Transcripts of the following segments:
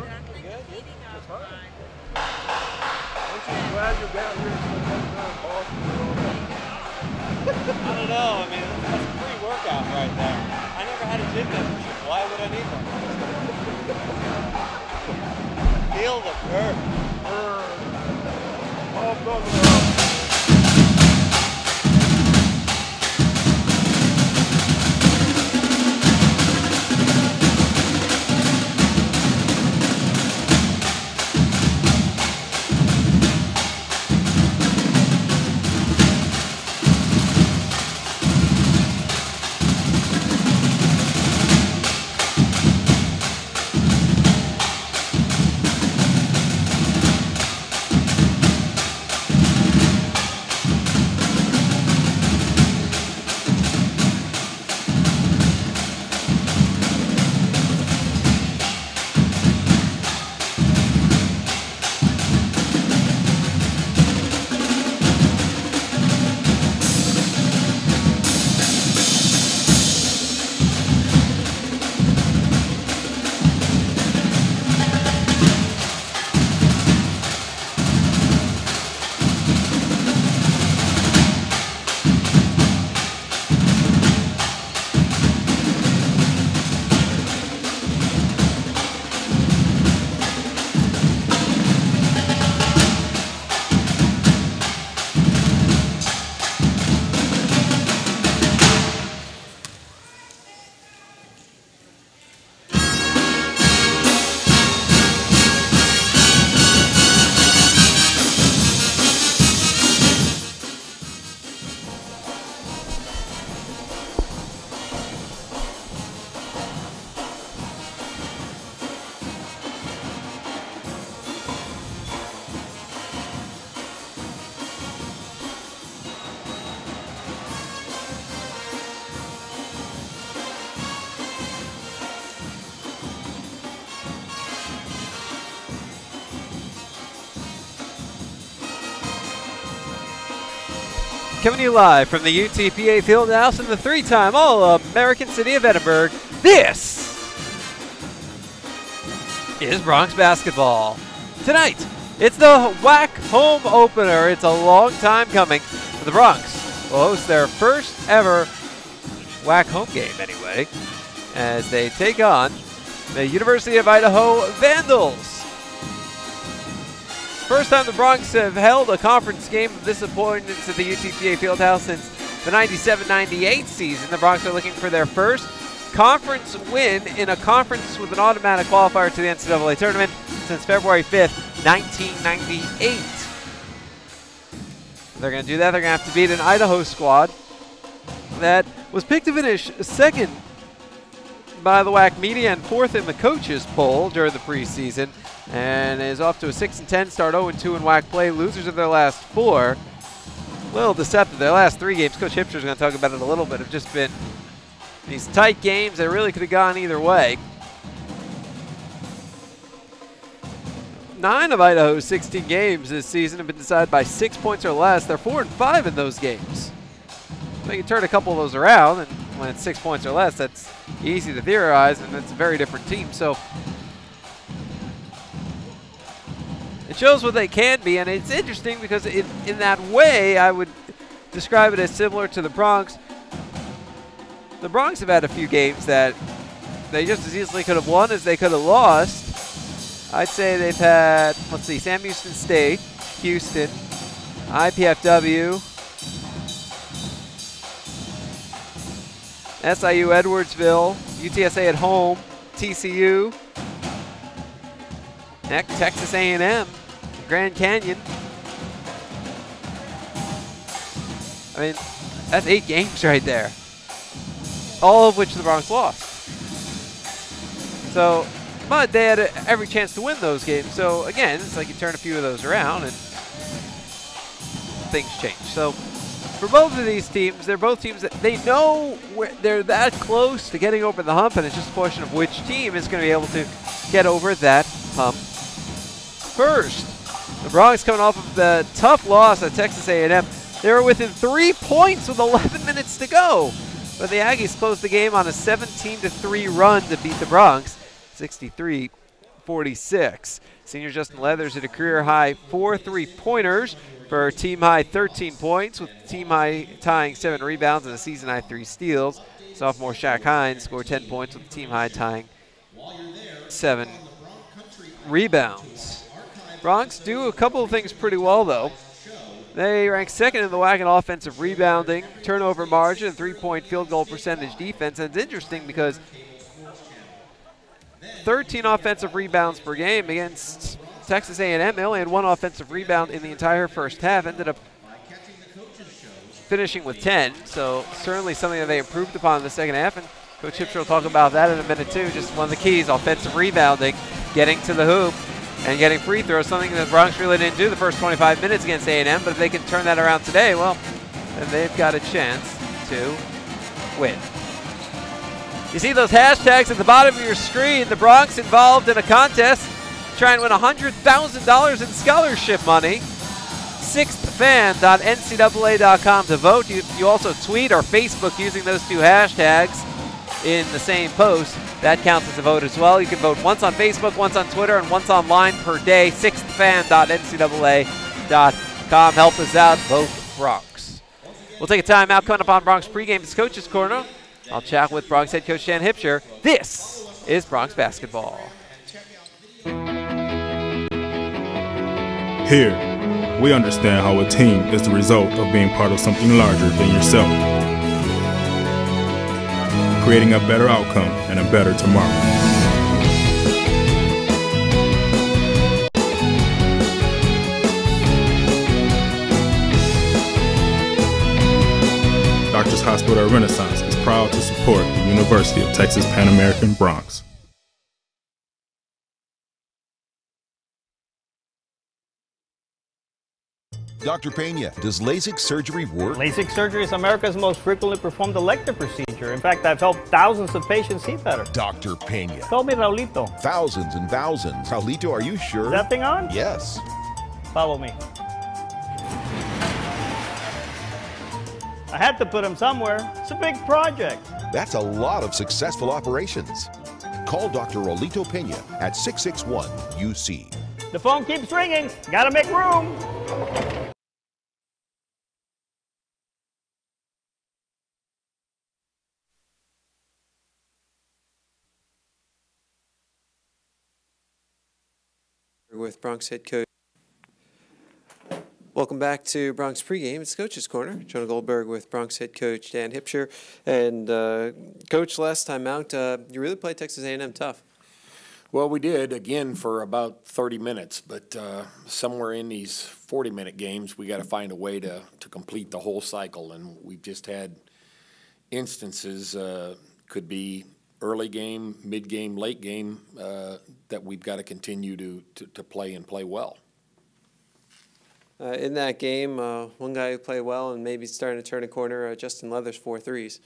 That's fine. Aren't you glad you're down here in Boston and all that? I don't know. I mean, that's a free workout right there. I never had a gym membership. Why would I need one? Feel the curve. All talking about. Coming to you live from the UTPA Fieldhouse in the three-time All-American city of Edinburgh, this is Bronx basketball. Tonight, it's the WAC home opener. It's a long time coming. The Bronx will host their first ever WAC home game anyway, as they take on the University of Idaho Vandals. First time the Bronx have held a conference game of this importance at the UTPA Fieldhouse since the 97-98 season. The Bronx are looking for their first conference win in a conference with an automatic qualifier to the NCAA tournament since February 5th, 1998. They're going to do that. They're going to have to beat an Idaho squad that was picked to finish second by the WAC media and fourth in the coaches poll during the preseason, and is off to a 6-10 start, 0-2 in WAC play. Losers of their last four. A little deceptive. Their last three games, Coach Hipster's going to talk about it a little bit, have just been these tight games that really could have gone either way. 9 of Idaho's 16 games this season have been decided by 6 points or less. They're 4-5 in those games. They can turn a couple of those around, and when it's 6 points or less, that's easy to theorize, and it's a very different team. So it shows what they can be, and it's interesting because in that way, I would describe it as similar to the Bronx. The Bronx have had a few games that they just as easily could have won as they could have lost. I'd say they've had, let's see, Sam Houston State, Houston, IPFW, SIU Edwardsville, UTSA at home, TCU, Texas A&M, Grand Canyon. I mean, that's 8 games right there, all of which the Bronx lost. So, but they had every chance to win those games. So again, it's like you turn a few of those around and things change. So for both of these teams, they're both teams that they know they're that close to getting over the hump, and it's just a question of which team is going to be able to get over that hump first. The Bronx coming off of the tough loss at Texas A&M. They were within 3 points with 11 minutes to go, but the Aggies closed the game on a 17-3 run to beat the Bronx, 63-59. 46. Senior Justin Leathers at a career-high 4 3-pointers for a team-high 13 points, with team-high tying 7 rebounds and a season-high 3 steals. Sophomore Shaq Hines scored 10 points with a team-high tying 7 rebounds. Bronx do a couple of things pretty well, though. They rank second in the WAC in offensive rebounding, turnover margin, and three-point field goal percentage defense. And it's interesting because 13 offensive rebounds per game against Texas A&M. They only had 1 offensive rebound in the entire first half. Ended up finishing with 10. So certainly something that they improved upon in the second half. And Coach Hipsher will talk about that in a minute too. Just one of the keys, offensive rebounding, getting to the hoop, and getting free throws, something that Bronx really didn't do the first 25 minutes against A&M. But if they can turn that around today, well, then they've got a chance to win. You see those hashtags at the bottom of your screen. The Bronx involved in a contest to try and win $100,000 in scholarship money. 6thfan.ncaa.com to vote. You also tweet or Facebook using those 2 hashtags in the same post. That counts as a vote as well. You can vote once on Facebook, once on Twitter, and once online per day. 6thfan.ncaa.com. Help us out. Vote Bronx. We'll take a timeout. Coming up on Bronx Pregame, it's Coach's Corner. I'll chat with Bronx head coach Dan Hipsher. This is Bronx basketball. Here, we understand how a team is the result of being part of something larger than yourself, creating a better outcome and a better tomorrow. Doctors Hospital Renaissance is proud to support the University of Texas Pan American Bronx. Dr. Pena, does LASIK surgery work? LASIK surgery is America's most frequently performed elective procedure. In fact, I've helped thousands of patients see better. Dr. Pena. Call me Raulito. Thousands and thousands. Raulito, are you sure? Is that thing on? Yes. Follow me. I had to put him somewhere. It's a big project. That's a lot of successful operations. Call Dr. Raulito Pena at 661-UC. The phone keeps ringing. Gotta make room. With Bronx head coach. Welcome back to Bronx Pregame. It's Coach's Corner. Jonah Goldberg with Bronx head coach Dan Hipsher. And Coach, last time out, you really played Texas A&M tough. Well, we did, again, for about 30 minutes. But somewhere in these 40-minute games, we got to find a way to complete the whole cycle. And we've just had instances, could be early game, mid-game, late game, that we've got to continue to play and play well. In that game, one guy who played well and maybe starting to turn a corner, Justin Leathers, 4 threes.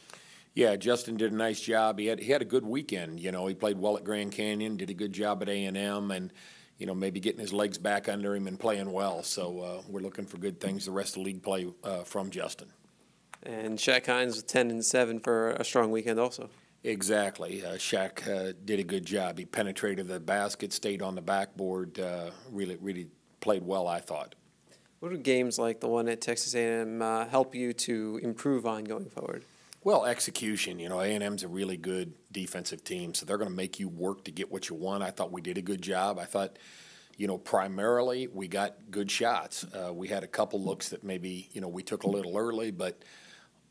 Yeah, Justin did a nice job. He had a good weekend. You know, he played well at Grand Canyon, did a good job at A&M, and you know, maybe getting his legs back under him and playing well. So we're looking for good things the rest of the league play from Justin. And Shaq Hines with 10 and 7 for a strong weekend also. Exactly. Shaq did a good job. He penetrated the basket, stayed on the backboard, really played well, I thought. What do games like the one at Texas A&M help you to improve on going forward? Well, execution. You know, A&M's a really good defensive team, so they're going to make you work to get what you want. I thought we did a good job. I thought, you know, primarily we got good shots. We had a couple looks that maybe, you know, we took a little early, but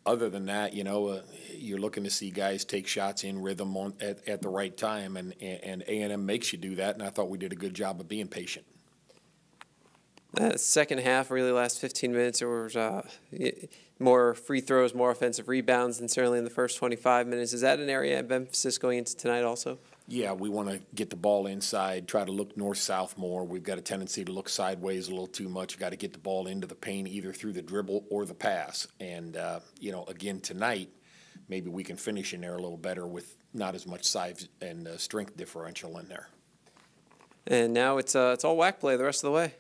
other than that, you know, you're looking to see guys take shots in rhythm at the right time, and A&M makes you do that, and I thought we did a good job of being patient. Second half, really last 15 minutes, there was more free throws, more offensive rebounds than certainly in the first 25 minutes. Is that an area of emphasis going into tonight also? Yeah, we want to get the ball inside, try to look north-south more. We've got a tendency to look sideways a little too much. You've got to get the ball into the paint either through the dribble or the pass. And, you know, again, tonight, maybe we can finish in there a little better with not as much size and strength differential in there. And now it's all WAC play the rest of the way.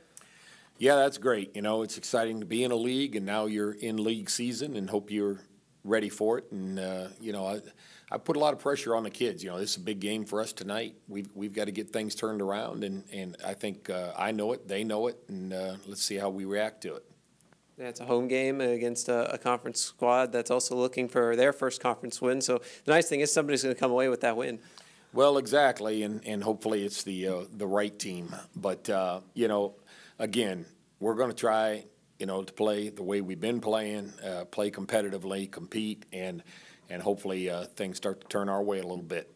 Yeah, that's great. You know, it's exciting to be in a league, and now you're in league season, and hope you're ready for it. And, you know, I put a lot of pressure on the kids. You know, this is a big game for us tonight. We've got to get things turned around, and I think I know it, they know it, and let's see how we react to it. Yeah, it's a home game against a conference squad that's also looking for their first conference win. So the nice thing is somebody's going to come away with that win. Well, exactly, and hopefully it's the right team. But, you know, again, we're going to try, you know, to play the way we've been playing, play competitively, compete, and hopefully things start to turn our way a little bit.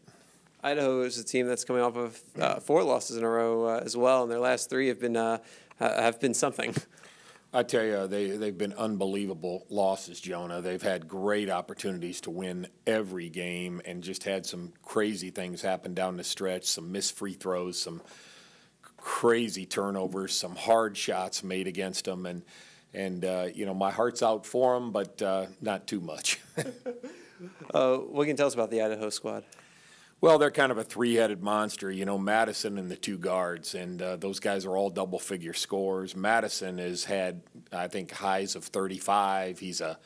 Idaho is a team that's coming off of 4 losses in a row as well, and their last 3 have been something. I tell you, they've been unbelievable losses, Jonah. They've had great opportunities to win every game and just had some crazy things happen down the stretch, some missed free throws, some crazy turnovers, some hard shots made against them. And you know, my heart's out for them, but not too much. What can you tell us about the Idaho squad? Well, they're kind of a 3-headed monster, you know, Madison and the 2 guards, and those guys are all double-figure scorers. Madison has had, I think, highs of 35. He's a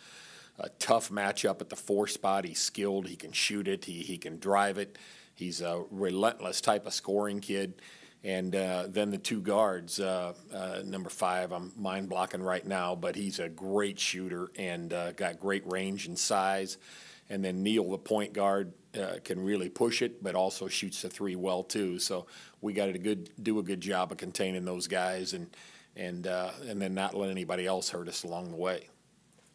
tough matchup at the 4 spot. He's skilled. He can shoot it. He can drive it. He's a relentless type of scoring kid. And then the 2 guards, number 5, I'm mind-blocking right now, but he's a great shooter and got great range and size. And then Neal, the point guard, can really push it, but also shoots the 3 well too. So we got to do a good job of containing those guys, and then not let anybody else hurt us along the way.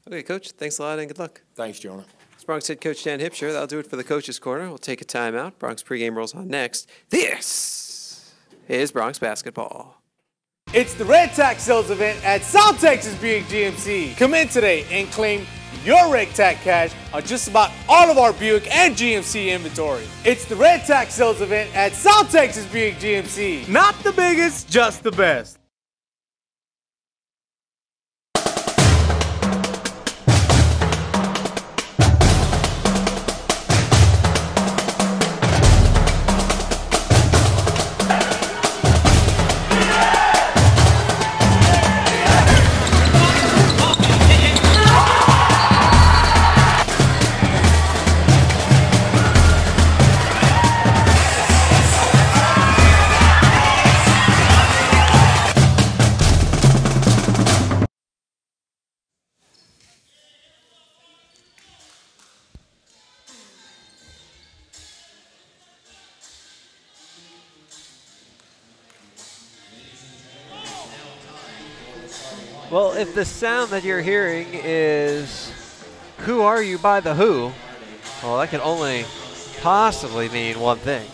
Okay, Coach, thanks a lot and good luck. Thanks, Jonah. It's Bronx head coach Dan Hipsher. That'll do it for the Coach's Corner. We'll take a timeout. Bronx pregame rolls on next. This is Bronx basketball. It's the Red Tax Sales event at South Texas Buick GMC. Come in today and claim your Red Tax cash on just about all of our Buick and GMC inventory. It's the Red Tax Sales event at South Texas Buick GMC. Not the biggest, just the best. Well, if the sound that you're hearing is Who Are You by The Who, well, that can only possibly mean one thing.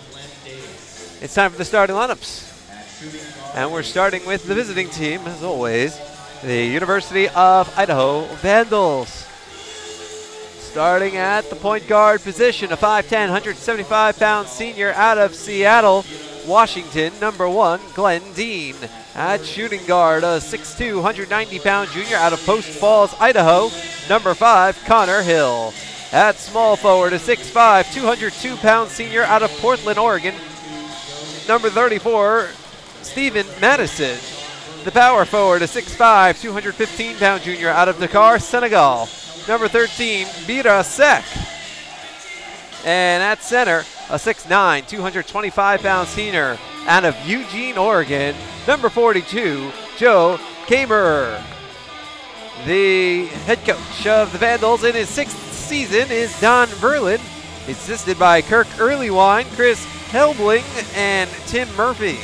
It's time for the starting lineups. And we're starting with the visiting team, as always, the University of Idaho Vandals. Starting at the point guard position, a 5'10", 175-pound senior out of Seattle, Washington, number 1, Glenn Dean. At shooting guard, a 6'2", 190-pound junior out of Post Falls, Idaho, number 5, Connor Hill. At small forward, a 6'5", 202-pound senior out of Portland, Oregon, number 34, Stephen Madison. The power forward, a 6'5", 215-pound junior out of Dakar, Senegal, number 13, Bira Sek. And at center, a 6'9", 225-pound senior out of Eugene, Oregon, number 42, Joe Kamer. The head coach of the Vandals in his 6th season is Don Verlin, assisted by Kirk Earlywine, Chris Helbling, and Tim Murphy.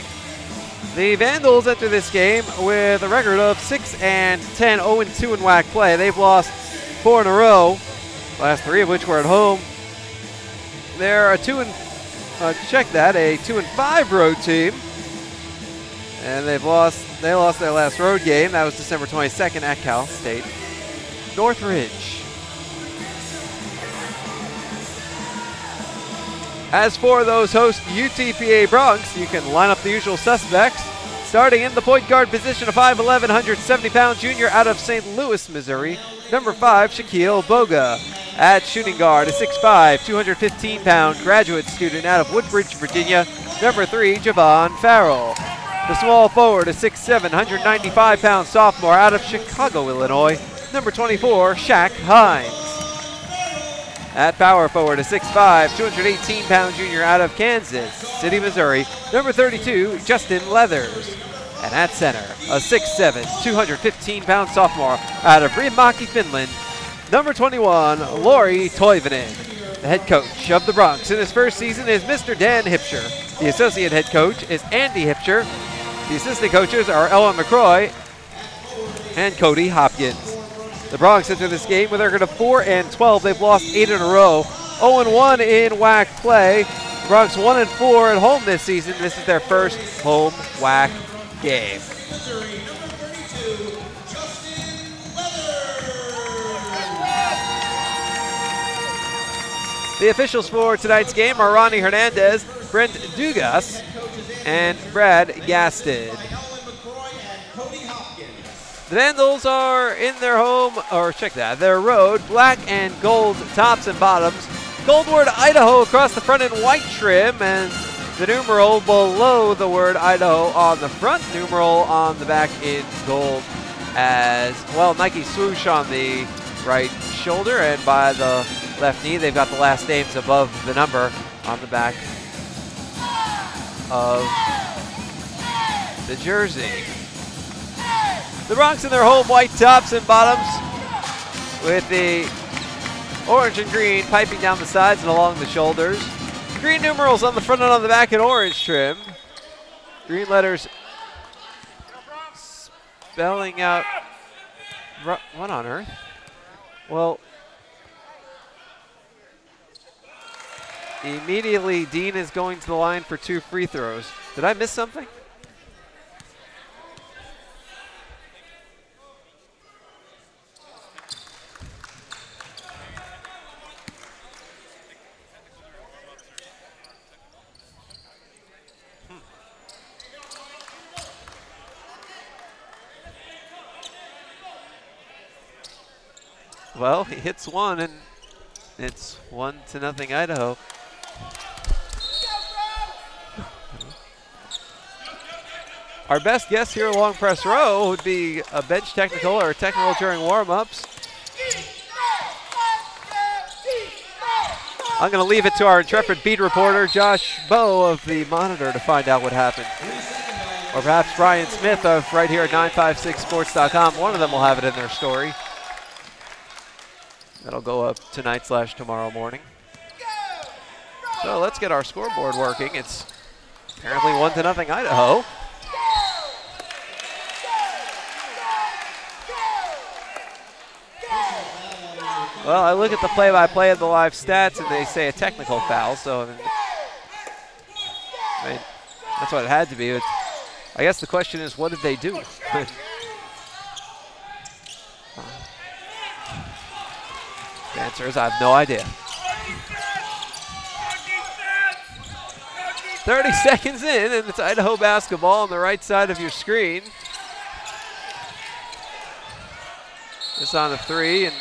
The Vandals enter this game with a record of 6-10, 0-2 in WAC play. They've lost 4 in a row, last 3 of which were at home. They're a 2-5 road team, and they lost their last road game. That was December 22nd at Cal State Northridge. As for those host UTPA Bronx, you can line up the usual suspects. Starting in the point guard position, a 5'11", 170-pound junior out of St. Louis, Missouri, number 5, Shaquille Boga. At shooting guard, a 6'5", 215-pound graduate student out of Woodbridge, Virginia, number 3, Javon Farrell. The small forward, a 6'7", 195-pound sophomore out of Chicago, Illinois, number 24, Shaq Hines. At power forward, a 6'5", 218-pound junior out of Kansas City, Missouri, number 32, Justin Leathers. And at center, a 6'7", 215-pound sophomore out of Riihimäki, Finland, number 21, Lori Toivonen. The head coach of the Bronx in his first season is Mr. Dan Hipscher. The associate head coach is Andy Hipscher. The assistant coaches are Ellen McCroy and Cody Hopkins. The Bronx enter this game with a record of 4-12. They've lost 8 in a row. 0-1 in WAC play. The Bronx 1-4 at home this season. This is their first home WAC game. The officials for tonight's game are Ronnie Hernandez, Brent Dugas, and Brad Gaston. The Vandals are in their home, or check that, their road, black and gold tops and bottoms. Gold word Idaho across the front in white trim, and the numeral below the word Idaho on the front, numeral on the back in gold as well. Nike swoosh on the right shoulder, and by the left knee, they've got the last names above the number on the back of the jersey. The Bronx in their home white tops and bottoms with the orange and green piping down the sides and along the shoulders. Green numerals on the front and on the back in orange trim. Green letters spelling out, what on earth? Well, immediately Dean is going to the line for 2 free throws. Did I miss something? Well, he hits one, and it's 1-0 Idaho. Our best guess here along press row would be a bench technical or a technical during warm-ups. I'm going to leave it to our intrepid beat reporter, Josh Bowe of the Monitor, to find out what happened. Or perhaps Brian Smith of right here at 956sports.com. One of them will have it in their story. That'll go up tonight/tomorrow morning. So let's get our scoreboard working. It's apparently 1-0 Idaho. Well, I look at the play-by-play of the live stats, and they say a technical foul, so I mean, that's what it had to be. But I guess the question is, what did they do? The answer is, I have no idea. 30 seconds in, and it's Idaho basketball on the right side of your screen. This on the 3, and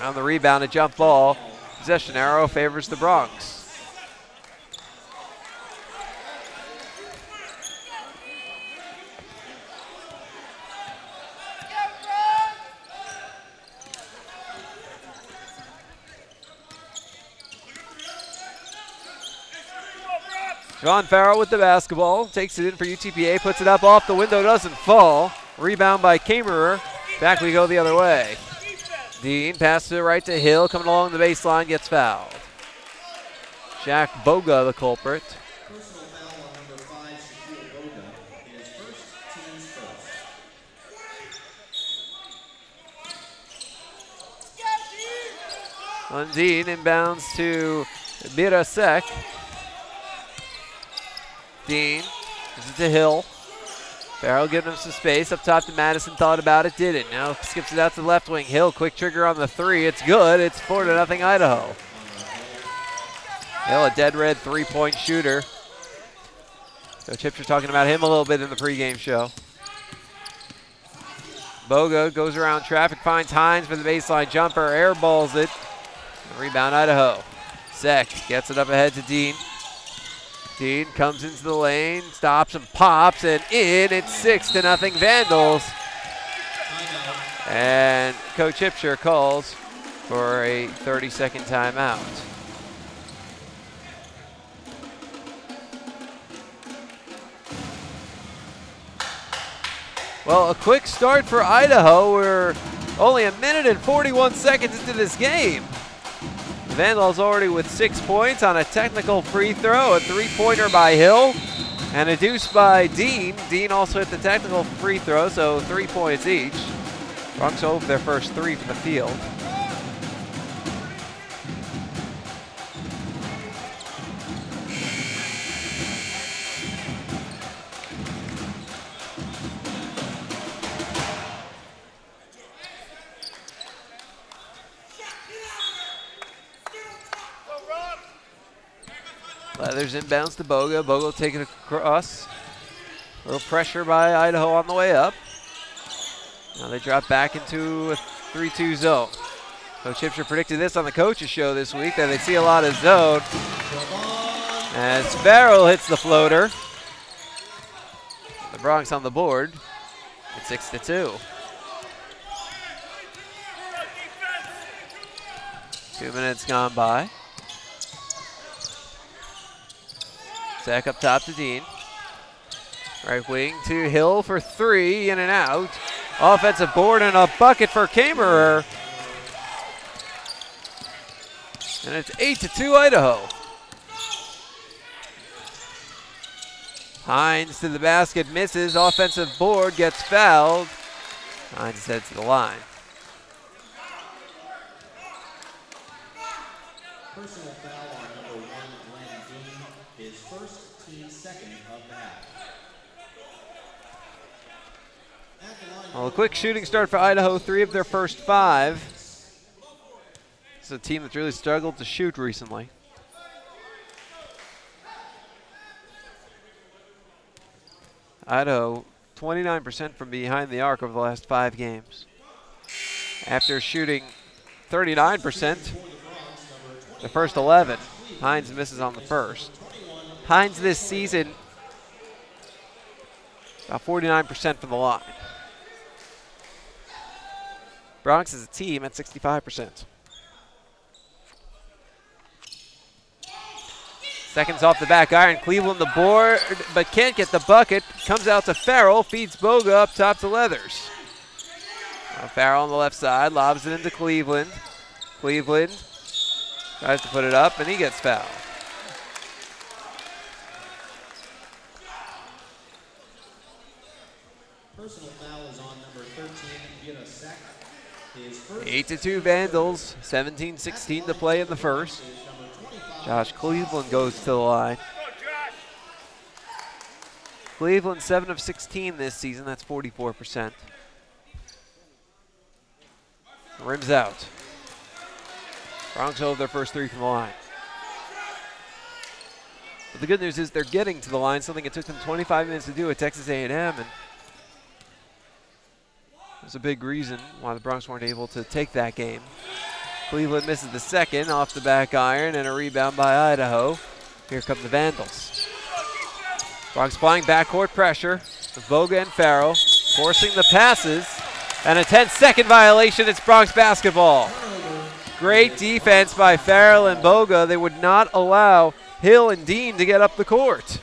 on the rebound, a jump ball. Possession arrow favors the Bronx. John Farrell with the basketball, takes it in for UTPA, puts it up off the window, doesn't fall. Rebound by Kamerer. Back we go the other way. Dean passes it right to Hill, coming along the baseline, gets fouled. Shaq Boga, the culprit. Dean inbounds to Birasek. Dean gives it to Hill. Farrell giving him some space. Up top to Madison, thought about it, didn't. Now skips it out to the left wing. Hill, quick trigger on the 3. It's good. It's 4-0 Idaho. Hill, a dead red 3-point shooter. Coach Hipscher talking about him a little bit in the pregame show. Boga goes around traffic, finds Hines for the baseline jumper, airballs it. Rebound Idaho. Sek gets it up ahead to Dean. Dean comes into the lane, stops and pops, and in. It's 6-0 Vandals. And Coach Hipscher calls for a 30-second timeout. Well, a quick start for Idaho. We're only a minute and 41 seconds into this game. Vandals already with 6 points on a technical free throw, a three-pointer by Hill, and a deuce by Dean. Dean also hit the technical free throw, so 3 points each. Bronx over their first 3 from the field. Leathers inbounds to Boga. Boga taking it across. A little pressure by Idaho on the way up. Now they drop back into a 3-2 zone. Coach Hipsher predicted this on the coaches show this week, that they see a lot of zone. As Farrell hits the floater. The Bronx on the board at 6-2. 2 minutes gone by. Zach up top to Dean. Right wing to Hill for 3, in and out. Offensive board and a bucket for Kamerer. And it's 8-2 Idaho. Hines to the basket, misses. Offensive board, gets fouled. Hines heads to the line. Personal foul on number 1, Glenn Dean, his first, team second of the half. Well, a quick shooting start for Idaho, 3 of their first 5. It's a team that's really struggled to shoot recently. Idaho, 29% from behind the arc over the last 5 games. After shooting 39%, the first 11. Hines misses on the first. Hines this season, about 49% from the line. Bronx is a team at 65%. Seconds off the back iron. Cleveland the board, but can't get the bucket. Comes out to Farrell, feeds Boga up top to Leathers. Now Farrell on the left side, lobs it into Cleveland. Cleveland tries to put it up, and he gets fouled. Personal foul is on number 13, Yunusek. 8-2 Vandals, 17-16 to play in the first. Josh Cleveland goes to the line. Cleveland 7 of 16 this season, that's 44%. Rims out. Bronx hold their first 3 from the line. But the good news is they're getting to the line, something it took them 25 minutes to do at Texas A&M, and there's a big reason why the Bronx weren't able to take that game. Cleveland misses the second off the back iron, and a rebound by Idaho. Here come the Vandals. Bronx applying backcourt pressure with Boga and Farrell, forcing the passes, and a 10-second violation. It's Bronx basketball. Great defense by Farrell and Boga. They would not allow Hill and Dean to get up the court.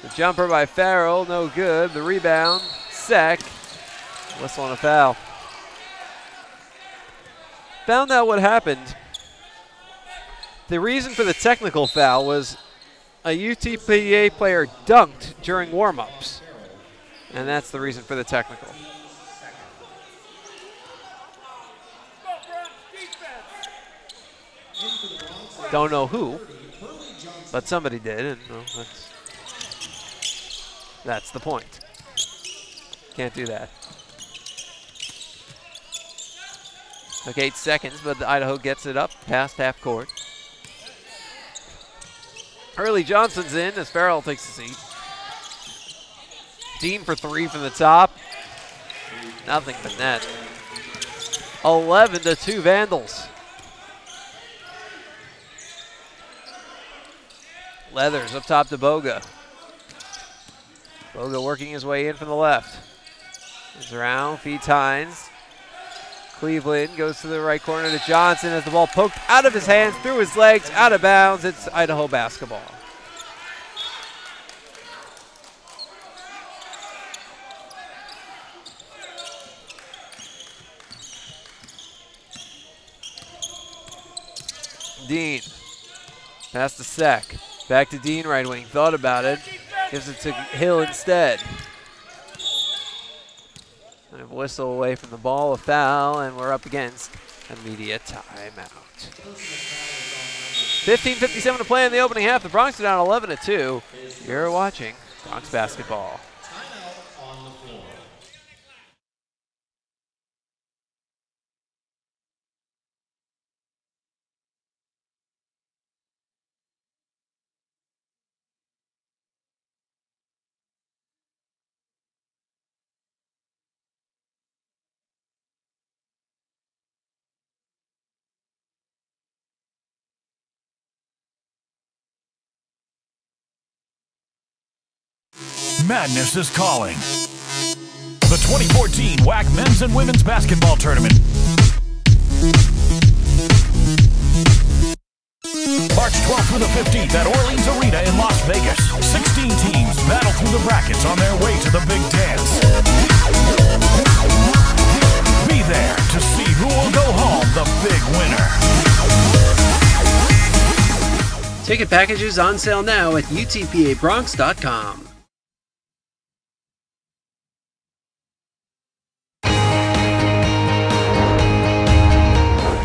The jumper by Farrell, no good. The rebound, Sack. Whistle on a foul. Found out what happened. The reason for the technical foul was a UTPA player dunked during warm-ups. And that's the reason for the technical. Don't know who, but somebody did, and well, that's the point. Can't do that. Took 8 seconds, but Idaho gets it up past half court. Hurley Johnson's in as Farrell takes a seat. Dean for 3 from the top. Nothing but net. 11-2 Vandals. Leathers up top to Boga. Boga working his way in from the left. He's around, feeds Hines. Cleveland goes to the right corner to Johnson as the ball poked out of his hands, through his legs, out of bounds. It's Idaho basketball. Dean, pass to Sek. Back to Dean, right wing. Thought about it. Gives it to Hill instead. And a whistle away from the ball, a foul, and we're up against immediate timeout. 15:57 to play in the opening half. The Bronx are down 11-2. You're watching Bronx basketball. Madness is calling. The 2014 WAC Men's and Women's Basketball Tournament. March 12th through the 15th at Orleans Arena in Las Vegas. 16 teams battle through the brackets on their way to the big dance. Be there to see who will go home the big winner. Ticket packages on sale now at UTPABronx.com.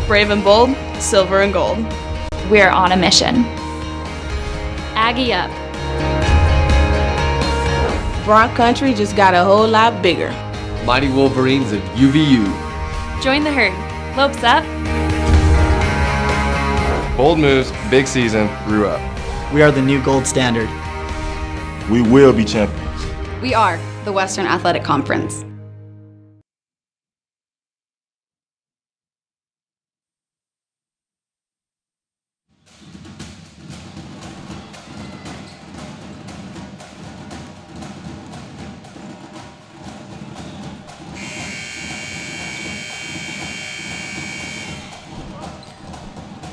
Brave and bold, silver and gold. We're on a mission. Aggie up. Bronx country just got a whole lot bigger. Mighty Wolverines of UVU. Join the herd. Lopes up. Bold moves, big season, grew up. We are the new gold standard. We will be champions. We are the Western Athletic Conference.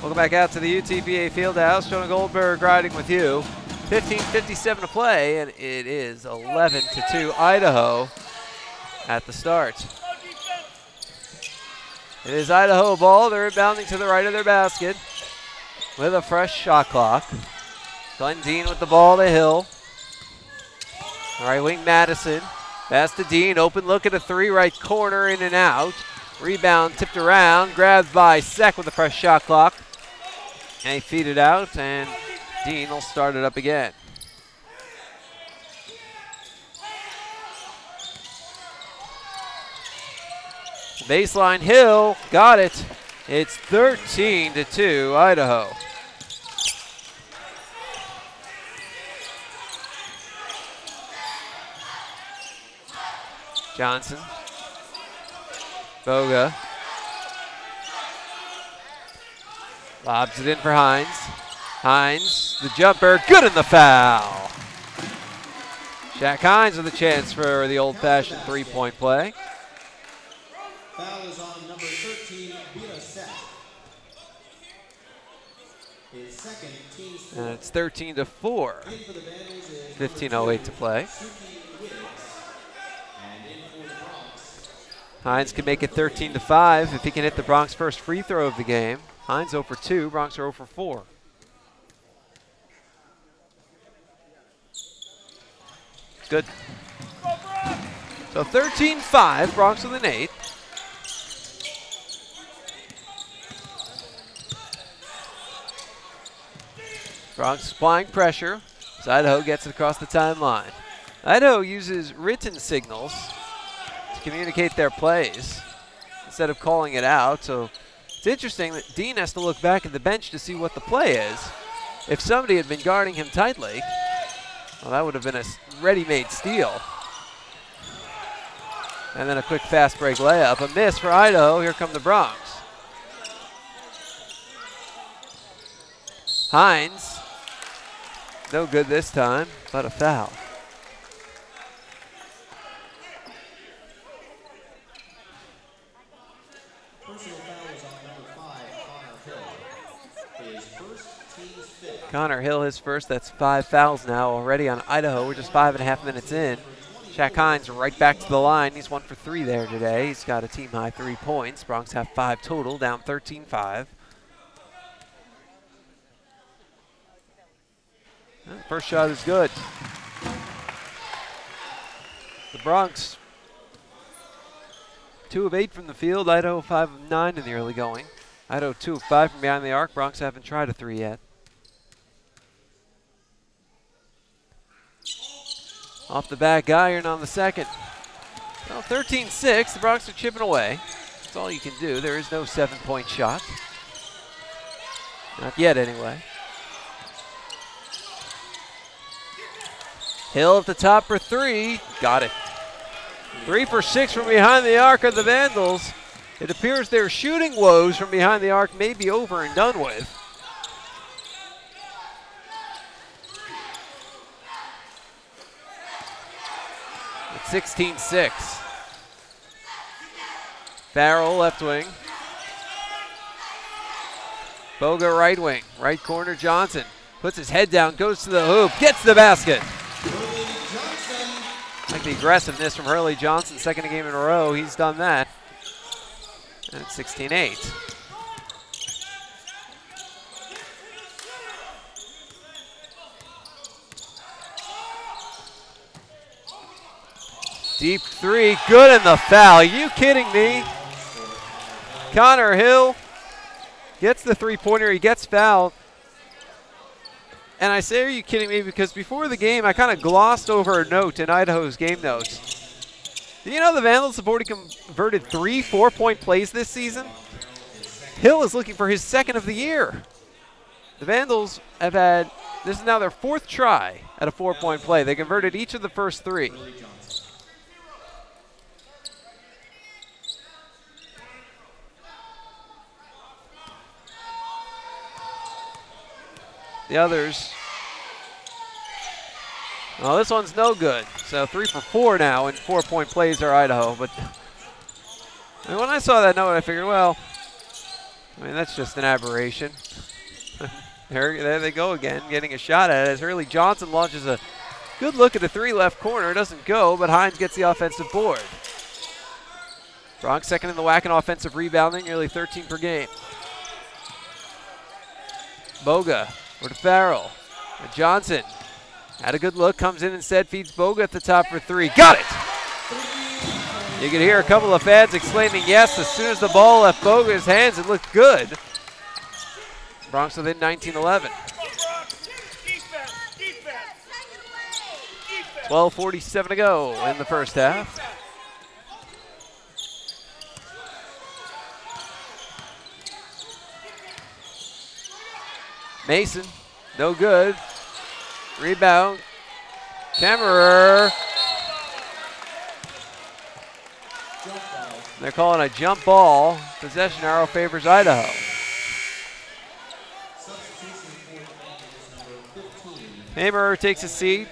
Welcome back out to the UTPA Fieldhouse. Jonah Goldberg riding with you. 15:57 to play, and it is 11-2 Idaho at the start. It is Idaho ball. They're inbounding to the right of their basket with a fresh shot clock. Glenn Dean with the ball to Hill. All right, wing Madison. Pass to Dean. Open look at a three, right corner, in and out. Rebound tipped around. Grabbed by Sek with a fresh shot clock. And he feed it out, and Dean will start it up again. Baseline Hill, got it. It's 13-2 Idaho. Johnson. Boga. Lobs it in for Hines. Hines, the jumper, good in the foul. Shaq Hines with a chance for the old-fashioned three-point play. Foul is on number 13, Bina Sek. His second, team's fourth. And it's 13-4. 15:08 to play. Hines can make it 13-5 if he can hit the Bronx first free throw of the game. Hines 0 for 2, Bronx are 0 for 4. Good. So 13-5, Bronx with an 8. Bronx applying pressure as Idaho gets it across the timeline. Idaho uses written signals to communicate their plays instead of calling it out. So it's interesting that Dean has to look back at the bench to see what the play is. If somebody had been guarding him tightly, well, that would have been a ready-made steal. And then a quick fast break layup. A miss for Idaho. Here come the Bronx. Hines No good this time, but a foul. Personal foul is on number 5, Connor Hill. His first, team's fifth. Connor Hill, his first. That's 5 fouls now already on Idaho. We're just 5.5 minutes in. Shaq Hines right back to the line. He's 1 for 3 there today. He's got a team-high 3 points. Bronx have 5 total, down 13-5. First shot is good. The Bronx 2 of 8 from the field. Idaho 5 of 9 in the early going. Idaho 2 of 5 from behind the arc. Bronx haven't tried a 3 yet. Off the back iron on the second. Well, 13-6. The Bronx are chipping away. That's all you can do. There is no 7-point shot. Not yet, anyway. Hill at the top for 3. Got it. 3 for 6 from behind the arc of the Vandals. It appears their shooting woes from behind the arc may be over and done with. It's 16-6. Farrell left wing. Boga right wing. Right corner Johnson. Puts his head down, goes to the hoop, gets the basket. Like the aggressiveness from Hurley Johnson, second game in a row, he's done that. And it's 16-8. Deep 3, good in the foul. Are you kidding me? Connor Hill gets the 3-pointer, he gets fouled. And I say, are you kidding me? Because before the game, I kind of glossed over a note in Idaho's game notes. Do you know the Vandals have already converted 3 4-point plays this season? Hill is looking for his second of the year. The Vandals have had, this is now their 4th try at a 4-point play. They converted each of the first 3. The others, well, this one's no good. So 3 for 4 now, and 4-point plays are Idaho. But I mean, when I saw that note, I figured, well, I mean, that's just an aberration. There they go again, getting a shot at it as Hurley Johnson launches a good look at the 3 left corner. It doesn't go, but Hines gets the offensive board. Bronx second in the WAC in offensive rebounding, nearly 13 per game. Boga. Or to Farrell. And Johnson had a good look, comes in instead, feeds Boga at the top for 3. Got it! You could hear a couple of fans exclaiming yes as soon as the ball left Boga's hands. It looked good. Bronx within 19-11. 12:47 to go in the first half. Mason, no good. Rebound. Kemmerer. They're calling a jump ball. Possession arrow favors Idaho. Kemmerer takes a seat.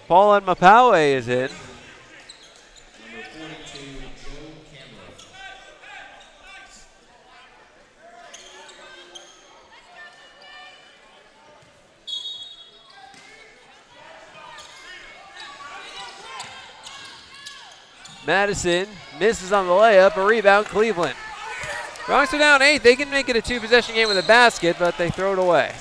Paul and Mapawe is in. Madison misses on the layup, a rebound, Cleveland. Bronx are down 8. They can make it a 2-possession game with a basket, but they throw it away.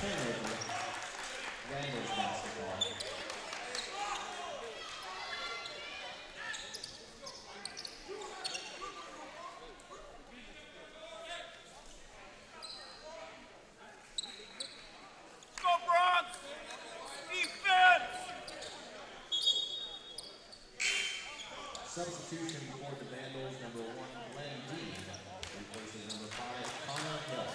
Substitution for the Vandals, number 1, Glenn Dean, replaces number 5, Connor Hill.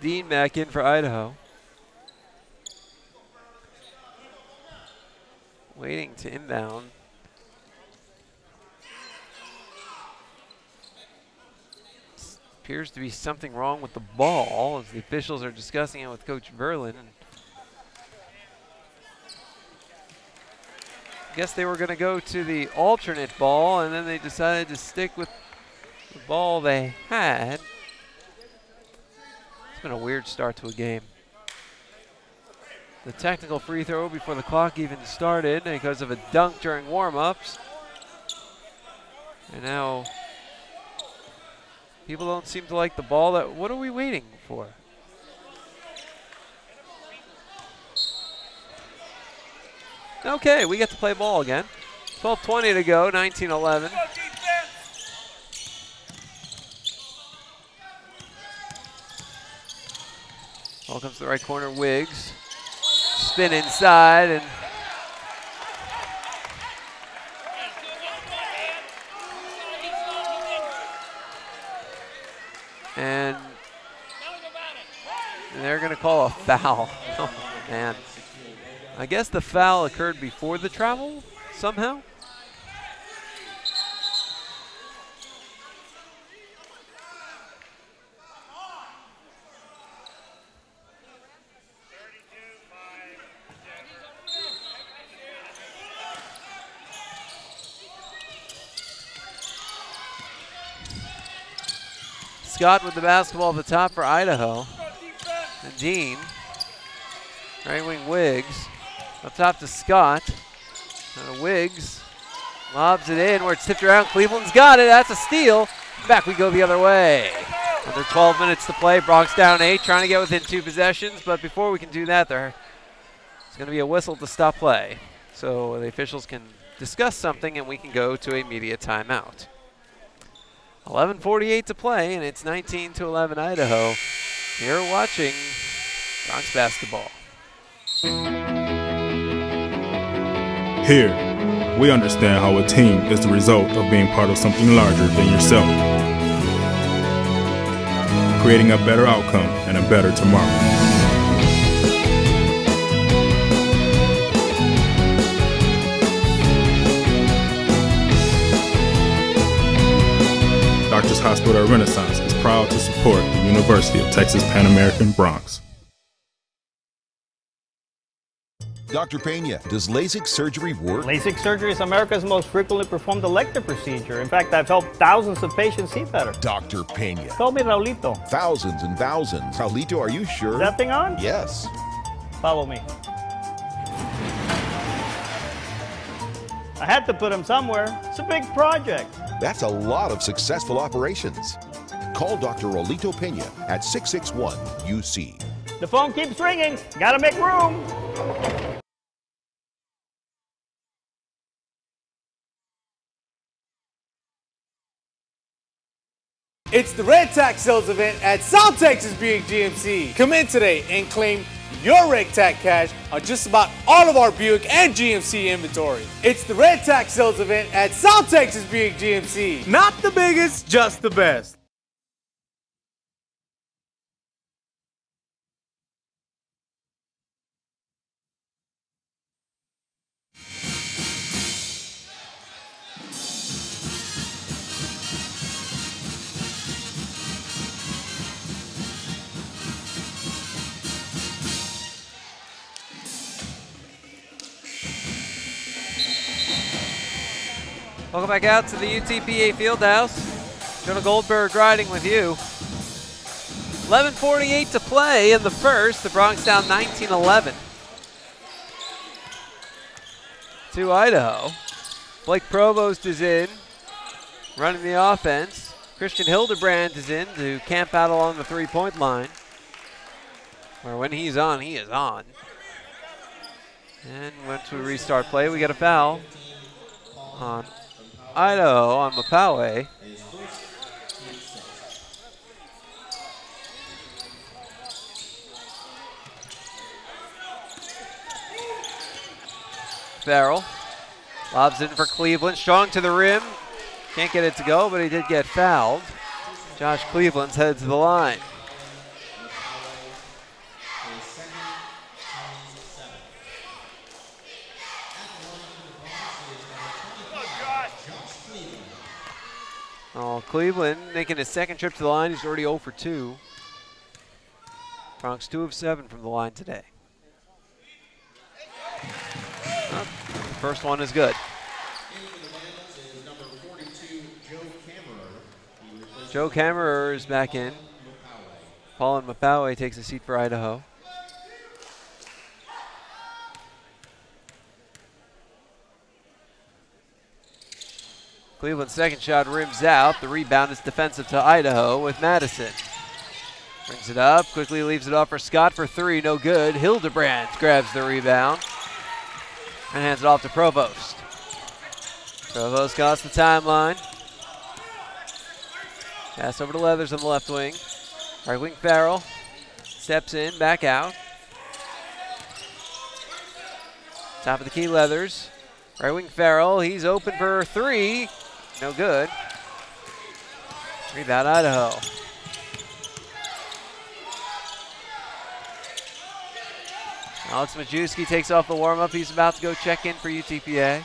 Dean back in for Idaho. Waiting to inbound. appears to be something wrong with the ball as the officials are discussing it with Coach Verlin. I guess they were going to go to the alternate ball, and then they decided to stick with the ball they had. It's been a weird start to a game. The technical free throw before the clock even started because of a dunk during warm-ups. And now people don't seem to like the ball. What are we waiting for? Okay, we get to play ball again. 12:20 to go, 19-11. Ball comes to the right corner, Wiggs. Spin inside and they're going to call a foul. Oh, man. I guess the foul occurred before the travel somehow. Scott with the basketball at the top for Idaho. And Dean, right wing Wiggs, up top to Scott. And Wiggs lobs it in where it's tipped around. Cleveland's got it. That's a steal. Back we go the other way. Under 12 minutes to play. Bronx down 8, trying to get within 2 possessions. But before we can do that, there's going to be a whistle to stop play. So the officials can discuss something and we can go to a media timeout. 11:48 to play, and it's 19-11 Idaho. You're watching Bronx basketball. Here, we understand how a team is the result of being part of something larger than yourself, creating a better outcome and a better tomorrow. Doctors Hospital Renaissance is proud to support the University of Texas Pan American Bronx. Dr. Pena, does LASIK surgery work? LASIK surgery is America's most frequently performed elective procedure. In fact, I've helped thousands of patients see better. Dr. Pena. Call me Raulito. Thousands and thousands. Raulito, are you sure? Is that thing on? Yes. Follow me. I had to put him somewhere. It's a big project. That's a lot of successful operations. Call Dr. Raulito Pena at 661-UC. The phone keeps ringing. Gotta make room. It's the Red Tax Sales event at South Texas Buick GMC. Come in today and claim your Red Tax cash on just about all of our Buick and GMC inventory. It's the Red Tax Sales event at South Texas Buick GMC. Not the biggest, just the best. Welcome back out to the UTPA Fieldhouse. Jonah Goldberg riding with you. 11:48 to play in the first. The Bronx down 19-11 to Idaho. Blake Provost is in, running the offense. Christian Hildebrand is in to camp out along the three-point line, where when he's on, he is on. And once we restart play, we get a foul on Idaho on Mapawe. Farrell lobs in for Cleveland, strong to the rim. Can't get it to go, but he did get fouled. Josh Cleveland's headed to the line. Oh, Cleveland making his second trip to the line. He's already 0 for 2. Bronx 2 of 7 from the line today. Oh, first one is good. Joe Kammerer is back in. Paulin Mapawe takes a seat for Idaho. Cleveland's second shot rims out. The rebound is defensive to Idaho with Madison. Brings it up, quickly leaves it off for Scott for 3, no good. Hildebrand grabs the rebound and hands it off to Provost. Provost got the timeline. Pass over to Leathers on the left wing. Right wing Farrell steps in, back out. Top of the key Leathers. Right wing Farrell, he's open for 3. No good. Rebound Idaho. Alex Majewski takes off the warm-up. He's about to go check in for UTPA.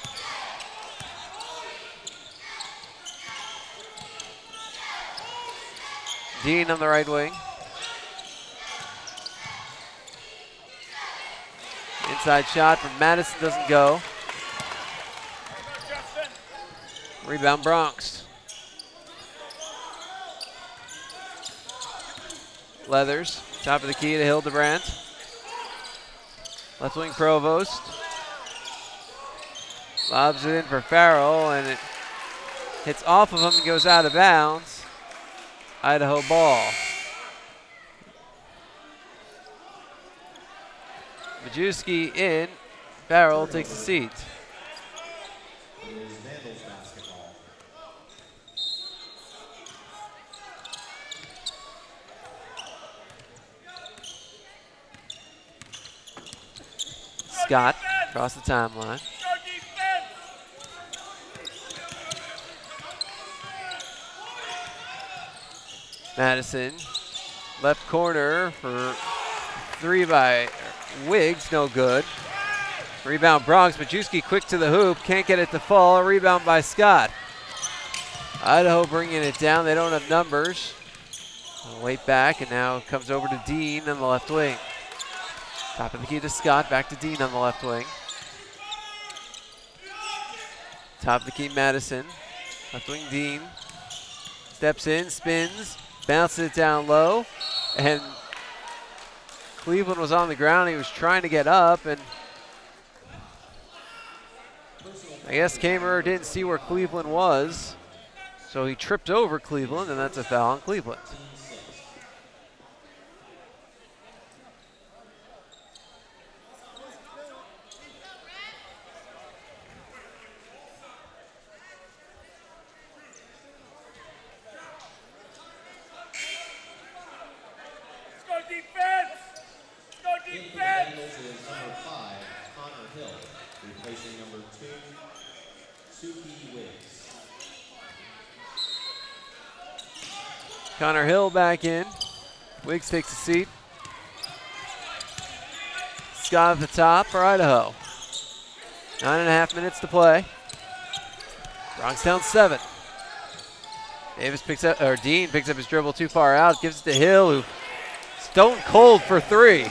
Dean on the right wing. Inside shot from Madison doesn't go. Rebound Bronx. Leathers, top of the key to Hildebrand. Left wing Provost. Lobs it in for Farrell, and it hits off of him and goes out of bounds. Idaho ball. Majewski in. Farrell takes a seat. Scott across the timeline. Madison, left corner for 3 by Wiggs, no good. Rebound Bronx, Majewski quick to the hoop, can't get it to fall. Rebound by Scott. Idaho bringing it down, they don't have numbers. Wait back, and now it comes over to Dean on the left wing. Top of the key to Scott, back to Dean on the left wing. Top of the key Madison, left wing Dean. Steps in, spins, bounces it down low, and Cleveland was on the ground. He was trying to get up, and I guess Kammerer didn't see where Cleveland was, so he tripped over Cleveland, and that's a foul on Cleveland. Connor Hill back in. Wiggs takes a seat. Scott at the top for Idaho. 9.5 minutes to play. Bronx down 7. Davis picks up, or Dean picks up his dribble too far out, gives it to Hill, who stone cold for 3.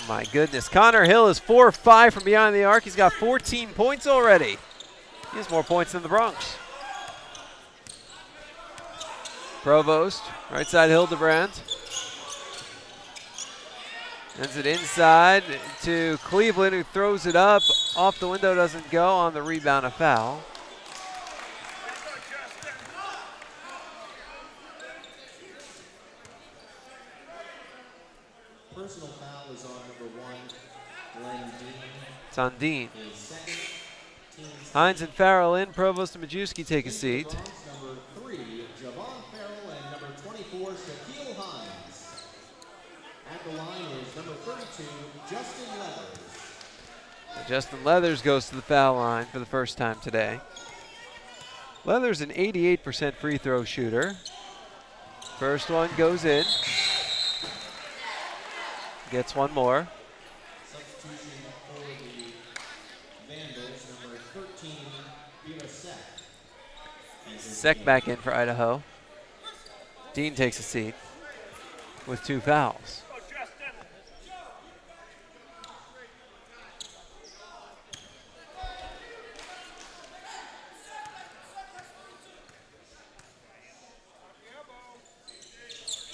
My goodness, Connor Hill is 4 of 5 from behind the arc. He's got 14 points already. He has more points than the Bronx. Provost, right side Hildebrand. Sends it inside to Cleveland, who throws it up. Off the window, doesn't go. On the rebound, a foul. Personal foul is on number 1, Glenn Dean. It's on Dean. Hines and Farrell in. Provost and Majewski take a seat. Number 3, Javon Farrell, and number 24, Shaquille Hines. At the line is number 32, Justin Leathers. Justin Leathers goes to the foul line for the first time today. Leathers an 88% free throw shooter. First one goes in. Gets one more. Substitution for the Vandals. Sec back in for Idaho. Dean takes a seat with 2 fouls.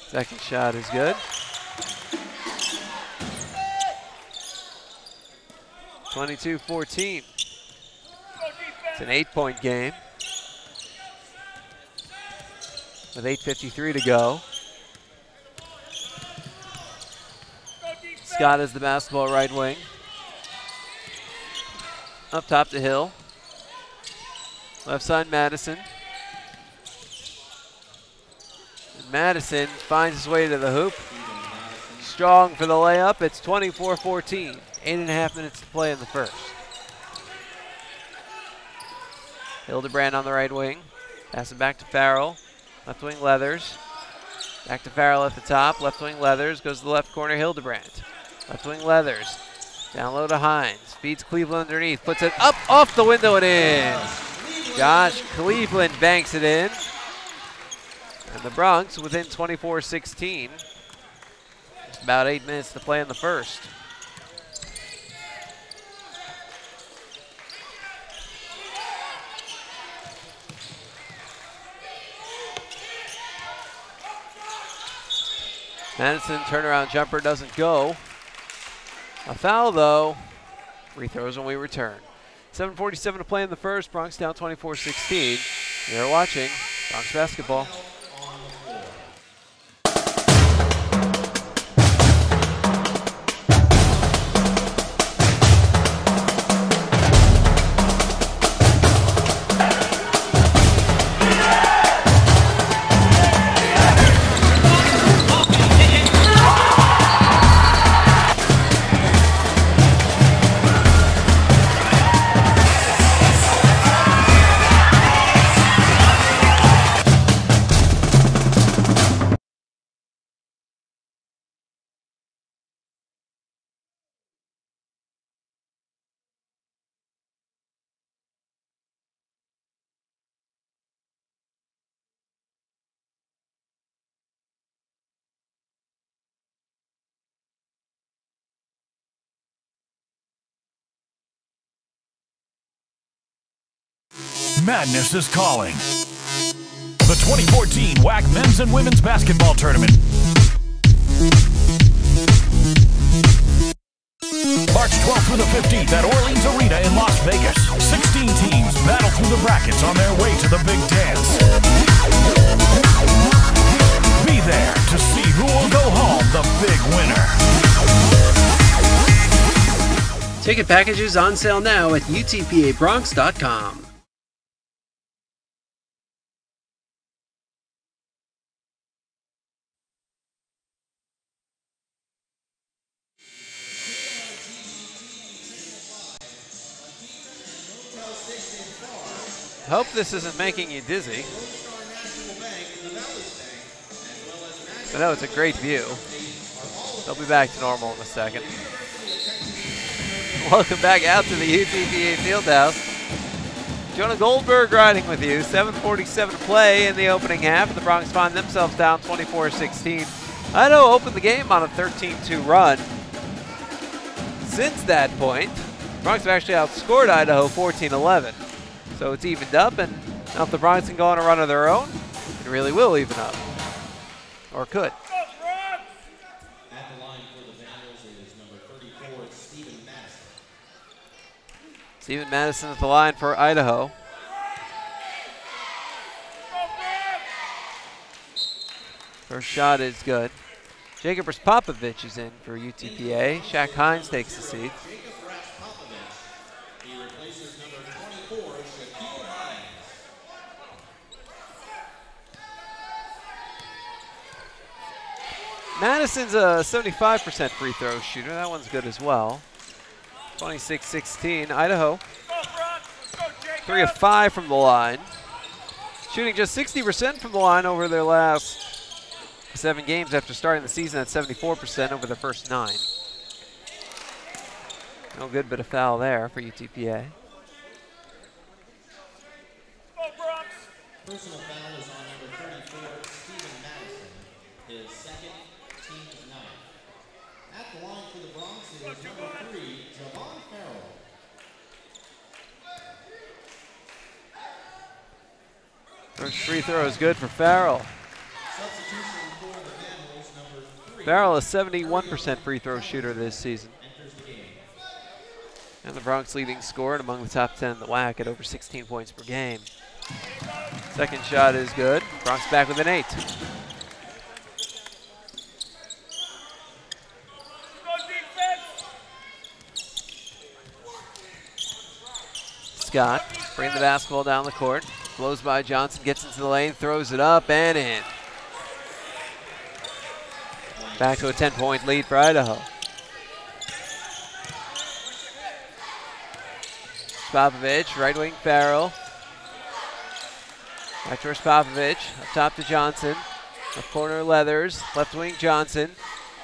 Second shot is good. 22-14. It's an 8-point game with 8:53 to go. Scott is the basketball right wing. Up top to Hill. Left side Madison. And Madison finds his way to the hoop. Strong for the layup. It's 24-14. 8.5 minutes to play in the first. Hildebrand on the right wing. Pass it back to Farrell. Left wing Leathers. Back to Farrell at the top. Left wing Leathers. Goes to the left corner Hildebrand. Left wing Leathers. Down low to Hines. Feeds Cleveland underneath. Puts it up off the window and in. Josh Cleveland banks it in. And the Bronx within 24-16. Just about 8 minutes to play in the first. Madison turnaround jumper doesn't go. A foul though. Free throws when we return. 7:47 to play in the first. Bronx down 24-16. You're watching Bronx basketball. Madness is calling. The 2014 WAC Men's and Women's Basketball Tournament. March 12th through the 15th at Orleans Arena in Las Vegas. 16 teams battle through the brackets on their way to the big dance. Be there to see who will go home the big winner. Ticket packages on sale now at UTPABronx.com. Hope this isn't making you dizzy. But no, it's a great view. They'll be back to normal in a second. Welcome back out to the UTPA Fieldhouse. Jonah Goldberg riding with you. 7:47 to play in the opening half. The Bronx find themselves down 24-16. Idaho opened the game on a 13-2 run. Since that point, the Bronx have actually outscored Idaho 14-11. So it's evened up, and now if the Bronx can go on a run of their own, it really will even up. Or could. At the line for the Vandals is number 34, Steven Madison. Steven Madison at the line for Idaho. First shot is good. Jacob Popovich is in for UTPA. Shaq Hines takes the seat. Madison's a 75% free throw shooter. That one's good as well. 26-16. Idaho, 3 of 5 from the line. Shooting just 60% from the line over their last 7 games after starting the season at 74% over the first 9. No good, but a foul there for UTPA. Personal foul is on number 34, Steven Madison, his second, team's ninth. At the line for the Bronx is number 3, Javon Farrell. First free throw is good for Farrell. Substitution for the Vandals, number 3. Farrell is 71% free throw shooter this season. Enters the game. And the Bronx leading scorer and among the top 10 in the WAC at over 16 points per game. Second shot is good. Bronx back with an 8. Scott bringing the basketball down the court. Blows by Johnson, gets into the lane, throws it up and in. Back to a 10-point lead for Idaho. Popovich, right wing Farrell. Back to Popovich, up top to Johnson. Left corner Leathers, left wing Johnson.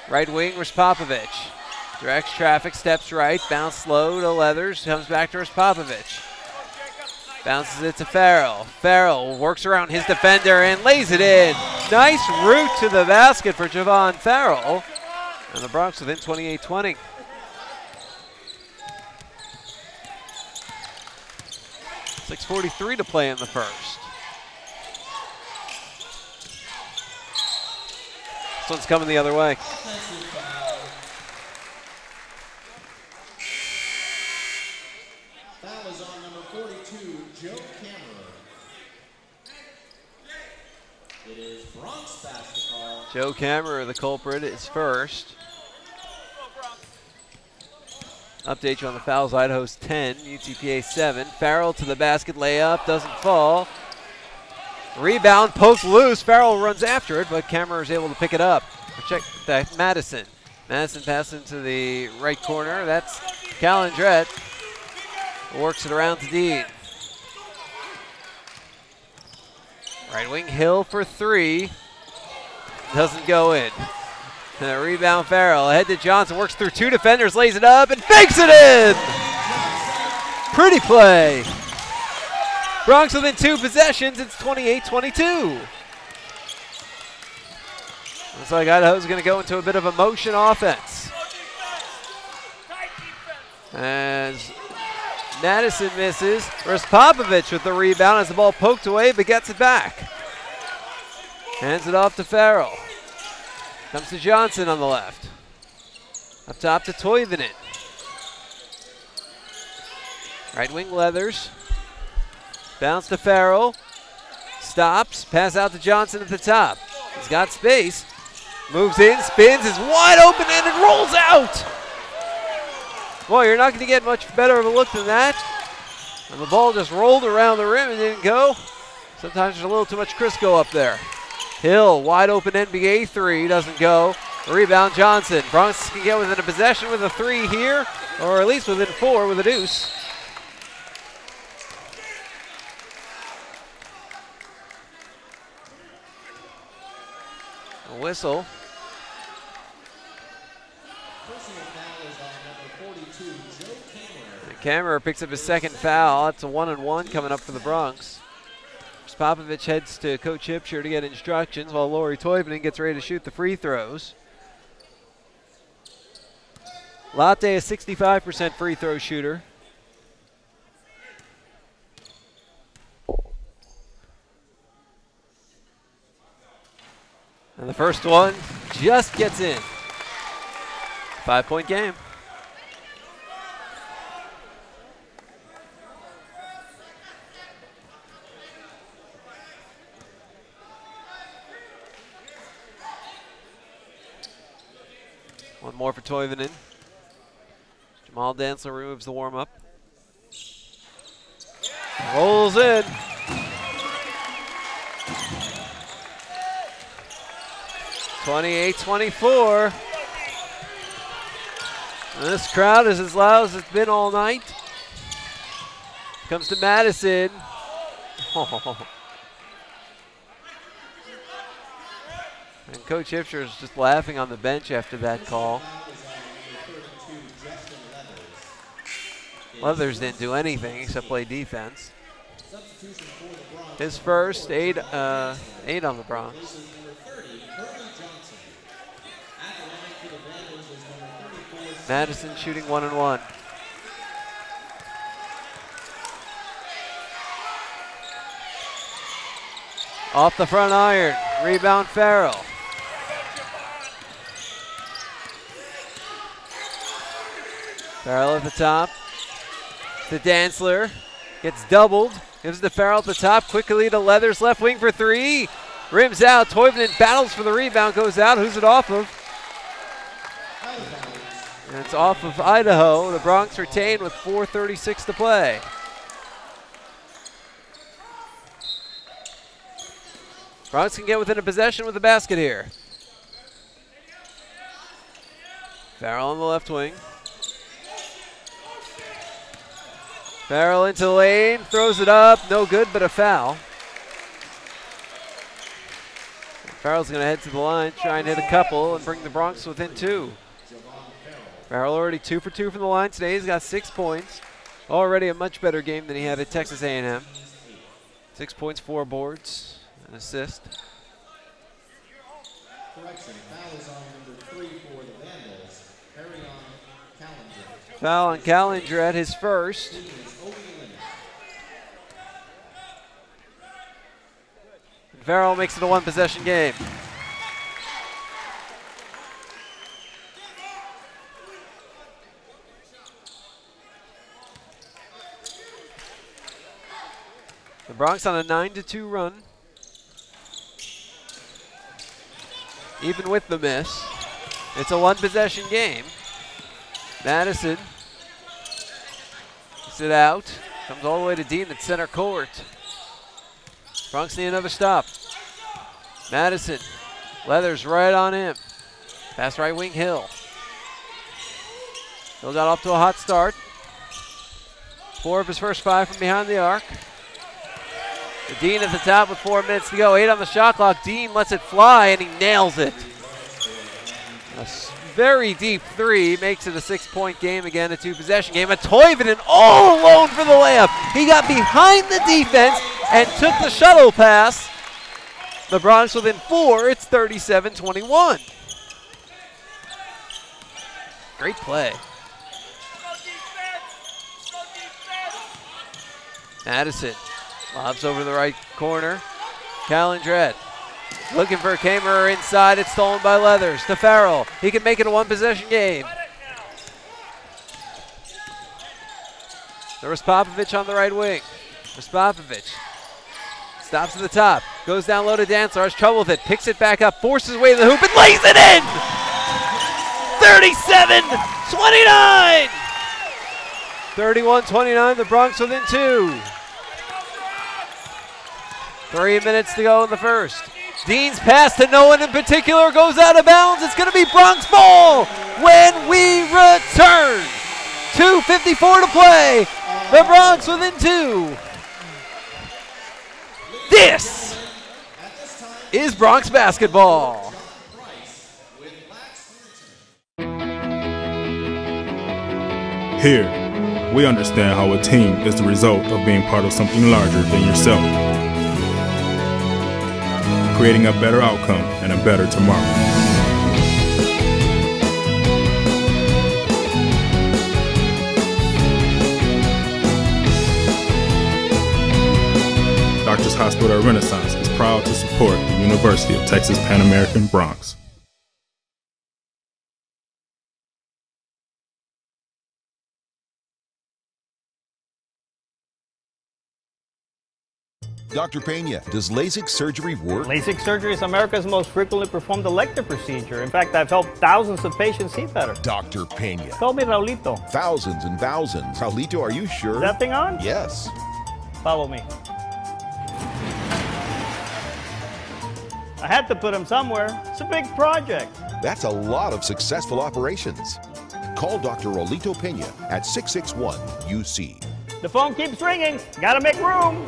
Right wing Popovich. Directs traffic, steps right, bounce slow to Leathers, comes back to Popovich. Bounces it to Farrell. Farrell works around his defender and lays it in. Nice route to the basket for Javon Farrell. And the Bronx within 28-20. .6:43 to play in the first. This one's coming the other way. Foul is on number 42, Joe Cameron. It is Bronx basketball. Joe Kammerer, the culprit, is first. Update you on the fouls. Idaho's 10, UTPA 7. Farrell to the basket, layup, doesn't fall. Rebound, post loose. Farrell runs after it, but Kammerer is able to pick it up. Check that, Madison. Madison passes into the right corner. That's Calendret. Works it around to Dean. Right wing Hill for 3. Doesn't go in. And a rebound Farrell. Ahead to Johnson. Works through 2 defenders. Lays it up and fakes it in. Pretty play. Bronx within 2 possessions. It's 28-22. Looks like Idaho's going to go into a bit of a motion offense. As Madison misses. Popovich with the rebound as the ball poked away, but gets it back. Hands it off to Farrell. Comes to Johnson on the left. Up top to Toivonen. Right wing Leathers. Bounce to Farrell. Stops. Pass out to Johnson at the top. He's got space. Moves in, spins, is wide open, and it rolls out. Boy, you're not going to get much better of a look than that. And the ball just rolled around the rim and didn't go. Sometimes there's a little too much Crisco up there. Hill, wide open NBA 3, doesn't go. Rebound Johnson. Bronx can get within a possession with a 3 here, or at least within 4 with a deuce. A whistle. Kammerer picks up his second foul. That's a 1-and-1 coming up for the Bronx. Popovich heads to Coach Hipsher to get instructions while Lori Toivonen gets ready to shoot the free throws. Latte, a 65% free throw shooter. And the first one just gets in. 5-point game. One more for Toivonen. Jamal Dantzler removes the warm-up. Rolls in. (28-24). This crowd is as loud as it's been all night. Comes to Madison. And Coach Hipsher is just laughing on the bench after that call. Leathers didn't do anything except play defense. Substitution for the Bronx his first, 8 on the Bronx. Madison shooting 1-1. Off the front iron, rebound Farrell. Farrell at the top. To Dantzler, gets doubled. Gives it to Farrell at the top, quickly to Leathers, left wing for 3. Rims out, Toivonen battles for the rebound, goes out. Who's it off of? And it's off of Idaho. The Bronx retain with 4:36 to play. Bronx can get within a possession with the basket here. Farrell on the left wing. Farrell into the lane, throws it up, no good, but a foul. Farrell's going to head to the line, try and hit a couple and bring the Bronx within 2. Farrell already 2 for 2 from the line today. He's got 6 points. Already a much better game than he had at Texas A&M. 6 points, 4 boards, an assist. Correction, foul is on number 3 for the Vandals. Carry on Callinger. Foul on Callinger at his first. Farrell makes it a 1 possession game. The Bronx on a 9-2 run. Even with the miss, it's a 1 possession game. Madison gets it out, comes all the way to Dean at center court. Bronx need another stop. Madison, Leathers right on him. Pass right wing, Hill. Hill got off to a hot start. 4 of his first 5 from behind the arc. Dean at the top with 4 minutes to go. 8 on the shot clock. Dean lets it fly and he nails it. A very deep 3 makes it a 6-point game again, a 2 possession game. A Toivonen all alone for the layup. He got behind the defense and took the shuttle pass. The Bronx within 4. It's 37-21. Great play. Madison lobs over the right corner. Callinger looking for a Kamerer inside. It's stolen by Leathers to Farrell. He can make it a 1 possession game. There was Popovich on the right wing. There's Popovich. Stops at the top. Goes down low to Dantzler. Has trouble with it. Picks it back up. Forces his way to the hoop and lays it in! 37-29! 31-29. The Bronx within 2. 3 minutes to go in the first. Dean's pass to no one in particular goes out of bounds. It's going to be Bronx ball when we return. 2:54 to play. The Bronx within 2. This is Bronx basketball. Here, we understand how a team is the result of being part of something larger than yourself, creating a better outcome and a better tomorrow. Doctors Hospital Renaissance is proud to support the University of Texas Pan American Bronx. Dr. Pena, does LASIK surgery work? LASIK surgery is America's most frequently performed elective procedure. In fact, I've helped thousands of patients see better. Dr. Pena. Call me Raulito. Thousands and thousands. Raulito, are you sure? Is that thing on? Yes. Follow me. I had to put him somewhere. It's a big project. That's a lot of successful operations. Call Dr. Raulito Pena at 661-UC. The phone keeps ringing. Gotta make room.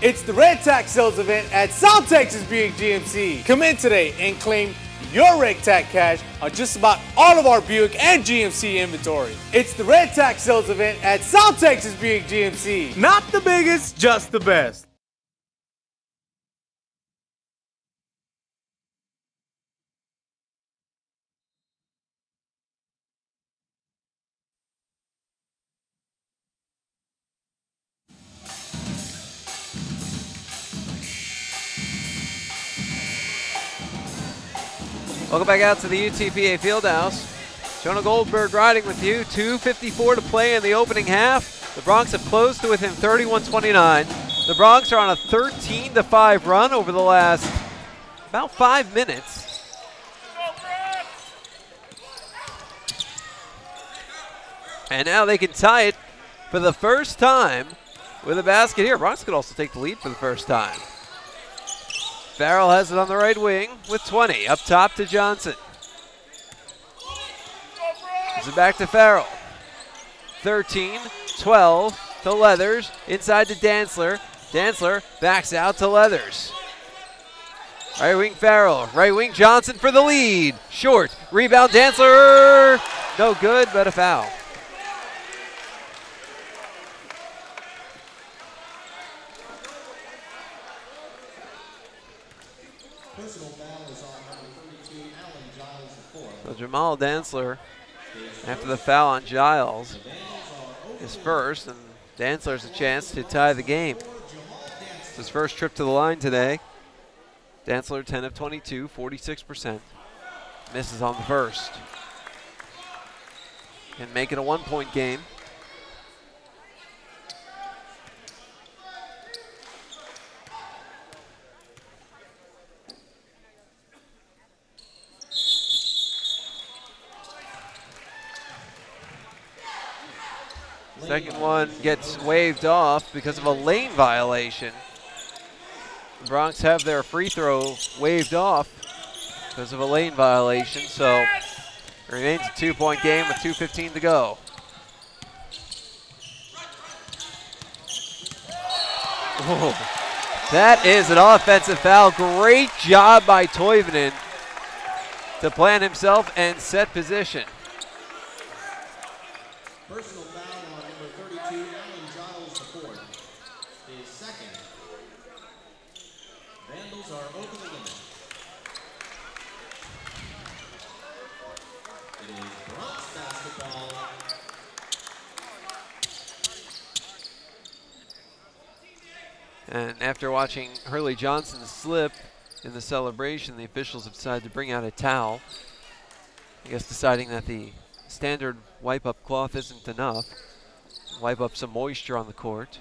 It's the Red Tax Sales event at South Texas Buick GMC. Come in today and claim your Red Tag cash on just about all of our Buick and GMC inventory. It's the Red Tag sales event at South Texas Buick GMC. Not the biggest, just the best. Welcome back out to the UTPA Fieldhouse. Jonah Goldberg riding with you. 2:54 to play in the opening half. The Bronx have closed to within 31-29. The Bronx are on a 13-5 run over the last about 5 minutes. And now they can tie it for the first time with a basket here. Bronx could also take the lead for the first time. Farrell has it on the right wing with 20. Up top to Johnson. Gives it back to Farrell. 13, 12 to Leathers. Inside to Dantzler. Dantzler backs out to Leathers. Right wing Farrell. Right wing Johnson for the lead. Short. Rebound Dantzler. No good, but a foul. So Jamal Dantzler, after the foul on Giles, is first, and Dantzler's a chance to tie the game. It's his first trip to the line today. Dantzler 10 of 22, 46%. Misses on the first. Can make it a 1-point game. Second one gets waved off because of a lane violation. The Bronx have their free throw waved off because of a lane violation, so it remains a 2-point game with 2:15 to go. Oh, that is an offensive foul. Great job by Toivonen to plant himself and set position. Personal foul on number 32, Alan Giles, the fourth. His second. Vandals are over the limit. It is Bronx basketball. And after watching Hurley Johnson slip in the celebration, the officials have decided to bring out a towel. I guess deciding that the standard wipe-up cloth isn't enough. Wipe up some moisture on the court.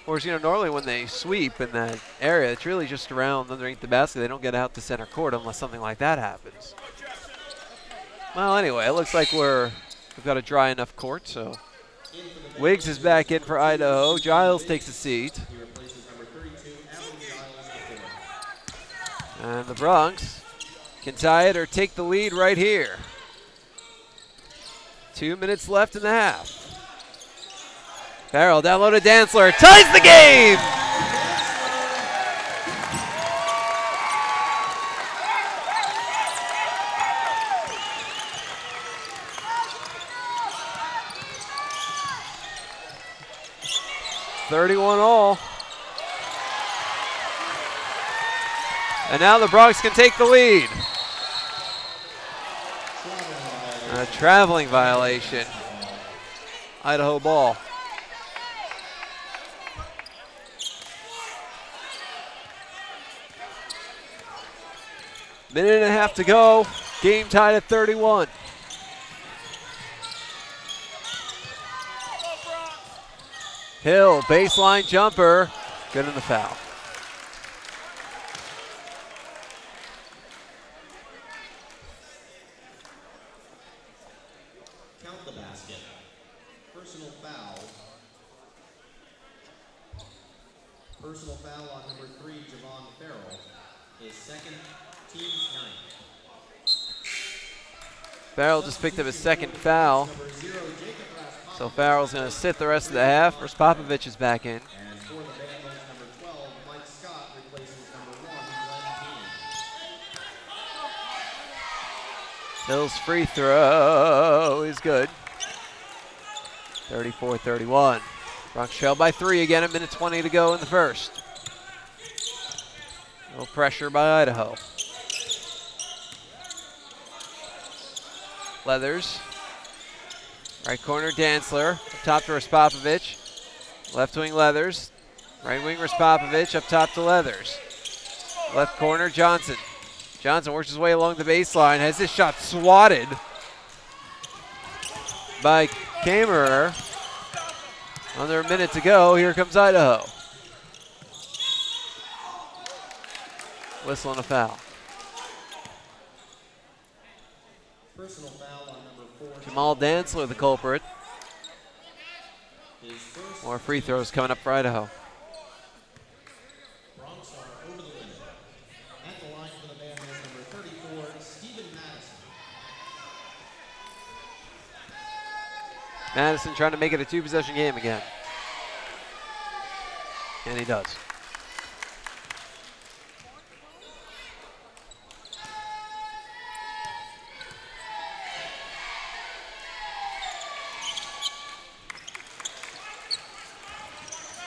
Or, you know, normally when they sweep in that area, it's really just around underneath the basket. They don't get out to center court unless something like that happens. Well, anyway, it looks like we've got a dry enough court, so Wiggs is back in for Idaho. Giles takes a seat. And the Bronx can tie it or take the lead right here. 2 minutes left in the half. Farrell down low to Dantzler. Ties the game! $31-all. And now the Bronx can take the lead. A traveling violation. Idaho ball. Minute and a half to go. Game tied at 31. Hill, baseline jumper. Good in the foul. Count the basket. Personal foul. Personal foul on number 3, Javon Farrell. His second, team's ninth. Farrell just picked up his second foul. So Farrell's going to sit the rest of the half. First Popovich is back in. And for the Vandals, number 12, Mike Scott replaces number 1, Glenn Hill's free throw is good. 34-31. Bronx trailed by 3 again, a minute 20 to go in the first. No pressure by Idaho. Leathers. Right corner, Dantzler. Up top to Raspopovich. Left wing, Leathers. Right wing, Raspopovich. Up top to Leathers. Left corner, Johnson. Johnson works his way along the baseline. Has his shot swatted by Kamerer. Under a minute to go. Here comes Idaho. Whistle and a foul. Personal foul on number 4. Jamal Dantzler, the culprit. More free throws coming up for Idaho. Bronx are over the limit. At the line for the man is number 34, Stephen Madison. Madison trying to make it a 2-possession game again. And he does.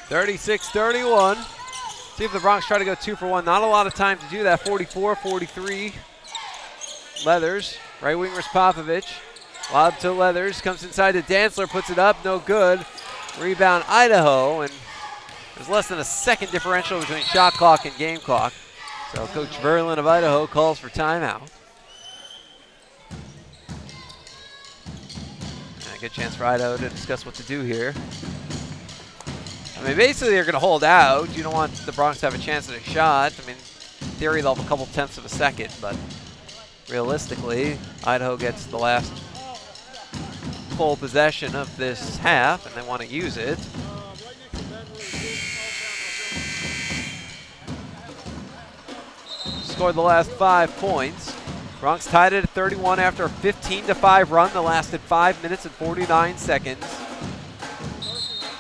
(36-31). See if the Bronx try to go 2 for 1. Not a lot of time to do that. 44-43. Leathers. Right wing Raspopovich. Lob to Leathers. Comes inside to Dantzler. Puts it up. No good. Rebound Idaho. And there's less than a second differential between shot clock and game clock. So Coach Verlin of Idaho calls for timeout. And a good chance for Idaho to discuss what to do here. I mean, basically they're going to hold out. You don't want the Bronx to have a chance at a shot. I mean, in theory they'll have a couple tenths of a second, but realistically, Idaho gets the last full possession of this half, and they want to use it. Scored the last 5 points. Bronx tied it at 31 after a 15-5 run that lasted 5 minutes and 49 seconds.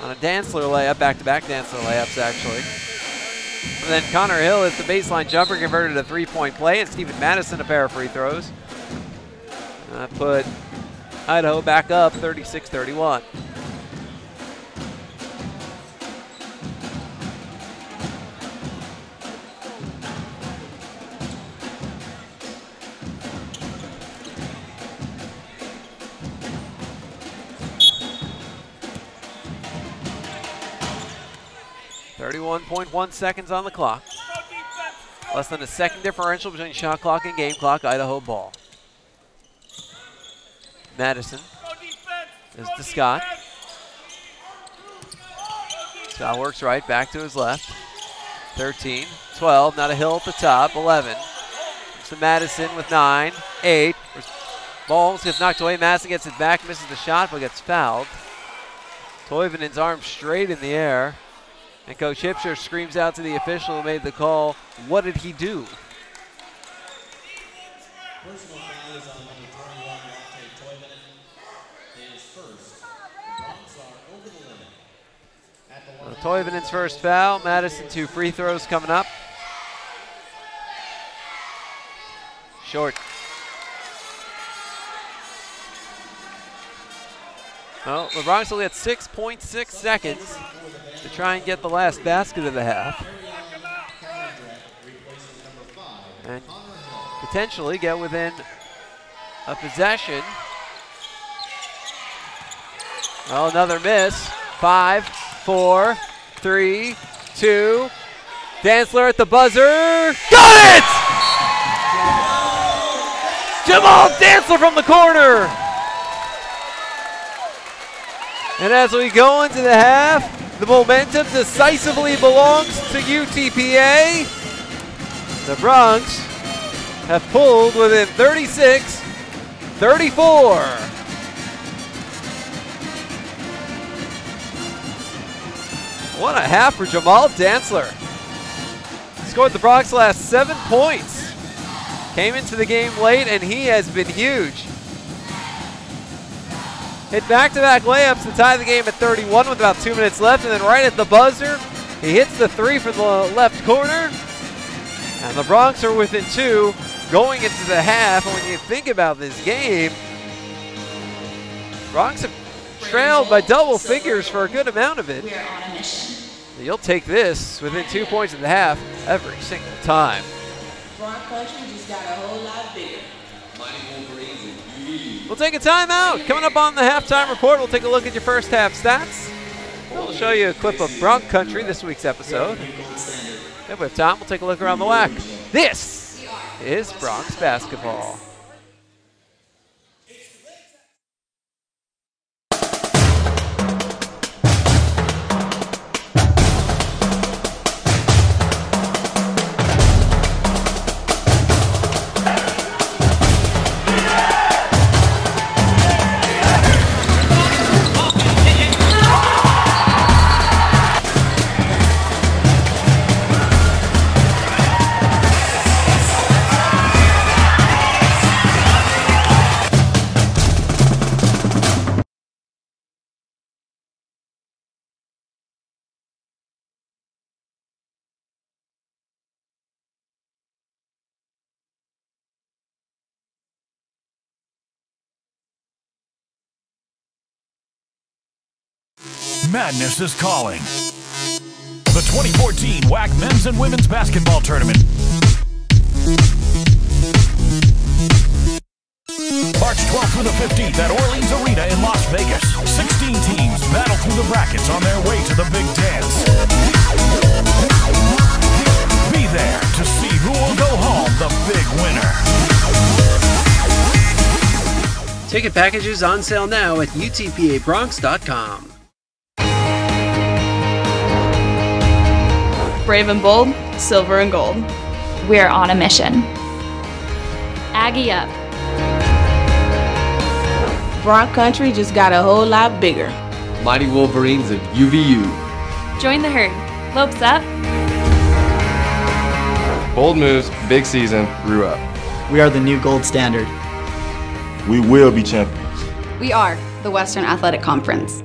On a Dantzler layup, back-to-back Dantzler layups, actually. And then Connor Hill hits the baseline jumper, converted a 3-point play, and Stephen Madison a pair of free throws. And that put Idaho back up 36-31. .1 seconds on the clock. Less than a second differential between shot clock and game clock. Idaho ball. Madison is to Scott. Scott works right, back to his left. 13, 12, not a Hill at the top, 11. To Madison with 9, 8. Ball gets knocked away. Madison gets it back, misses the shot, but gets fouled. Toivonen's arm straight in the air. And Coach Hipsher screams out to the official who made the call, what did he do? Personal foul is on number 21, Toivonen. His first. The Bronx are over the limit. At the line. Toivonen's first foul. Madison 2 free throws coming up. Short. Well, the Bronx only had 6.6 seconds to try and get the last basket of the half. And potentially get within a possession. Well, another miss. 5, 4, 3, 2. Dantzler at the buzzer. Got it! Jamal Dantzler from the corner. And as we go into the half, the momentum decisively belongs to UTPA. The Bronx have pulled within 36-34. What a half for Jamal Dantzler. Scored the Bronx last 7 points. Came into the game late, and he has been huge. Hit back-to-back layups to tie the game at 31 with about 2 minutes left, and then right at the buzzer, he hits the 3 from the left corner, and the Bronx are within 2 going into the half. And when you think about this game, Bronx have trailed by double figures for a good amount of it. We are on a mission. You'll take this within 2 points at the half every single time. Bron country just got a whole lot bigger. We'll take a timeout. Coming up on the halftime report, we'll take a look at your first half stats. We'll show you a clip of Bronx country this week's episode. If we have time, we'll take a look around the WAC. This is Bronx basketball. Madness is calling. The 2014 WAC Men's and Women's Basketball Tournament. March 12th through the 15th at Orleans Arena in Las Vegas. 16 teams battle through the brackets on their way to the big dance. Be there to see who will go home the big winner. Ticket packages on sale now at UTPABronx.com. Brave and bold, silver and gold. We are on a mission. Aggie up. Bron country just got a whole lot bigger. Mighty Wolverines of UVU. Join the herd. Lopes up. Bold moves, big season, grew up. We are the new gold standard. We will be champions. We are the Western Athletic Conference.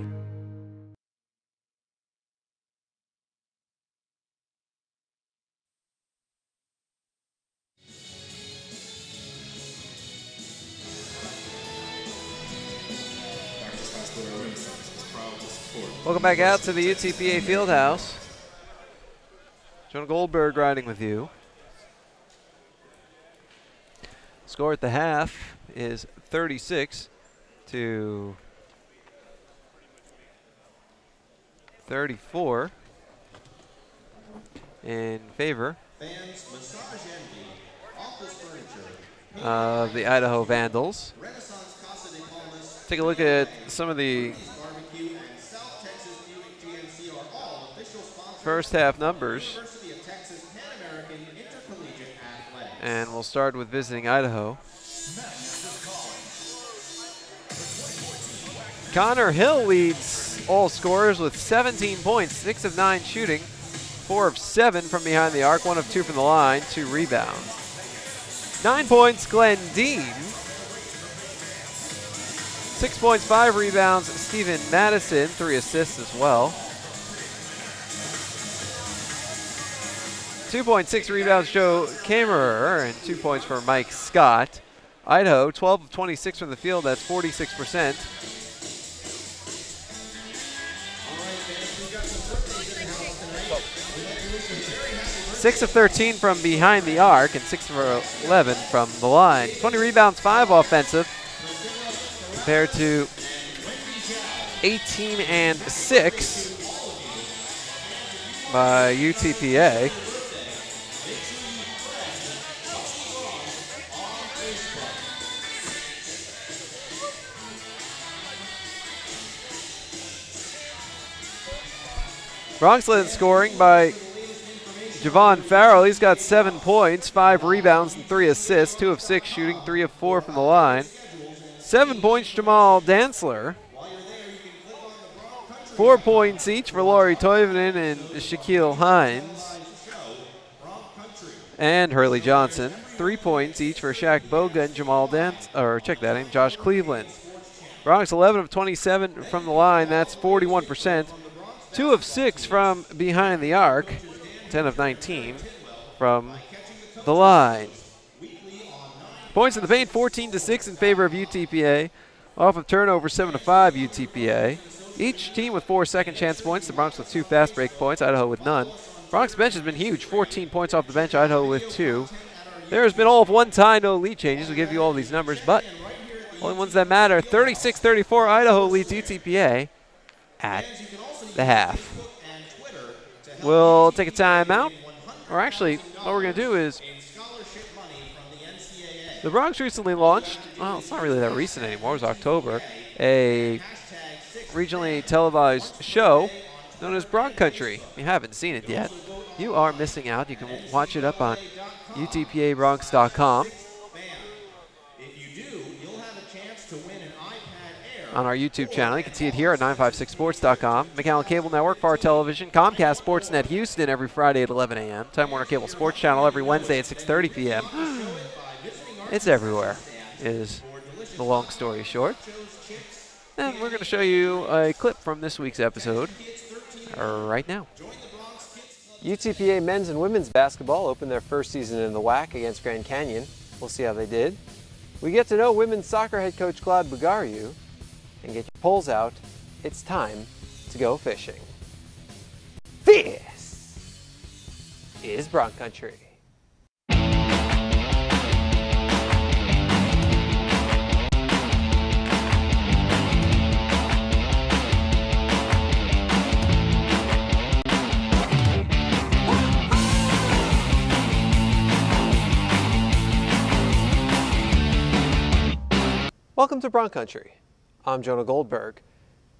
Welcome back out to the UTPA Fieldhouse. Jonah Goldberg riding with you. Score at the half is 36 to 34 in favor of the Idaho Vandals. Take a look at some of the first half numbers, and we'll start with visiting Idaho. Connor Hill leads all scorers with 17 points, 6 of 9 shooting, 4 of 7 from behind the arc, 1 of 2 from the line, 2 rebounds. 9 points, Glenn Dean. 6 points, 5 rebounds, Stephen Madison, 3 assists as well. 2.6 rebounds, Joe Kamerer, and 2 points for Mike Scott. Idaho, 12 of 26 from the field, that's 46%. Six of 13 from behind the arc, and 6 of 11 from the line. 20 rebounds, 5 offensive, compared to 18 and 6 by UTPA. Bronx led in scoring by Javon Farrell. He's got 7 points, 5 rebounds, and 3 assists. 2 of 6 shooting, 3 of 4 from the line. 7 points, Jamal Dantzler. 4 points each for Laurie Toivonen and Shaquille Hines. And Hurley Johnson. 3 points each for Shaq Boga and Josh Cleveland. Bronx 11 of 27 from the line. That's 41%. 2 of 6 from behind the arc. 10 of 19 from the line. Points in the paint, 14-6 in favor of UTPA. Off of turnover, 7-5 UTPA. Each team with 4 second chance points. The Bronx with 2 fast break points, Idaho with none. Bronx bench has been huge, 14 points off the bench, Idaho with 2. There has been all of 1 tie, no lead changes. We'll give you all these numbers, but only ones that matter. 36-34, Idaho leads UTPA at the half. We'll take a timeout. Or actually, what we're going to do is, the Bronx recently launched, well, it's not really that recent anymore, it was October, a regionally televised show known as Bron Country. If you haven't seen it yet, you are missing out. You can watch it up on UTPABronx.com. On our YouTube channel. You can see it here at 956sports.com. McAllen Cable Network for our television. Comcast Sportsnet Houston every Friday at 11 a.m. Time Warner Cable Sports Channel every Wednesday at 6:30 p.m. It's everywhere, is the long story short. And we're going to show you a clip from this week's episode right now. UTPA men's and women's basketball opened their first season in the WAC against Grand Canyon. We'll see how they did. We get to know women's soccer head coach Claude Bugariu. And get your poles out. It's time to go fishing. This is Bron Country. Welcome to Bron Country. I'm Jonah Goldberg.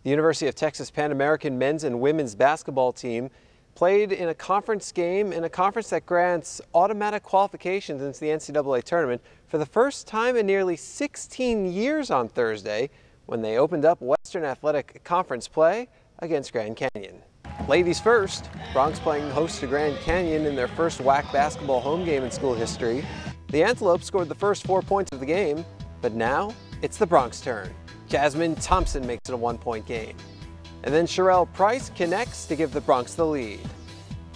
The University of Texas Pan American men's and women's basketball team played in a conference game in a conference that grants automatic qualifications into the NCAA tournament for the first time in nearly 16 years on Thursday when they opened up Western Athletic Conference play against Grand Canyon. Ladies first, Bronx playing host to Grand Canyon in their first WAC basketball home game in school history. The Antelopes scored the first 4 points of the game, but now it's the Bronx turn. Jasmine Thompson makes it a 1-point game. And then Sherelle Price connects to give the Bronx the lead.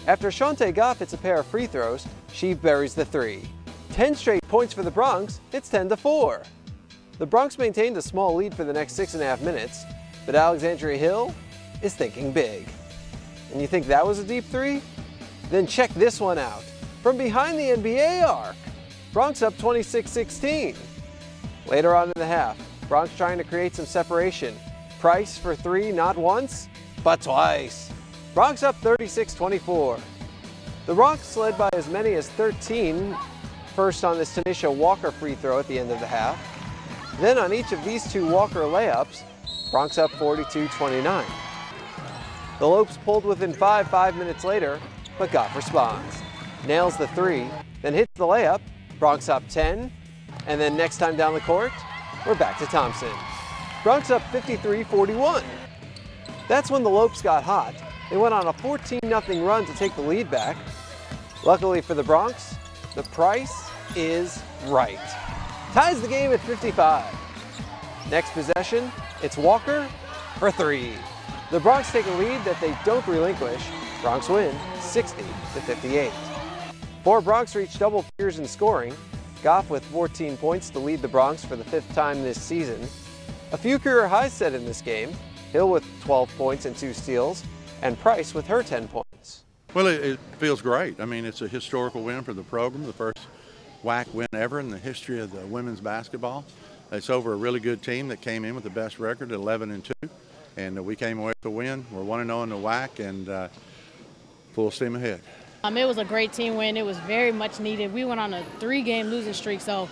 After Shante Goff hits a pair of free throws, she buries the 3. 10 straight points for the Bronx, it's 10-4. The Bronx maintained a small lead for the next 6.5 minutes, but Alexandria Hill is thinking big. And you think that was a deep 3? Then check this one out. From behind the NBA arc, Bronx up 26-16. Later on in the half, Bronx trying to create some separation. Price for 3, not once, but twice. Bronx up 36-24. The Bronx led by as many as 13, first on this Tanisha Walker free throw at the end of the half. Then on each of these 2 Walker layups, Bronx up 42-29. The Lopes pulled within 5 minutes later, but Goff responds. Nails the 3, then hits the layup, Bronx up 10, and then next time down the court, we're back to Thompson. Bronx up 53-41. That's when the Lopes got hot. They went on a 14-0 run to take the lead back. Luckily for the Bronx, the price is right. Ties the game at 55. Next possession, it's Walker for 3. The Bronx take a lead that they don't relinquish. Bronx win 60-58. 4 Bronx reach double figures in scoring. Goff with 14 points to lead the Bronx for the 5th time this season. A few career highs set in this game. Hill with 12 points and 2 steals, and Price with her 10 points. Well, it feels great. I mean, it's a historical win for the program, the first WAC win ever in the history of the women's basketball. It's over a really good team that came in with the best record at 11-2, and we came away with the win. We're 1-0 in the WAC, and full steam ahead. It was a great team win. It was very much needed. We went on a 3-game losing streak, so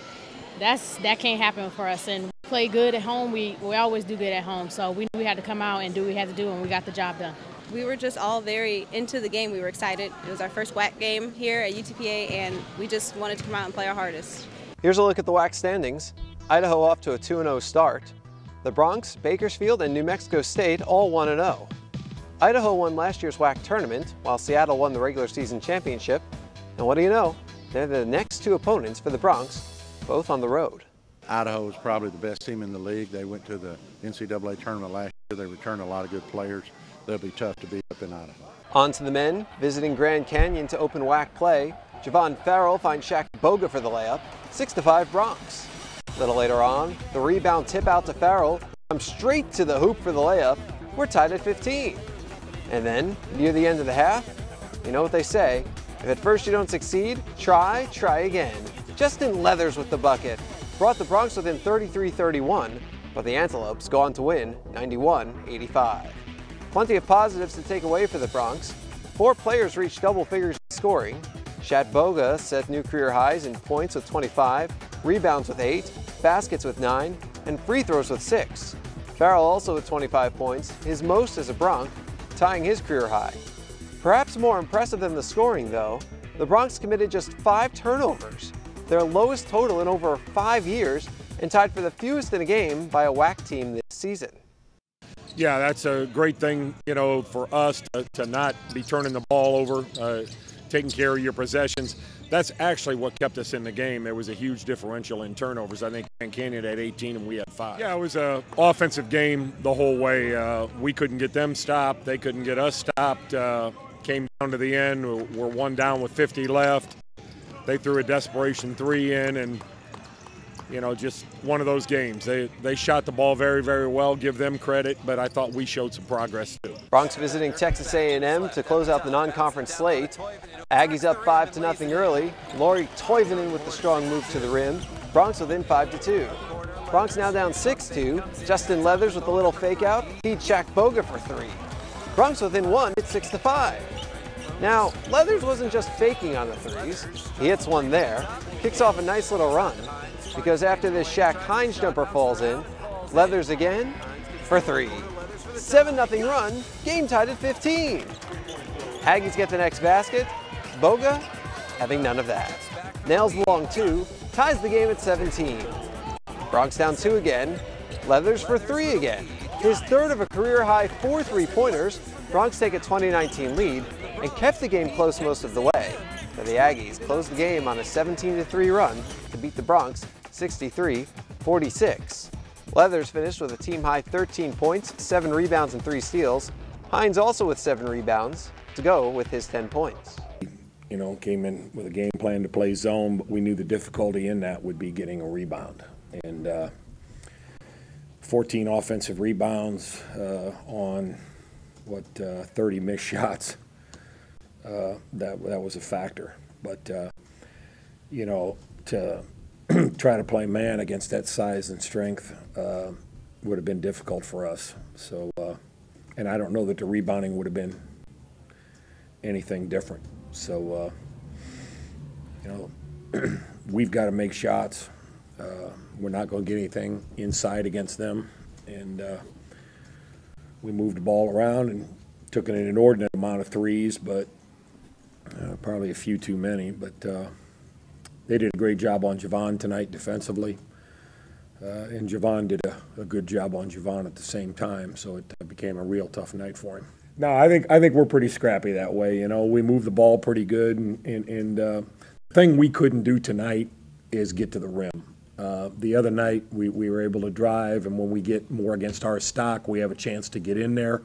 that can't happen for us. And we play good at home. We always do good at home, so we knew we had to come out and do what we had to do, and we got the job done. We were just all very into the game. We were excited. It was our first WAC game here at UTPA, and we just wanted to come out and play our hardest. Here's a look at the WAC standings. Idaho off to a 2-0 start. The Bronx, Bakersfield, and New Mexico State all 1-0. Idaho won last year's WAC tournament, while Seattle won the regular season championship. And what do you know? They're the next 2 opponents for the Bronx, both on the road. Idaho is probably the best team in the league. They went to the NCAA tournament last year. They returned a lot of good players. They'll be tough to beat up in Idaho. On to the men, visiting Grand Canyon to open WAC play. Javon Farrell finds Shaq Boga for the layup, 6-5 Bronx. A little later on, the rebound tip out to Farrell, comes straight to the hoop for the layup. We're tied at 15. And then, near the end of the half, you know what they say, if at first you don't succeed, try again. Justin Leathers with the bucket brought the Bronx within 33-31, but the Antelopes go on to win 91-85. Plenty of positives to take away for the Bronx. 4 players reached double figures in scoring. Shat Boga set new career highs in points with 25, rebounds with 8, baskets with 9, and free throws with 6. Farrell also with 25 points, his most as a Bronx, tying his career high. Perhaps more impressive than the scoring, though, the Bronx committed just 5 turnovers, their lowest total in over 5 years, and tied for the fewest in a game by a WAC team this season. Yeah, that's a great thing, you know, for us to not be turning the ball over, taking care of your possessions. That's actually what kept us in the game. There was a huge differential in turnovers. I think Grand Canyon had 18 and we had 5. Yeah, it was an offensive game the whole way. We couldn't get them stopped. They couldn't get us stopped. Came down to the end. We're 1 down with 50 left. They threw a desperation 3 in, and you know, just one of those games. They shot the ball very, very well, give them credit, but I thought we showed some progress too. Bronx visiting Texas A&M to close out the non-conference slate. Aggies up 5-0 early. Lori Toivonen with the strong move to the rim. Bronx within 5-2. Bronx now down 6-2. Justin Leathers with a little fake out. Feed Shat Boga for 3. Bronx within 1 at 6-5. Now, Leathers wasn't just faking on the threes. He hits one there, kicks off a nice little run, because after this Shaq Hines jumper falls in, Leathers again for 3. 7-0 run, game tied at 15. Aggies get the next basket. Boga having none of that. Nails the long 2, ties the game at 17. Bronx down 2 again. Leathers for 3 again. His third of a career-high 4 3-pointers. Bronx take a 2019 lead and kept the game close most of the way. But the Aggies closed the game on a 17-3 run to beat the Bronx 63-46. Leathers finished with a team-high 13 points, 7 rebounds, and 3 steals. Hines also with 7 rebounds to go with his 10 points. You know, came in with a game plan to play zone, but we knew the difficulty in that would be getting a rebound. And 14 offensive rebounds on, 30 missed shots. That was a factor. But, you know, to try to play man against that size and strength would have been difficult for us. So, and I don't know that the rebounding would have been anything different. So, you know, we've got to make shots. We're not going to get anything inside against them. And we moved the ball around and took an inordinate amount of threes, but probably a few too many. But they did a great job on Javon tonight defensively. And Javon did a good job on Javon at the same time, so it became a real tough night for him. No, I think we're pretty scrappy that way. You know, we move the ball pretty good, and the thing we couldn't do tonight is get to the rim. The other night we were able to drive, and when we get more against our stock, we have a chance to get in there.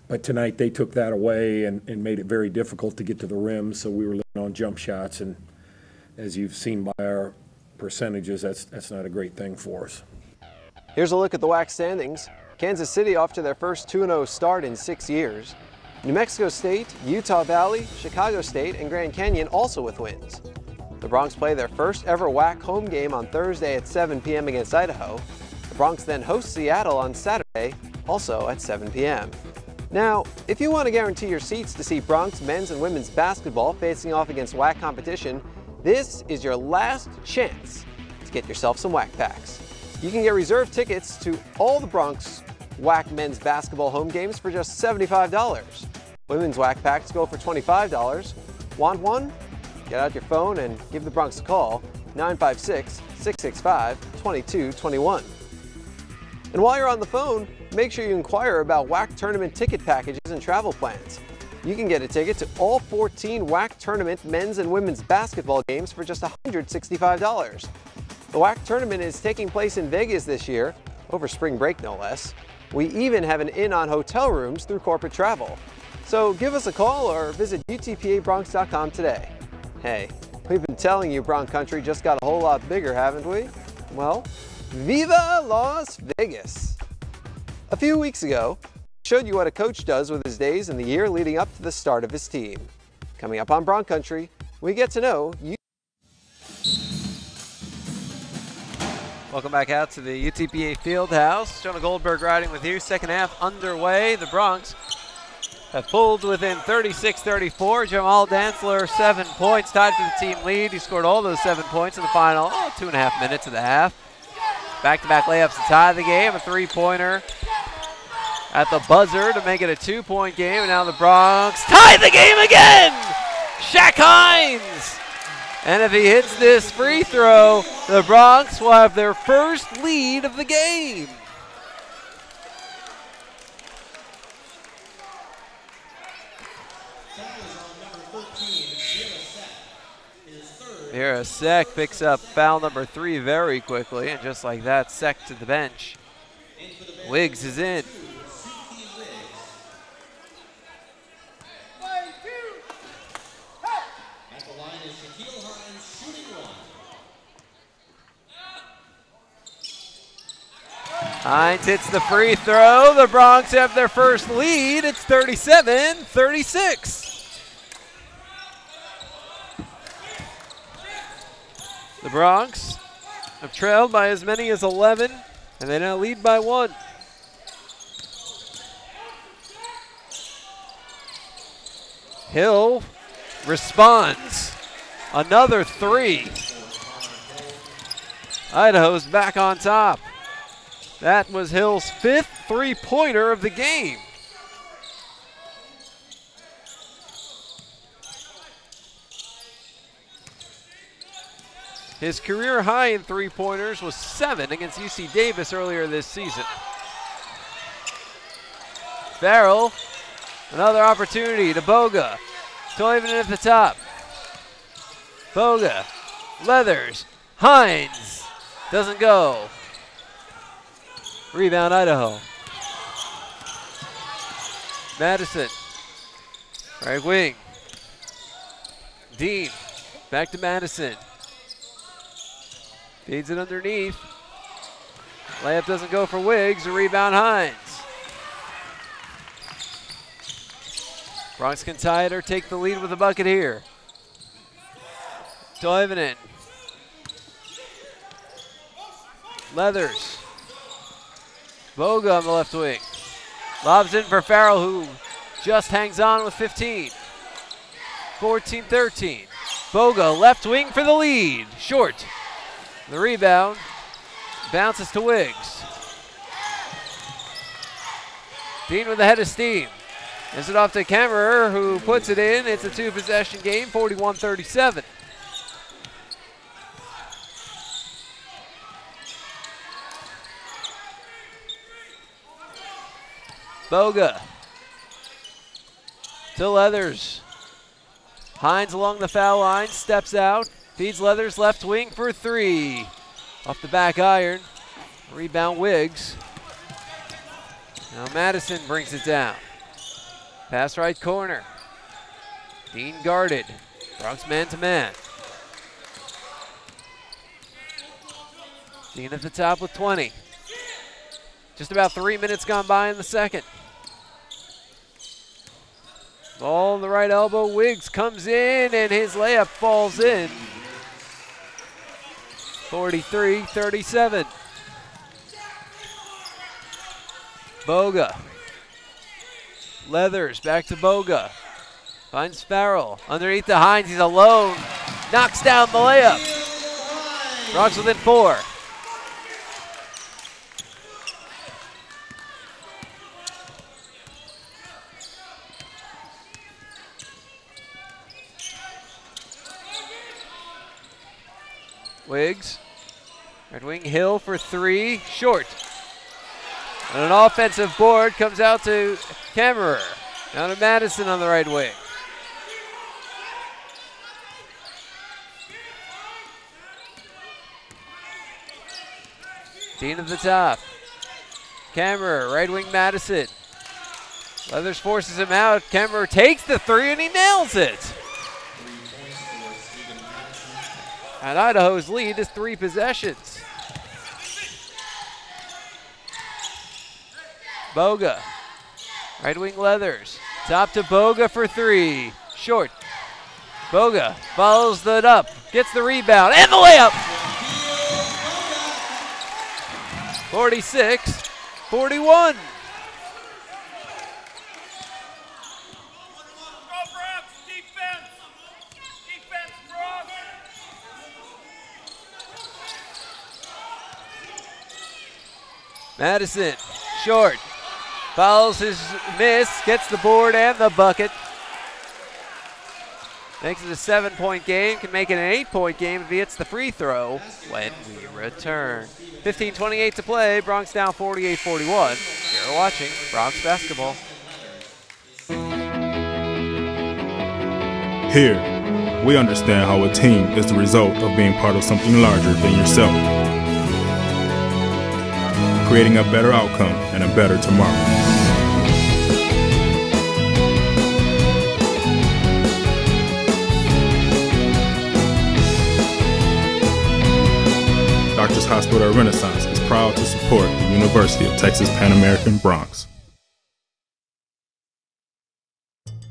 But tonight they took that away and made it very difficult to get to the rim, so we were living on jump shots, and as you've seen by our percentages, that's not a great thing for us. Here's a look at the WAC standings. Kansas City off to their first 2-0 start in 6 years. New Mexico State, Utah Valley, Chicago State, and Grand Canyon also with wins. The Bronx play their first ever WAC home game on Thursday at 7 p.m. against Idaho. The Bronx then hosts Seattle on Saturday, also at 7 p.m. Now, if you want to guarantee your seats to see Bronx men's and women's basketball facing off against WAC competition, this is your last chance to get yourself some WAC packs. You can get reserved tickets to all the Bronx WAC men's basketball home games for just $75. Women's WAC packs go for $25. Want one? Get out your phone and give the Bronx a call, 956-665-2221. And while you're on the phone, make sure you inquire about WAC tournament ticket packages and travel plans. You can get a ticket to all 14 WAC tournament men's and women's basketball games for just $165. The WAC tournament is taking place in Vegas this year, over spring break no less. We even have an in on hotel rooms through corporate travel. So give us a call or visit UTPABronx.com today. Hey, We've been telling you Bron Country just got a whole lot bigger, haven't we? Well, Viva Las Vegas! A few weeks ago, I showed you what a coach does with his days in the year leading up to the start of his team. Coming up on Bron Country, we get to know you. Welcome back out to the UTPA Fieldhouse. Jonah Goldberg riding with you. Second half underway. The Bronx have pulled within 36-34. Jamal Dantzler, 7 points, tied for the team lead. He scored all those 7 points in the final 2.5 minutes of the half. Back-to-back layups to tie the game. A three-pointer at the buzzer to make it a 2-point game. And now the Bronx tie the game again! Shaq Hines! And if he hits this free throw, the Bronx will have their first lead of the game. Here, Sek picks up foul number 3 very quickly, and just like that, Sek to the bench. Wiggs is in. Hines hits the free throw. The Bronx have their first lead. It's 37-36. The Bronx have trailed by as many as 11, and they now lead by 1. Hill responds. Another 3. Idaho's back on top. That was Hill's 5th three-pointer of the game. His career high in three-pointers was 7 against UC Davis earlier this season. Farrell, another opportunity to Boga. Toivonen at the top. Boga, Leathers, Hines, doesn't go. Rebound Idaho. Madison, right wing. Dean, back to Madison. Feeds it underneath. Layup doesn't go for Wiggs. A rebound Hines. Bronx can tie it or take the lead with a bucket here. Toivonen. Leathers. Boga on the left wing. Lobs in for Farrell, who just hangs on with 15. 14-13. Boga, left wing for the lead. Short. The rebound bounces to Wiggs. Dean with the head of steam. Gives it off to Kemmerer, who puts it in. It's a 2-possession game, 41-37. Boga to Leathers. Hines along the foul line, steps out, feeds Leathers left wing for 3. Off the back iron, rebound Wiggs. Now Madison brings it down. Pass right corner. Dean guarded. Bronx man to man. Dean at the top with 20. Just about 3 minutes gone by in the second. Ball on the right elbow. Wiggs comes in and his layup falls in. 43-37. Boga. Leathers back to Boga. Finds Farrell underneath the Hines. He's alone. Knocks down the layup. Bronx within 4. Wiggs. Red wing Hill for 3. Short. And an offensive board comes out to Kemmerer. Down to Madison on the right wing. Dean at the top. Kemmerer, right wing Madison. Leathers forces him out. Kemmerer takes the 3 and he nails it. And Idaho's lead is 3 possessions. Boga, right wing Leathers, top to Boga for 3, short. Boga follows that up, gets the rebound and the layup. 46-41. Madison, short, follows his miss, gets the board and the bucket. Makes it a 7-point game, can make it an 8-point game if he hits the free throw when we return. 15:28 to play, Bronx down 48-41. You're watching Bronx basketball. Here, we understand how a team is the result of being part of something larger than yourself, creating a better outcome and a better tomorrow. Doctors Hospital Renaissance is proud to support the University of Texas Pan American Bronx.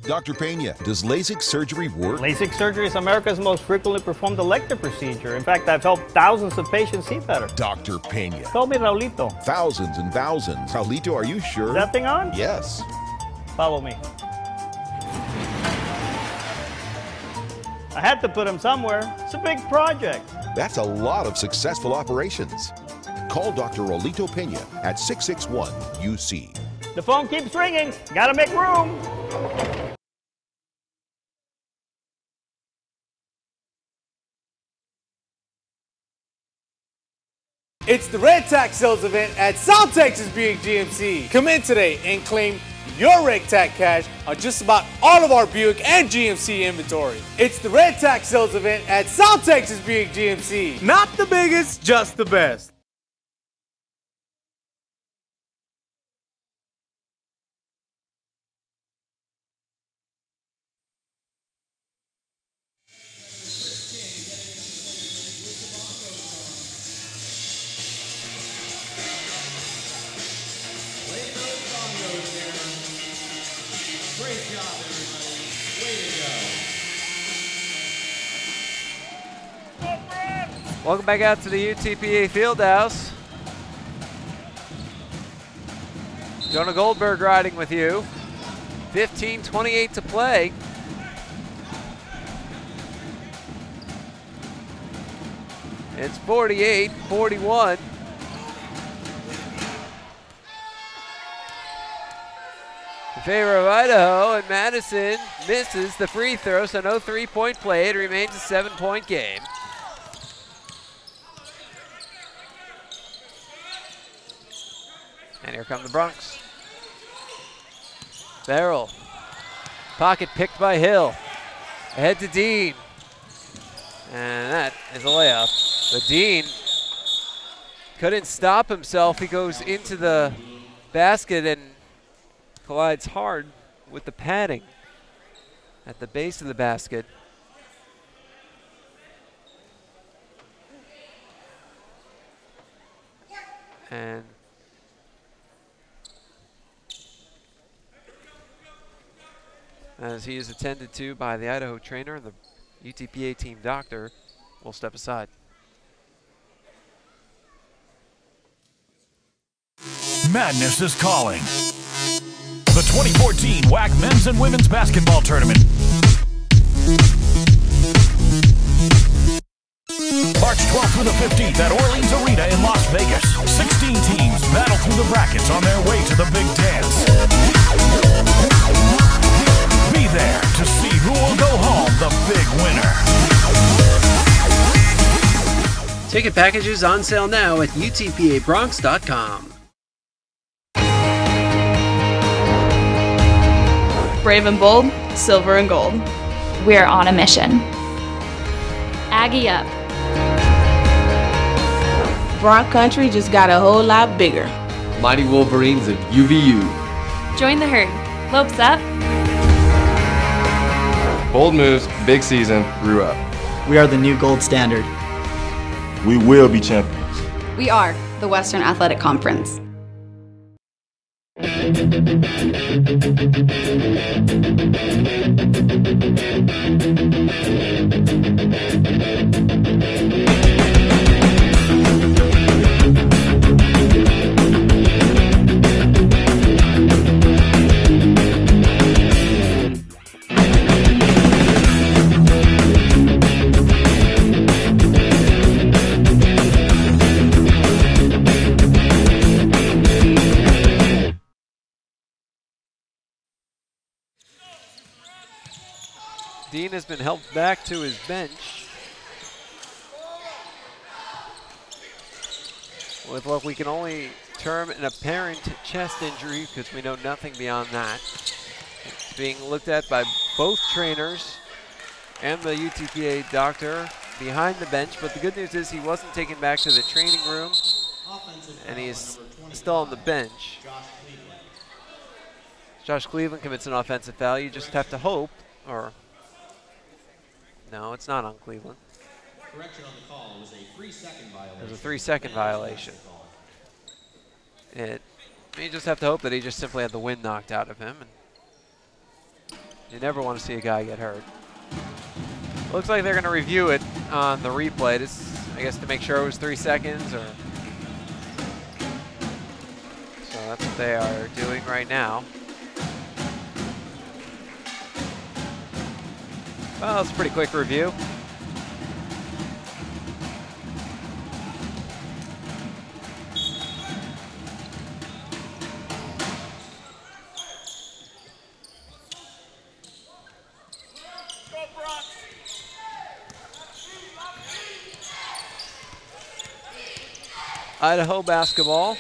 Dr. Pena, does LASIK surgery work? LASIK surgery is America's most frequently performed elective procedure. In fact, I've helped thousands of patients see better. Dr. Pena. Call me Raulito. Thousands and thousands. Raulito, are you sure? Is that thing on? Yes. Follow me. I had to put him somewhere. It's a big project. That's a lot of successful operations. Call Dr. Raulito Pena at 661-UC. The phone keeps ringing. Gotta make room. It's the Red Tax Sales event at South Texas Buick GMC. Come in today and claim your Red Tax cash on just about all of our Buick and GMC inventory. It's the Red Tax Sales event at South Texas Buick GMC. Not the biggest, just the best. Welcome back out to the UTPA Fieldhouse. Jonah Goldberg riding with you. 15:28 to play. It's 48-41. In favor of Idaho, and Madison misses the free throw, so no 3-point play. It remains a 7-point game. And here come the Bronx. Farrell. Pocket picked by Hill. Ahead to Dean. And that is a layup. But Dean couldn't stop himself. He goes into the basket and collides hard with the padding at the base of the basket. And as he is attended to by the Idaho trainer and the UTPA team doctor, we'll step aside. Madness is calling. The 2014 WAC Men's and Women's Basketball Tournament. March 12th through the 15th at Orleans Arena in Las Vegas. 16 teams battle through the brackets on their way to the big dance. Be there to see who will go home the big winner. Ticket packages on sale now at UTPABronx.com. Brave and bold, silver and gold. We're on a mission. Aggie up. Bron country just got a whole lot bigger. Mighty Wolverines of UVU. Join the herd. Lopes up. Bold moves, big season, grew up. We are the new gold standard. We will be champions. We are the Western Athletic Conference. Dean has been helped back to his bench with what we can only term an apparent chest injury because we know nothing beyond that. It's being looked at by both trainers and the UTPA doctor behind the bench, but the good news is he wasn't taken back to the training room and he's still on the bench. Josh Cleveland commits an offensive foul. You just have to hope, or no, it's not on Cleveland. Correction on the call, it was a 3-second violation. It was a 3-second violation. You just have to hope that he just simply had the wind knocked out of him. And you never want to see a guy get hurt. Looks like they're going to review it on the replay, I guess to make sure it was 3 seconds. So that's what they are doing right now. Well, it's a pretty quick review. Idaho basketball.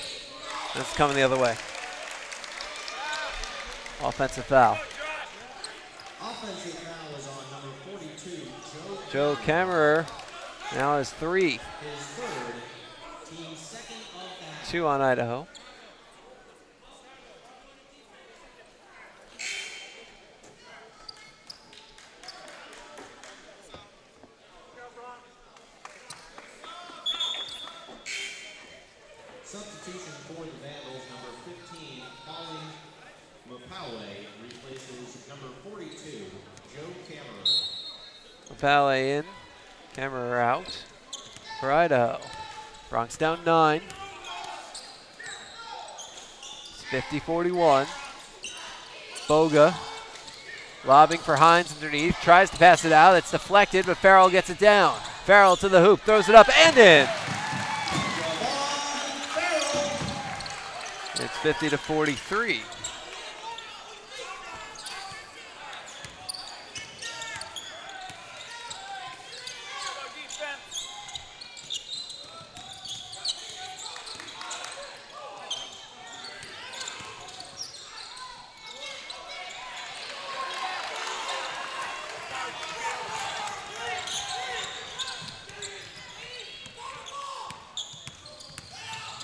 That's coming the other way. Offensive foul. Offensive foul is on number 42, Joe Kammerer now has 3. His third, team second of that. 2 on Idaho. Substitution for the Vandals, number 15, Holly Mapawe replaces number 42, Joe Kammerer. Mapawe in, Kammerer out for Idaho. Bronx down 9. It's 50-41. Boga lobbing for Hines underneath, tries to pass it out. It's deflected, but Farrell gets it down. Farrell to the hoop, throws it up and in. It's 50-43.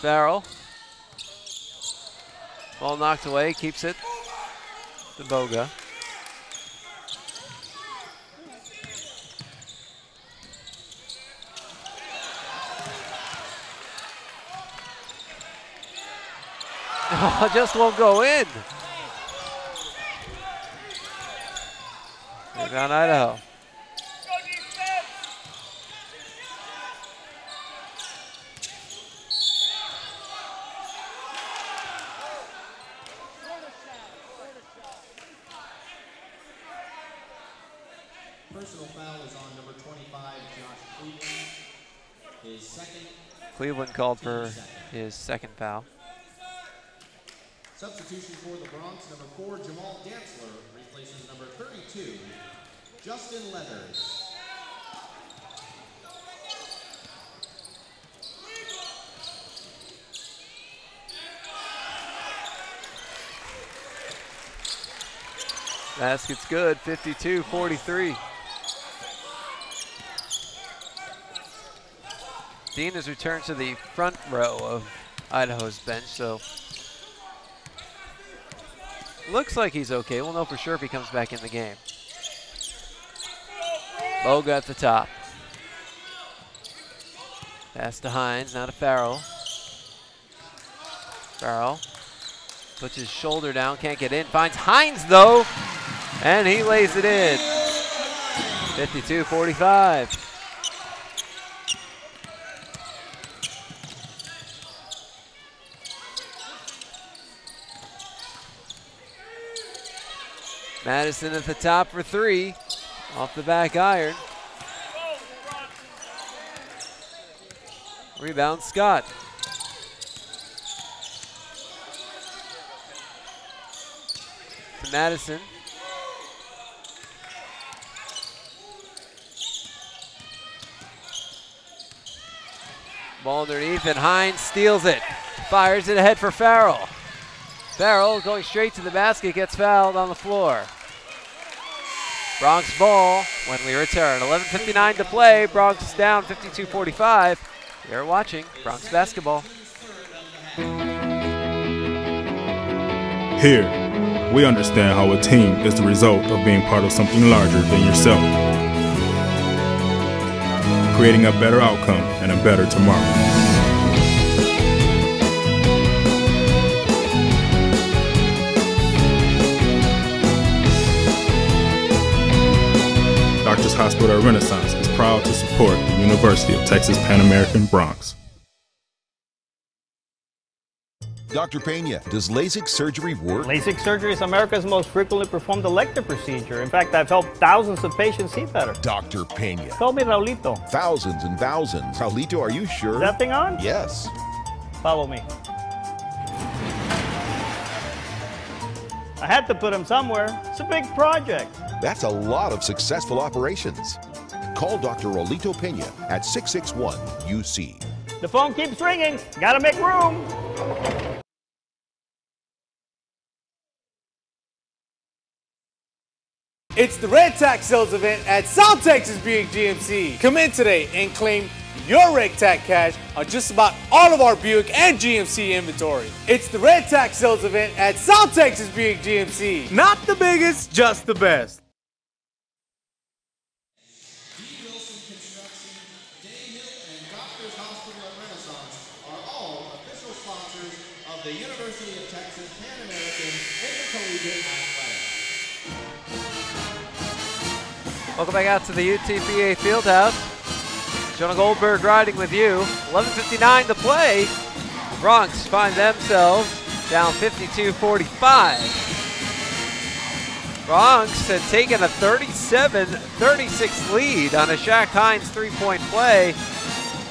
Farrell. Ball knocked away, keeps it to Boga. Oh, just won't go in. Rebound Idaho. Personal foul is on number 25, Josh Cleveland. His second. Cleveland called for his second foul. Substitution for the Bronx, number 4, Jamal Dantzler replaces number 32, Justin Leathers. Basket's good, 52-43. Dean has returned to the front row of Idaho's bench, so looks like he's okay. We'll know for sure if he comes back in the game. Boga at the top. Pass to Hines, now to Farrell. Farrell puts his shoulder down, can't get in. Finds Hines though, and he lays it in. 52-45. Madison at the top for three, off the back iron. Rebound, Scott. To Madison. Ball underneath, and Hines steals it. Fires it ahead for Farrell. Farrell going straight to the basket, gets fouled on the floor. Bronx ball when we return. 11:59 to play. Bronx down 52-45. You're watching Bronx basketball. Here, we understand how a team is the result of being part of something larger than yourself, creating a better outcome and a better tomorrow. Doctors Hospital Renaissance is proud to support the University of Texas Pan American Bronx. Dr. Pena, does LASIK surgery work? LASIK surgery is America's most frequently performed elective procedure. In fact, I've helped thousands of patients see better. Dr. Pena. Call me Raulito. Thousands and thousands. Raulito, are you sure? Is that thing on? Yes. Follow me. I had to put him somewhere. It's a big project. That's a lot of successful operations. Call Dr. Raulito Pena at 661-UC. The phone keeps ringing. Gotta make room. It's the Red Tax Sales event at South Texas Buick GMC. Come in today and claim your Red Tax cash on just about all of our Buick and GMC inventory. It's the Red Tax Sales event at South Texas Buick GMC. Not the biggest, just the best. The University of Texas Pan American Intercollegiate Athletics. Welcome back out to the UTPA Fieldhouse. Jonah Goldberg riding with you. 11:59 to play. Bronx find themselves down 52-45. Bronx had taken a 37-36 lead on a Shaq Hines three-point play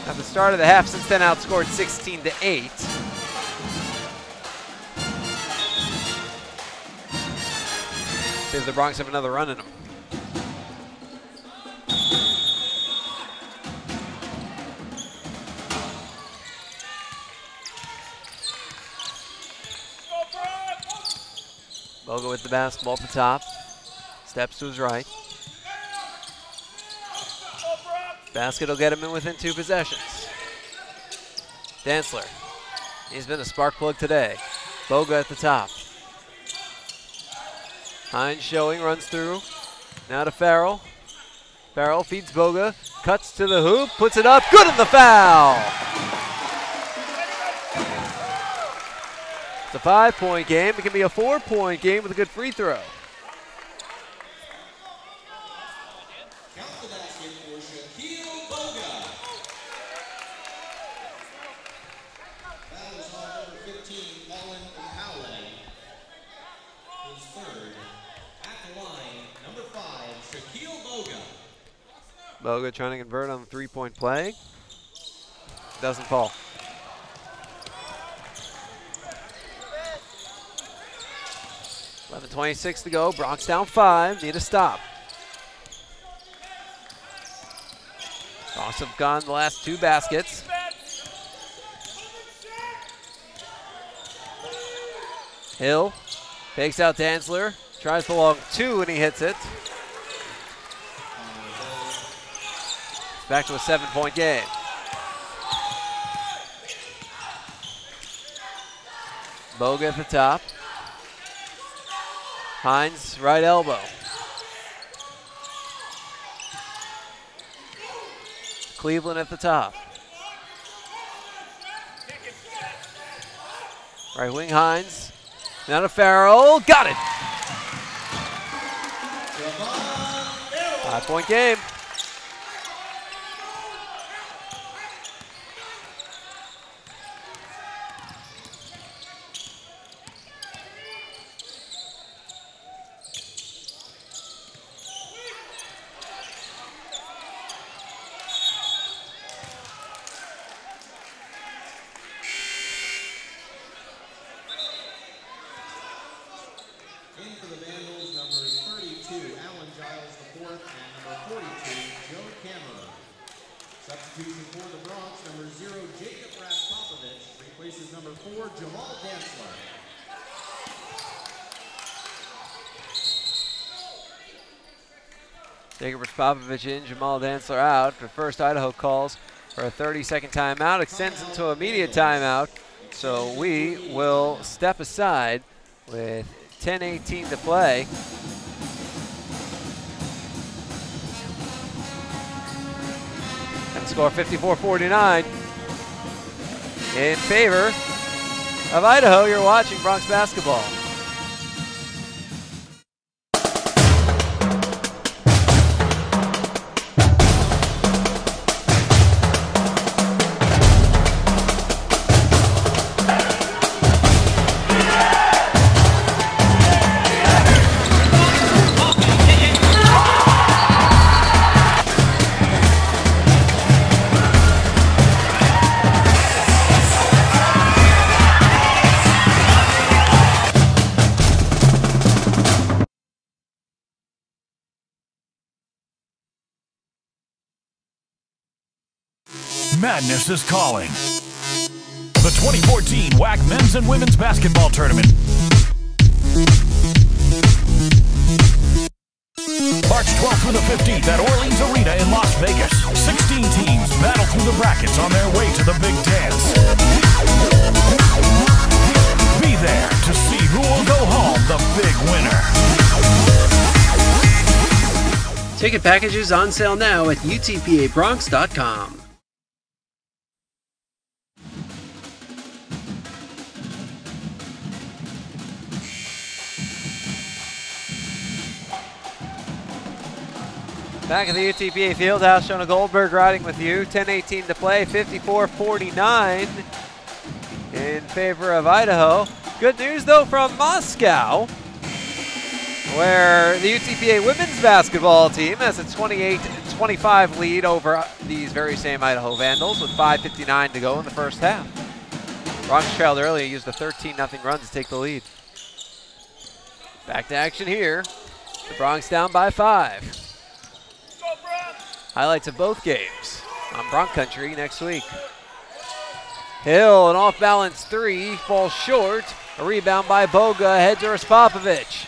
at the start of the half, since then outscored 16-8. See if the Bronx have another run in them. Boga with the basketball at the top. Steps to his right. Basket will get him in within 2 possessions. Dantzler. He's been a spark plug today. Boga at the top. Hines showing, runs through. Now to Farrell. Farrell feeds Boga, cuts to the hoop, puts it up, good in the foul! It's a 5-point game. It can be a 4-point game with a good free throw. Count the basket for Shaquille Boga. That is on number 15, Colin Howley. His third. At the line, number 5, Shaquille Boga. Boga trying to convert on the 3-point play. Doesn't fall. .26 to go. Bronx down 5. Need a stop. Bronx have gone the last 2 baskets. Hill takes out Dantzler. Tries the long 2 and he hits it. Back to a 7-point game. Boga at the top. Hines, right elbow. Cleveland at the top. Right wing Hines. Now to Farrell. Got it. 5-point game. Substitution for the Bronx, number 0, Jacob Raspopovich, replaces number 4, Jamal Dansler. Jacob Raspopovich in, Jamal Dansler out. But first, Idaho calls for a 30-second timeout, extends into immediate timeout. So we will step aside with 10:18 to play. And score 54-49 in favor of Idaho. You're watching Bronx basketball. Madness is calling. The 2014 WAC Men's and Women's Basketball Tournament. March 12th through the 15th at Orleans Arena in Las Vegas. 16 teams battle through the brackets on their way to the big dance. Be there to see who will go home the big winner. Ticket packages on sale now at UTPABronx.com. Back at the UTPA Fieldhouse, Shona Goldberg riding with you. 10:18 to play, 54-49 in favor of Idaho. Good news, though, from Moscow, where the UTPA women's basketball team has a 28-25 lead over these very same Idaho Vandals with 5:59 to go in the first half. Bronx trailed earlier, used a 13-0 run to take the lead. Back to action here. The Bronx down by 5. Highlights of both games on Bronx Country next week. Hill, an off-balance 3, falls short. A rebound by Boga, head to Raspopovich.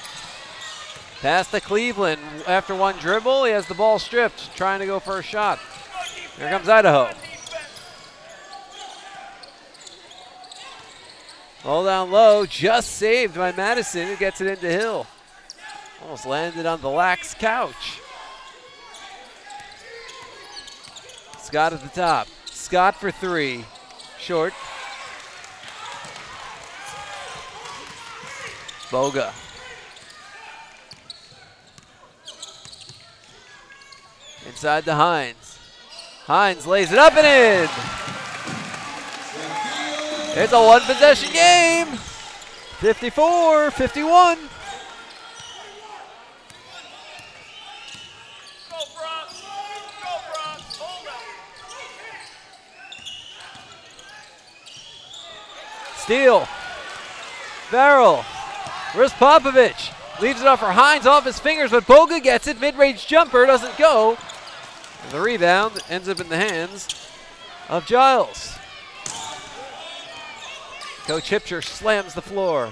Pass to Cleveland. After one dribble, he has the ball stripped, trying to go for a shot. Here comes Idaho. Ball down low, just saved by Madison, who gets it into Hill. Almost landed on the lax couch. Scott at the top. Scott for 3. Short. Boga. Inside to Hines. Hines lays it up and in. It's a one-possession game. 54-51. Steal. Farrell. Raspopovich leaves it off for Hines off his fingers, but Boga gets it. Mid-range jumper doesn't go. And the rebound ends up in the hands of Giles. Coach Hipcher slams the floor.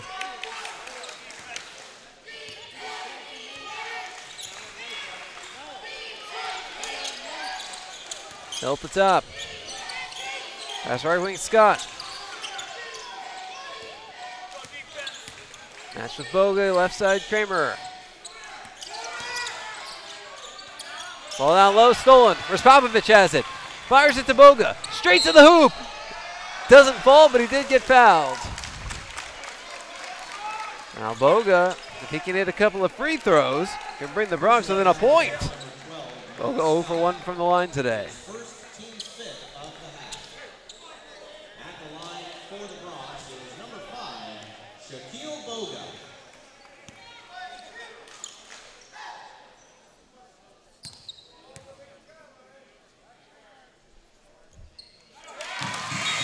Hill at the top. That's right wing Scott. Match with Boga, left side Kramer. Ball down low, stolen. Raspopovich has it. Fires it to Boga. Straight to the hoop. Doesn't fall, but he did get fouled. Now Boga, if he can hit a couple of free throws, can bring the Bronx within a point. Boga 0 for 1 from the line today.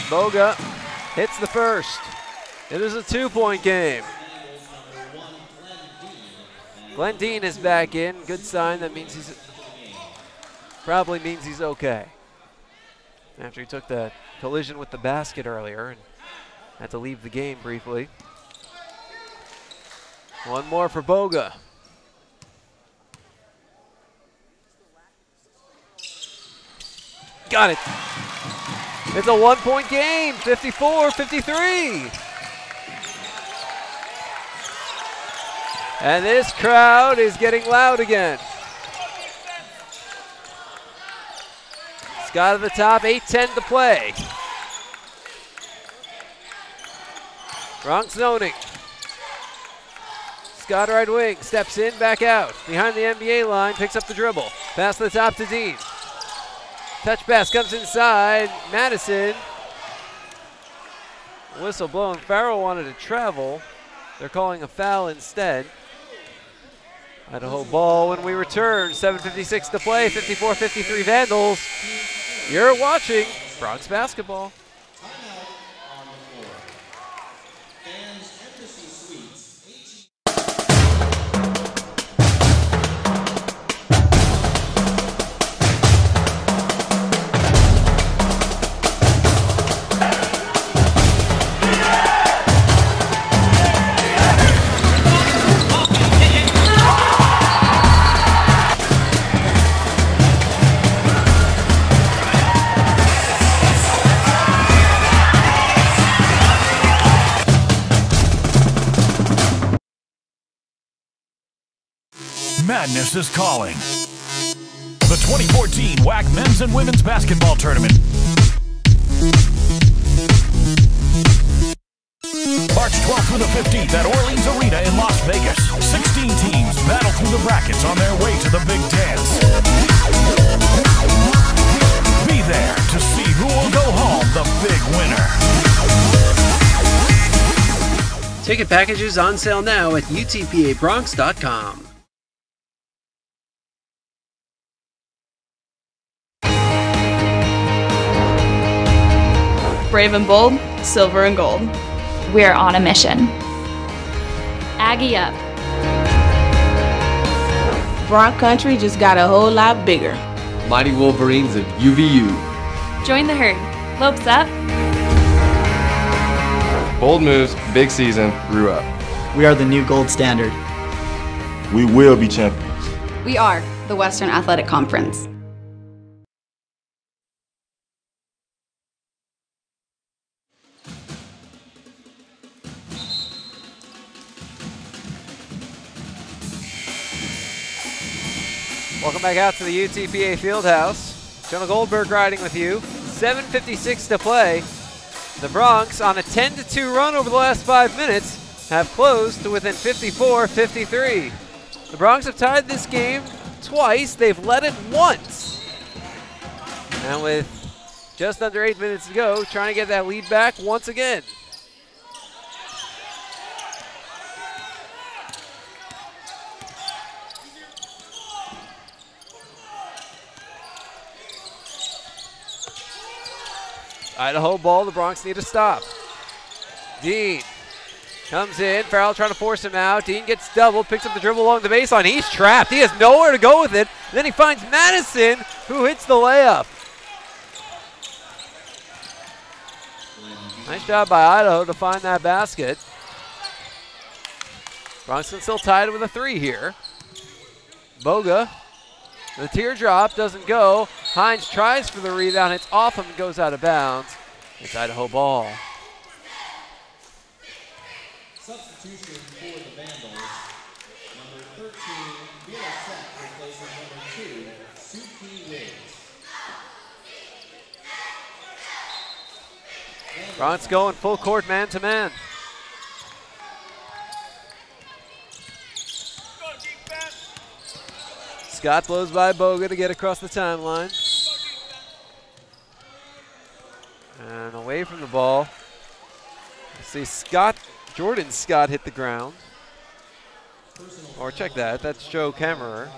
Boga hits the first. It is a 2-point game. Glendine is back in. Good sign. That means probably means he's okay. After he took the collision with the basket earlier and had to leave the game briefly. One more for Boga. Got it. It's a 1-point game, 54-53. And this crowd is getting loud again. Scott at the top, 8:10 to play. Bronx zoning. Scott right wing, steps in, back out. Behind the NBA line, picks up the dribble. Pass to the top to Dean. Touch pass comes inside, Madison. Whistle blown, Farrell wanted to travel. They're calling a foul instead. Idaho ball when we return, 7:56 to play, 54-53 Vandals. You're watching Bronx basketball. Madness is calling. The 2014 WAC Men's and Women's Basketball Tournament. March 12th through the 15th at Orleans Arena in Las Vegas. 16 teams battle through the brackets on their way to the big dance. Be there to see who will go home the big winner. Ticket packages on sale now at UTPABronx.com. Brave and bold, silver and gold. We're on a mission. Aggie up. Bron country just got a whole lot bigger. Mighty Wolverines of UVU. Join the herd. Lopes up. Bold moves, big season, grew up. We are the new gold standard. We will be champions. We are the Western Athletic Conference. Welcome back out to the UTPA Fieldhouse. Jonah Goldberg riding with you. 7:56 to play. The Bronx, on a 10-2 run over the last 5 minutes, have closed to within 54-53. The Bronx have tied this game twice. They've led it once. And with just under 8 minutes to go, trying to get that lead back once again. Idaho ball, the Bronx need to stop. Dean comes in, Farrell trying to force him out. Dean gets doubled, picks up the dribble along the baseline. He's trapped, he has nowhere to go with it. And then he finds Madison, who hits the layup. Nice job by Idaho to find that basket. Bronx can still tied with a 3 here. Boga, the teardrop doesn't go. Hines tries for the rebound. It's off him and goes out of bounds. It's Idaho ball. Substitution for the Vandals. Number 13, Villasek replaces number 2, Suki Wiggs. Bronx going full court man-to-man. Scott blows by Boga to get across the timeline. And away from the ball. See Jordan Scott hit the ground. Or check that, that's Joe Kemmerer.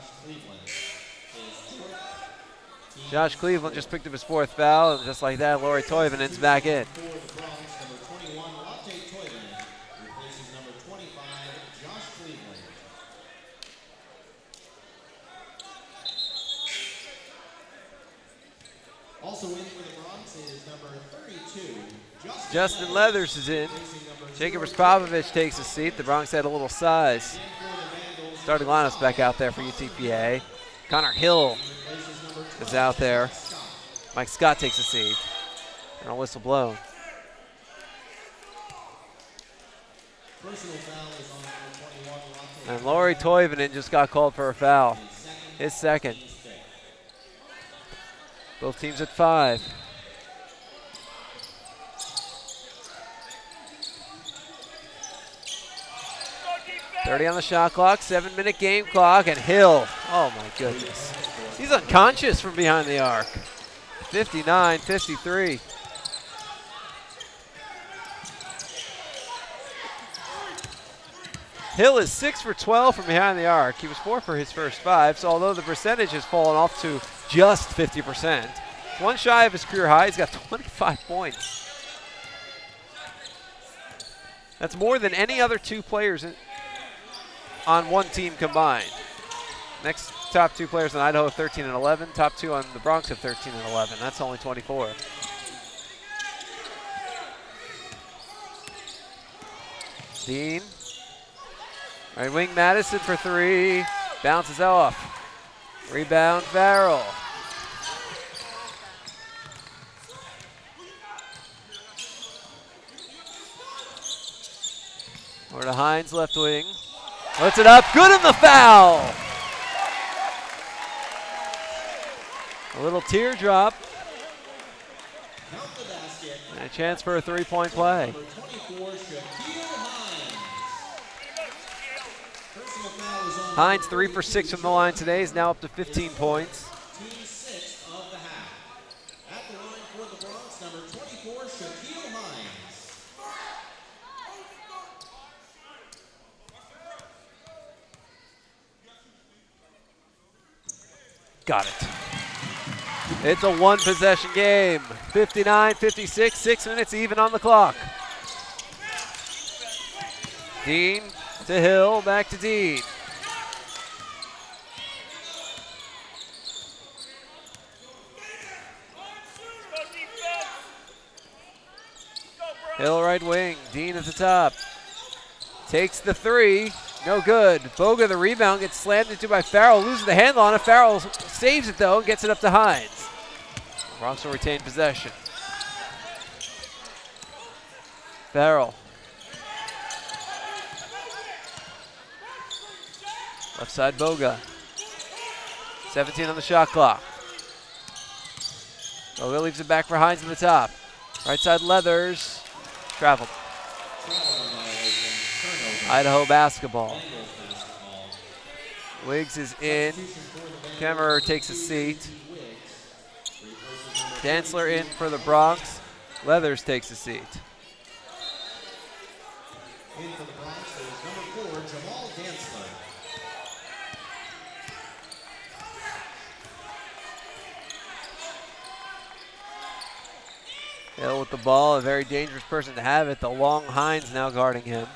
Josh Cleveland just picked up his 4th foul, and just like that, Lori Toivonen's back in. Also in for the Bronx is number 32, Justin Leathers is in. Jacob Raspovich takes a seat. The Bronx had a little size. Starting lineup's back out there for UTPA. Connor Hill is out there. Mike Scott takes a seat. And a whistle blown. And Lori Toivonen just got called for a foul. His second. Both teams at 5. .30 on the shot clock, 7-minute game clock, and Hill, oh my goodness. He's unconscious from behind the arc. 59-53. Hill is 6 for 12 from behind the arc. He was 4 for his first 5, so although the percentage has fallen off to just 50%, one shy of his career high. He's got 25 points. That's more than any other 2 players on one team combined. Next top 2 players in Idaho have 13 and 11. Top 2 on the Bronx have 13 and 11. That's only 24. Dean. Right wing Madison for 3. Bounces off. Rebound Farrell. Over to Hines, left wing. Puts it up, good in the foul. A little teardrop. And a chance for a 3-point play. Hines 3 for 6 from the line today, is now up to 15 points. Team 6 of the half. At the line for the Bronx, number 24, Shaquille Hines. Got it. It's a 1-possession game. 59-56, 6 minutes even on the clock. Dean to Hill, back to Dean. Hill right wing, Dean at the top. Takes the 3, no good. Boga the rebound, gets slammed into by Farrell, loses the handle on it. Farrell saves it though and gets it up to Hines. Bronx will retain possession. Farrell. Left side Boga. 17 on the shot clock. Boga leaves it back for Hines in the top. Right side Leathers. Traveled. Idaho basketball. Wiggs is in. Kemmerer takes a seat. Dantzler in for the Bronx. Leathers takes a seat. In for the Bronx is number 4, Jamal Dantzler. Hill with the ball, a very dangerous person to have it. The long Hines now guarding him.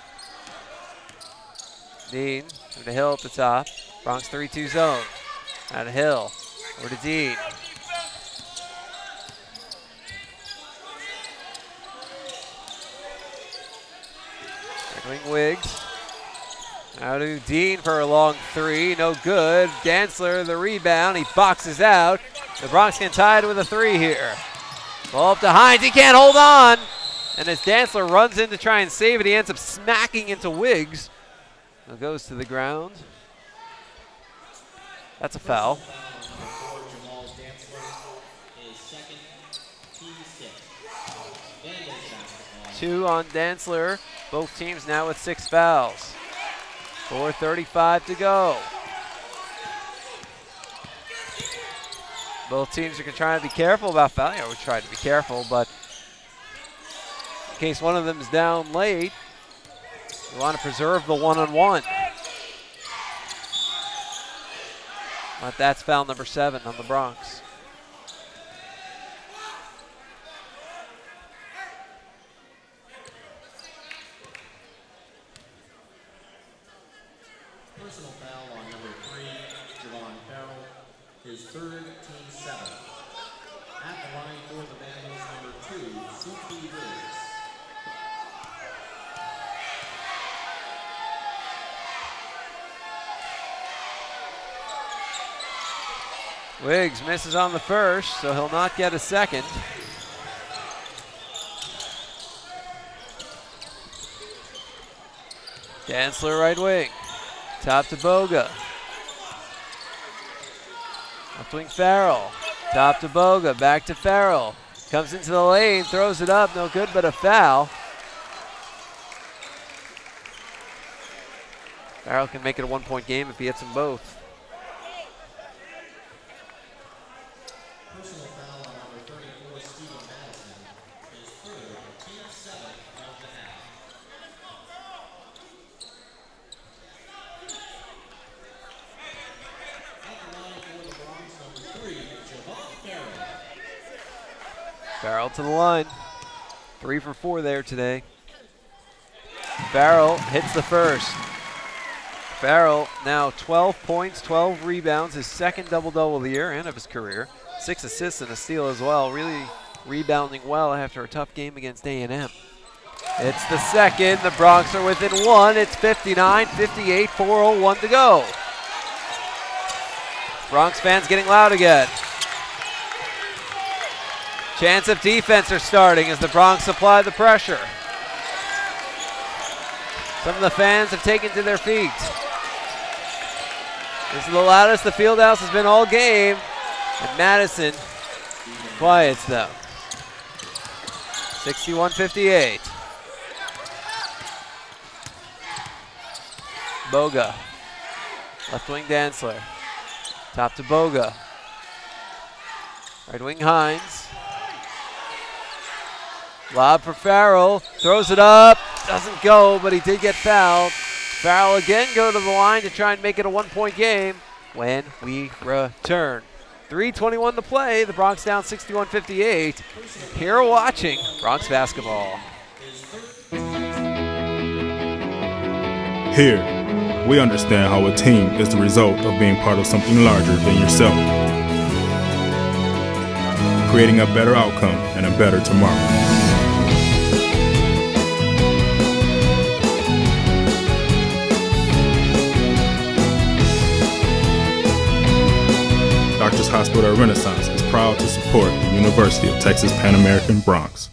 Dean, to Hill at the top. Bronx 3-2 zone. Out of Hill, over to Dean. Right wing Wiggs. Out to Dean for a long 3, no good. Dantzler the rebound, he boxes out. The Bronx can tie it with a 3 here. Ball up to Hines, he can't hold on. And as Dantzler runs in to try and save it, he ends up smacking into Wiggs. It goes to the ground. That's a foul. 2 on Dantzler. Both teams now with 6 fouls. 4:35 to go. Both teams are trying to be careful about fouling. I would try to be careful, but in case one of them is down late, you want to preserve the one-on-one. But that's foul number 7 on the Bronx. Personal foul on number 3, Javon Farrell, his 3rd, team 7. At the line for the Vandals, number 2, CP Wiggs. Wiggs misses on the first, so he'll not get a second. Dantzler right wing. Top to Boga. Left wing Farrell. Top to Boga, back to Farrell. Comes into the lane, throws it up, no good, but a foul. Farrell can make it a 1-point game if he hits them both. Personal foul on number 34, Steven Madison, his 3rd, team 7 of the half. At the line for the Bronx, number 3, Javon Farrell. Farrell to the line. 3 for 4 there today. Farrell hits the first. Farrell now 12 points, 12 rebounds, his 2nd double-double of the year and of his career. 6 assists and a steal as well. Really rebounding well after a tough game against A&M. It's the 2nd. The Bronx are within 1. It's 59-58, 4:01 to go. Bronx fans getting loud again. Chance of defense are starting as the Bronx apply the pressure. Some of the fans have taken to their feet. This is the loudest the Fieldhouse has been all game. And Madison quiets them. 61-58. Boga. Left wing Dantzler. Top to Boga. Right wing Hines. Lob for Farrell. Throws it up. Doesn't go, but he did get fouled. Farrell again go to the line to try and make it a 1-point game when we return. 3:21 to play. The Bronx down 61-58. Here watching Bronx basketball. Here, we understand how a team is the result of being part of something larger than yourself. Creating a better outcome and a better tomorrow. Doctors Hospital Renaissance is proud to support the University of Texas Pan American Bronx.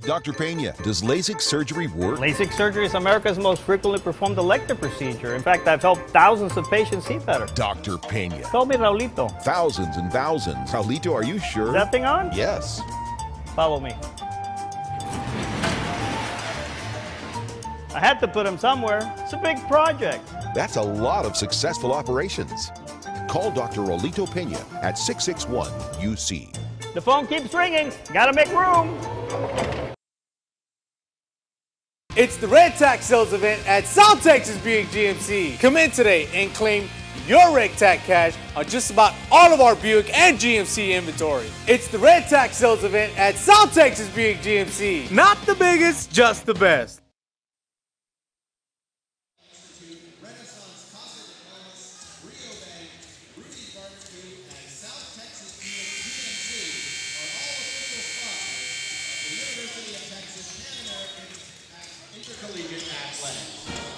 Dr. Pena, does LASIK surgery work? LASIK surgery is America's most frequently performed elective procedure. In fact, I've helped thousands of patients see better. Dr. Pena. Call me Raulito. Thousands and thousands. Raulito, are you sure? Is that thing on? Yes. Follow me. I had to put him somewhere. It's a big project. That's a lot of successful operations. Call Dr. Raulito Pena at 661-UC. The phone keeps ringing. Gotta make room. It's the Red Tax Sales event at South Texas Buick GMC. Come in today and claim your Red Tax cash on just about all of our Buick and GMC inventory. It's the Red Tax Sales event at South Texas Buick GMC. Not the biggest, just the best.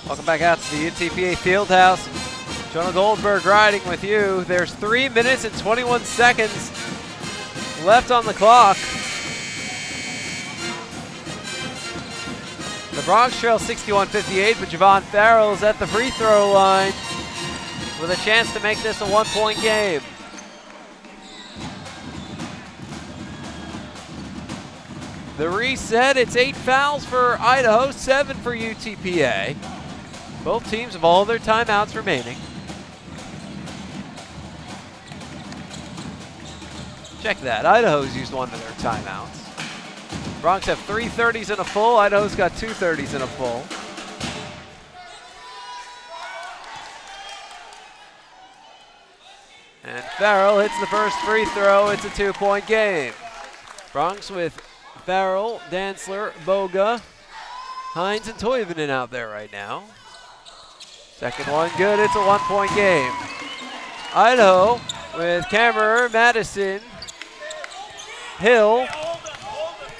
Welcome back out to the UTPA Fieldhouse. Jonah Goldberg riding with you. There's 3 minutes and 21 seconds left on the clock. The Bronx trail 61-58, but Javon Farrell is at the free throw line with a chance to make this a 1-point game. The reset, it's 8 fouls for Idaho, 7 for UTPA. Both teams have all their timeouts remaining. Check that. Idaho's used one of their timeouts. Bronx have 3 30s and a full. Idaho's got 2 30s and a full. And Farrell hits the first free throw. It's a 2-point game. Bronx with Farrell, Dantzler, Boga, Hines, and Toivonen out there right now. Second one good. It's a 1-point game. Idaho with Kammerer, Madison, Hill,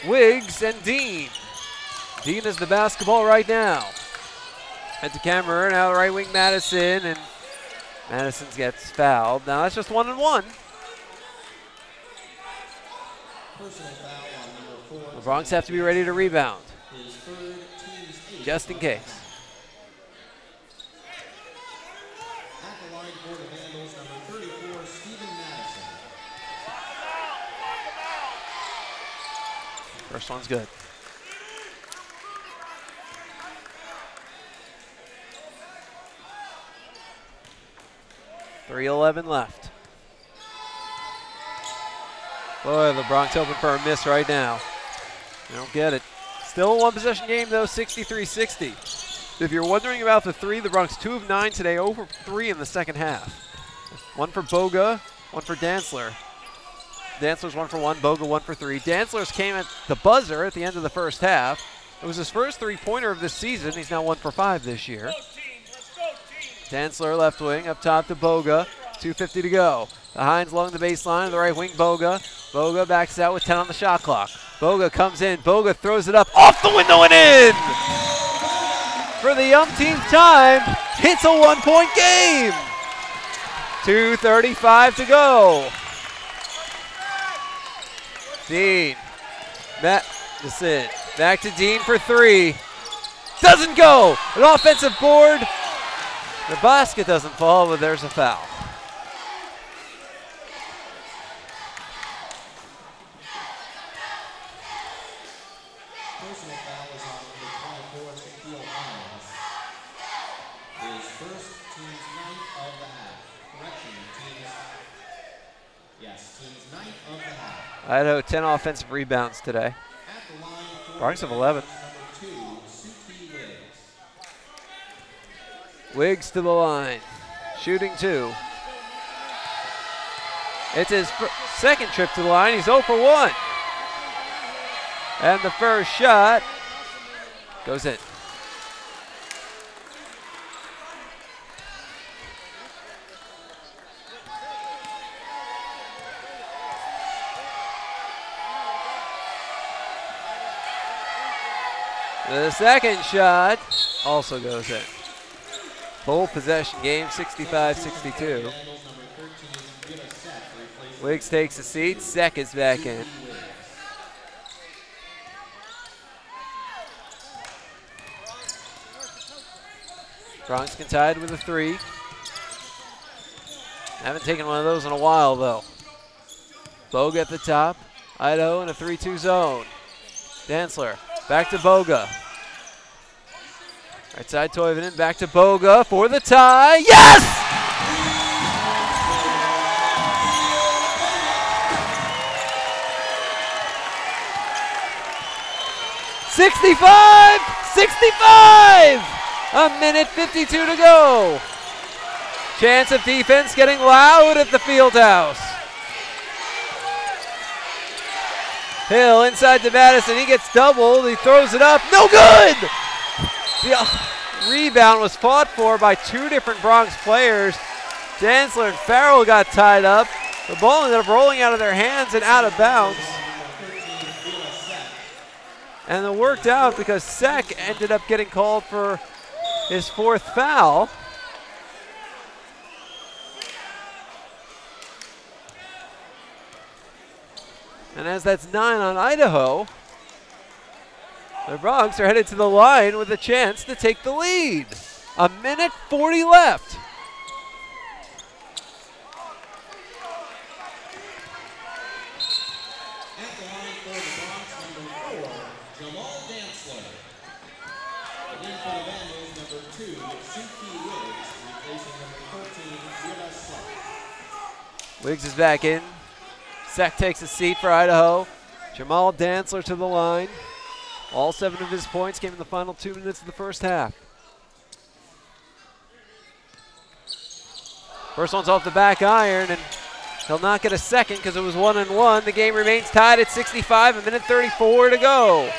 Wiggs, and Dean. Dean is the basketball right now. Head to Kammerer, now right wing Madison, and Madison gets fouled. Now that's just 1-1. The Bronx have to be ready to rebound, just in case. At the line for the Vandals, number 34, Steven Madison. First one's good. .3:11 left. Boy, the Bronx open for a miss right now. They don't get it. Still a one-possession game, though, 63-60. If you're wondering about the three, the Bronx 2 of 9 today, 0 for 3 in the second half. 1 for Boga, 1 for Dantzler. Dantzler's 1 for 1, Boga 1 for 3. Dantzler's came at the buzzer at the end of the first half. It was his first three-pointer of this season. He's now 1 for 5 this year. Dantzler left wing, up top to Boga. 2:50 to go. The Hines along the baseline, the right wing Boga. Boga backs out with 10 on the shot clock. Boga comes in, Boga throws it up, off the window and in! For the umpteenth time, it's a 1-point game! 2:35 to go. Dean, Madison, back to Dean for 3. Doesn't go! An offensive board. The basket doesn't fall, but there's a foul. Personal foul is on number 24, Shaquille Hines. His first, team's 9th of the half. Correction, team's 9th of the half. Idaho 10 offensive rebounds today. At the line for Bronx have 11. number 2, Suki Wiggs. Wiggs to the line, shooting 2. It's his second trip to the line. He's 0 for 1. And the first shot goes in. The second shot also goes in. Full possession game, 65-62. Wiggs takes a seat, Seconds back in. Bronx can tied with a 3. Haven't taken one of those in a while, though. Boga at the top. Idaho in a 3-2 zone. Dantzler back to Boga. Right side Toivonen, back to Boga for the tie. Yes! '65! A minute 52 to go. Chance of defense getting loud at the field house. Hill inside to Madison. He gets doubled. He throws it up. No good! The rebound was fought for by 2 different Bronx players. Dantzler and Farrell got tied up. The ball ended up rolling out of their hands and out of bounds. And it worked out because Sek ended up getting called for his 4th foul. And as that's 9 on Idaho, the Bronx are headed to the line with a chance to take the lead. A minute 40 left. At the line for the Bronx, number 4, Jamal Dantzler. Again for the Vandals, number 2, Suki Wiggs, replacing number 14, Willa Slack. Wiggs is back in. Sack takes a seat for Idaho. Jamal Dantzler to the line. All 7 of his points came in the final 2 minutes of the first half. First one's off the back iron, and he'll not get a second because it was 1-1. The game remains tied at 65, a minute 34 to go.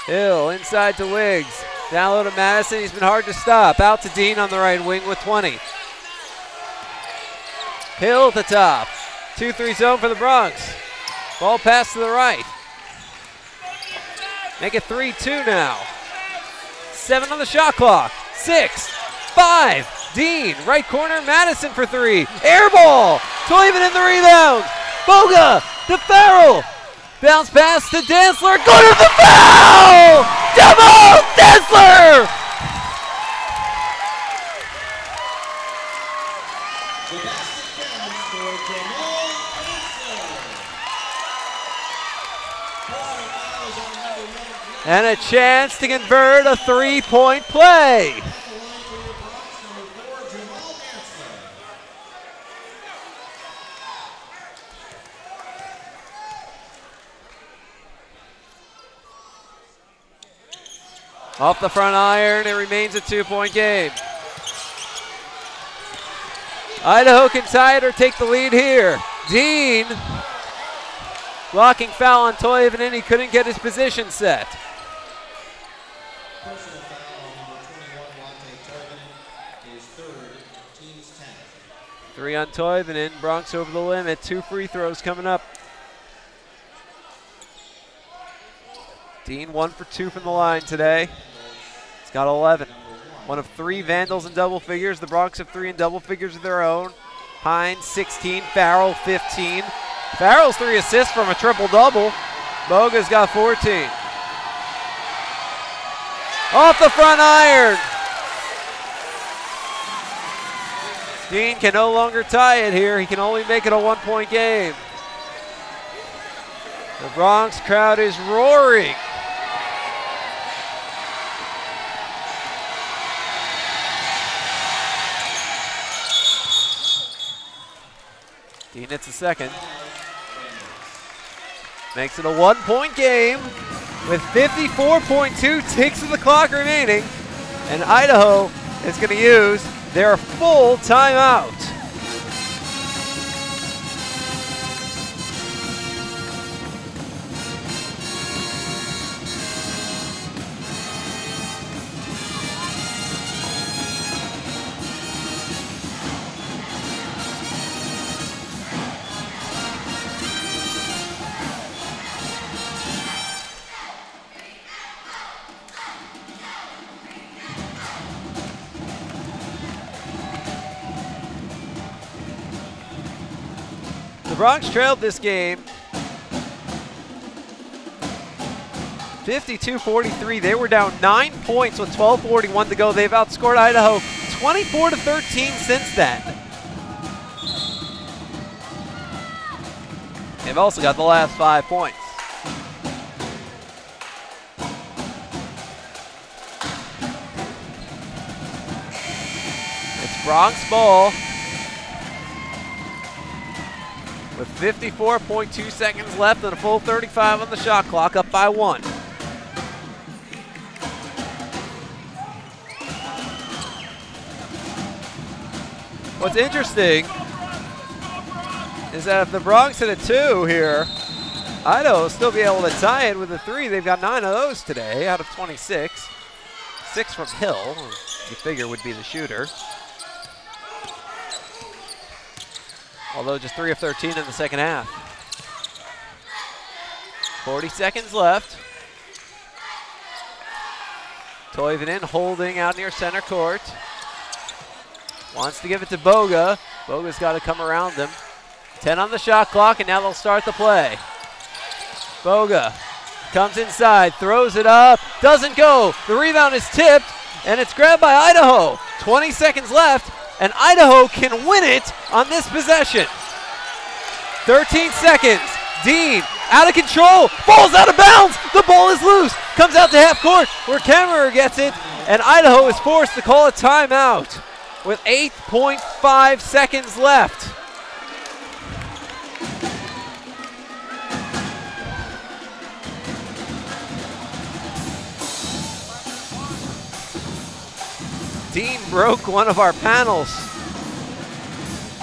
Hill inside to Wiggs. Down low to Madison. He's been hard to stop. Out to Dean on the right wing with 20. Hill at the top. 2-3 zone for the Bronx. Ball pass to the right. Make it 3-2 now. 7 on the shot clock. 6, 5. Dean, right corner, Madison for 3. Air ball. Toivonen in the rebound. Boga to Farrell. Bounce pass to Dantzler. Good to the foul! Jamal Dantzler! And a chance to convert a 3-point play. Off the front iron, it remains a 2-point game. Idaho can tie it or take the lead here. Dean, blocking foul on Toivonen, he couldn't get his position set. Personal foul on number 21, Wante Toivonen, his 3rd, team's 10th. 3 on Toivonen, Bronx over the limit, 2 free throws coming up. Dean 1 for 2 from the line today. He's got 11. One of 3 Vandals in double figures. The Bronx have 3 in double figures of their own. Hines 16, Farrell 15. Farrell's 3 assists from a triple-double. Boga's got 14. Off the front iron. Dean can no longer tie it here. He can only make it a 1-point game. The Bronx crowd is roaring. Dean hits a second. Makes it a 1-point game with 54.2 ticks of the clock remaining. And Idaho is going to use their full timeout. The Bronx trailed this game 52-43. They were down 9 points with 12:41 to go. They've outscored Idaho 24-13 since then. They've also got the last 5 points. It's Bronx ball. With 54.2 seconds left and a full 35 on the shot clock, up by 1. What's interesting is that if the Bronx hit a 2 here, Idaho will still be able to tie it with a 3. They've got 9 of those today out of 26. 6 from Hill, you figure would be the shooter. Although just 3 of 13 in the second half. 40 seconds left. Toivonen holding out near center court. Wants to give it to Boga. Boga's got to come around him. 10 on the shot clock, and now they'll start the play. Boga comes inside, throws it up, doesn't go. The rebound is tipped, and it's grabbed by Idaho. 20 seconds left. And Idaho can win it on this possession. 13 seconds. Dean, out of control, falls out of bounds. The ball is loose, comes out to half court where Kemmerer gets it, and Idaho is forced to call a timeout with 8.5 seconds left. Dean broke one of our panels.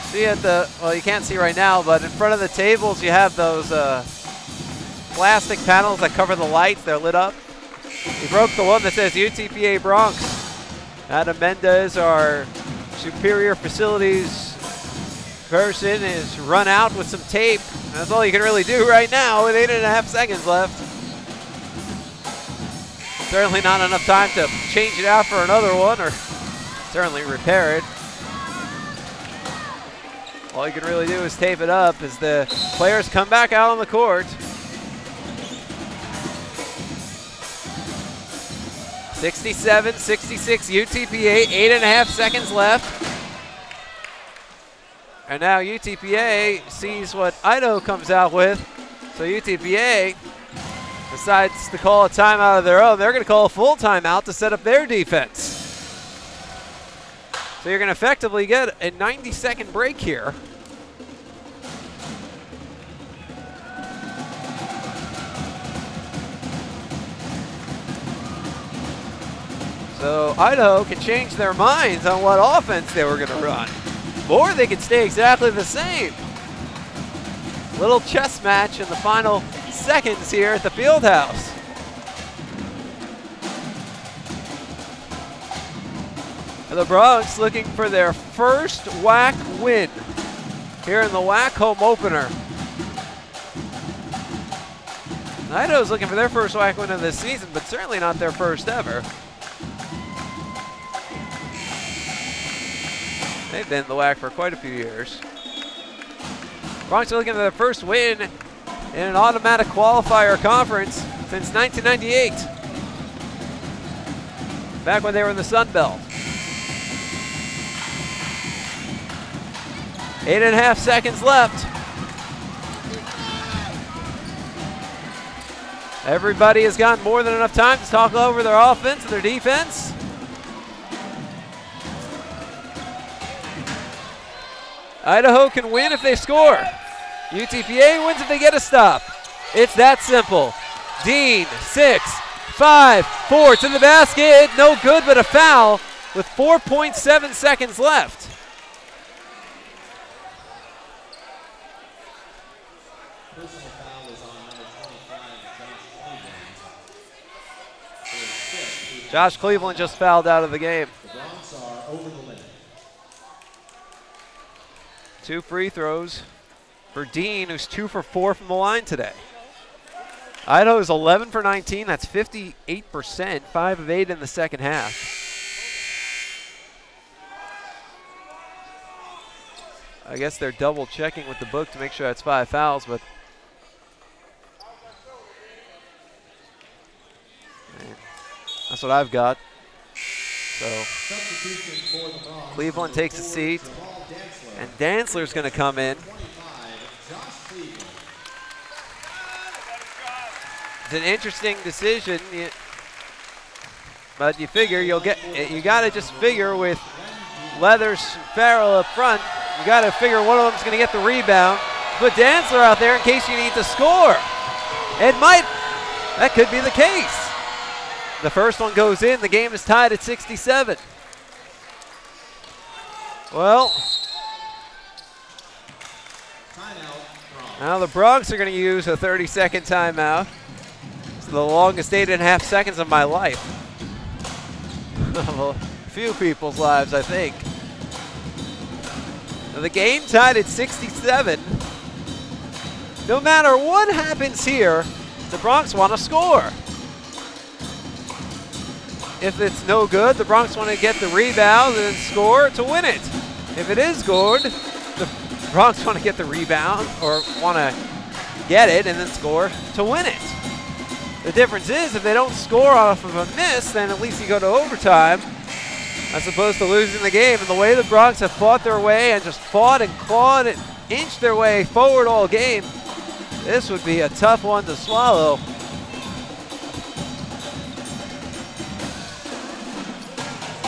See at the, well, you can't see right now, but in front of the tables you have those plastic panels that cover the lights. They're lit up. He broke the one that says UTPA Bronx. Adam Mendez, our superior facilities person, is run out with some tape. That's all you can really do right now with 8.5 seconds left. Certainly not enough time to change it out for another one, or certainly repair it. All you can really do is tape it up as the players come back out on the court. 67-66 UTPA, 8.5 seconds left. And now UTPA sees what Idaho comes out with. So UTPA decides to call a timeout of their own. They're going to call a full timeout to set up their defense. So you're going to effectively get a 90-second break here. So Idaho can change their minds on what offense they were going to run. Or they could stay exactly the same. Little chess match in the final seconds here at the field house. And the Bronx looking for their first WAC win here in the WAC home opener. Idaho's looking for their first WAC win of this season, but certainly not their first ever. They've been in the WAC for quite a few years. Bronx are looking for their first win in an automatic qualifier conference since 1998. Back when they were in the Sun Belt. 8.5 seconds left. Everybody has gotten more than enough time to talk over their offense and their defense. Idaho can win if they score. UTPA wins if they get a stop. It's that simple. Dean, 6, 5, 4 to the basket. No good, but a foul with 4.7 seconds left. Josh Cleveland just fouled out of the game. The Bronx are over the limit. 2 free throws for Dean, who's 2 for 4 from the line today. Idaho is 11 for 19. That's 58%, 5 of 8 in the second half. I guess they're double checking with the book to make sure that's 5 fouls, but that's what I've got. So Cleveland takes a seat, and Dantzler's going to come in. It's an interesting decision, but you figure you got to just figure with Leathers and Farrell up front, you got to figure one of them's going to get the rebound. Put Dantzler out there in case you need to score. That could be the case. The first one goes in. The game is tied at 67. Well, now the Bronx are going to use a 30-second timeout. It's the longest 8.5 seconds of my life. Well, a few people's lives, I think. Now the game tied at 67. No matter what happens here, the Bronx want to score. If it's no good, the Bronx want to get the rebound and score to win it. If it is good, the Bronx want to get the rebound or want to get it and then score to win it. The difference is if they don't score off of a miss, then at least you go to overtime as opposed to losing the game. And the way the Bronx have fought their way and just fought and clawed and inched their way forward all game, This would be a tough one to swallow.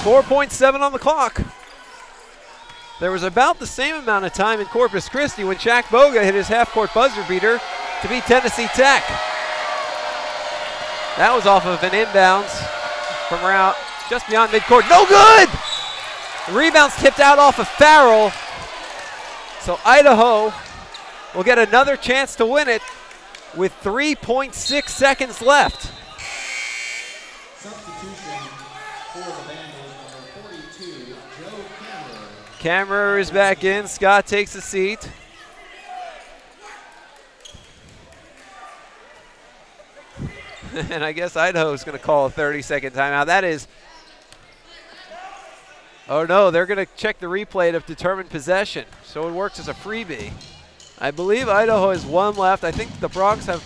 .7 on the clock. There was about the same amount of time in Corpus Christi when Shaq Boga hit his half-court buzzer beater to beat Tennessee Tech. That was off of an inbounds from around just beyond midcourt. No good! The rebound's tipped out off of Farrell. So Idaho will get another chance to win it with 3.6 seconds left. Substitution for the Vandals, number 42, Joe Cameron. Cameron is back in. Scott takes a seat. And I guess Idaho's going to call a 30-second timeout. That is, oh no, they're going to check the replay to determine possession. So it works as a freebie. I believe Idaho has one left. I think the Bronx have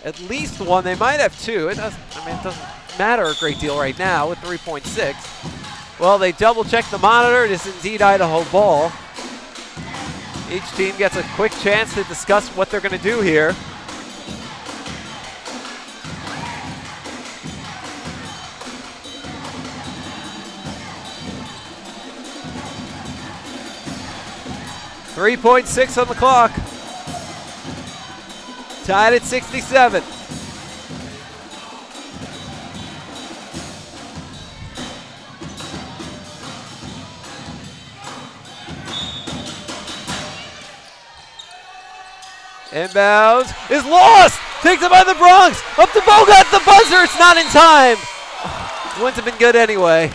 at least one. They might have two. It doesn't matter a great deal right now with 3.6. Well, they double-check the monitor. It is indeed Idaho ball. Each team gets a quick chance to discuss what they're going to do here. .6 on the clock. Tied at 67. Inbounds is lost. Picked up by the Bronx. Up to Boga at the buzzer. It's not in time. Wouldn't have been good anyway.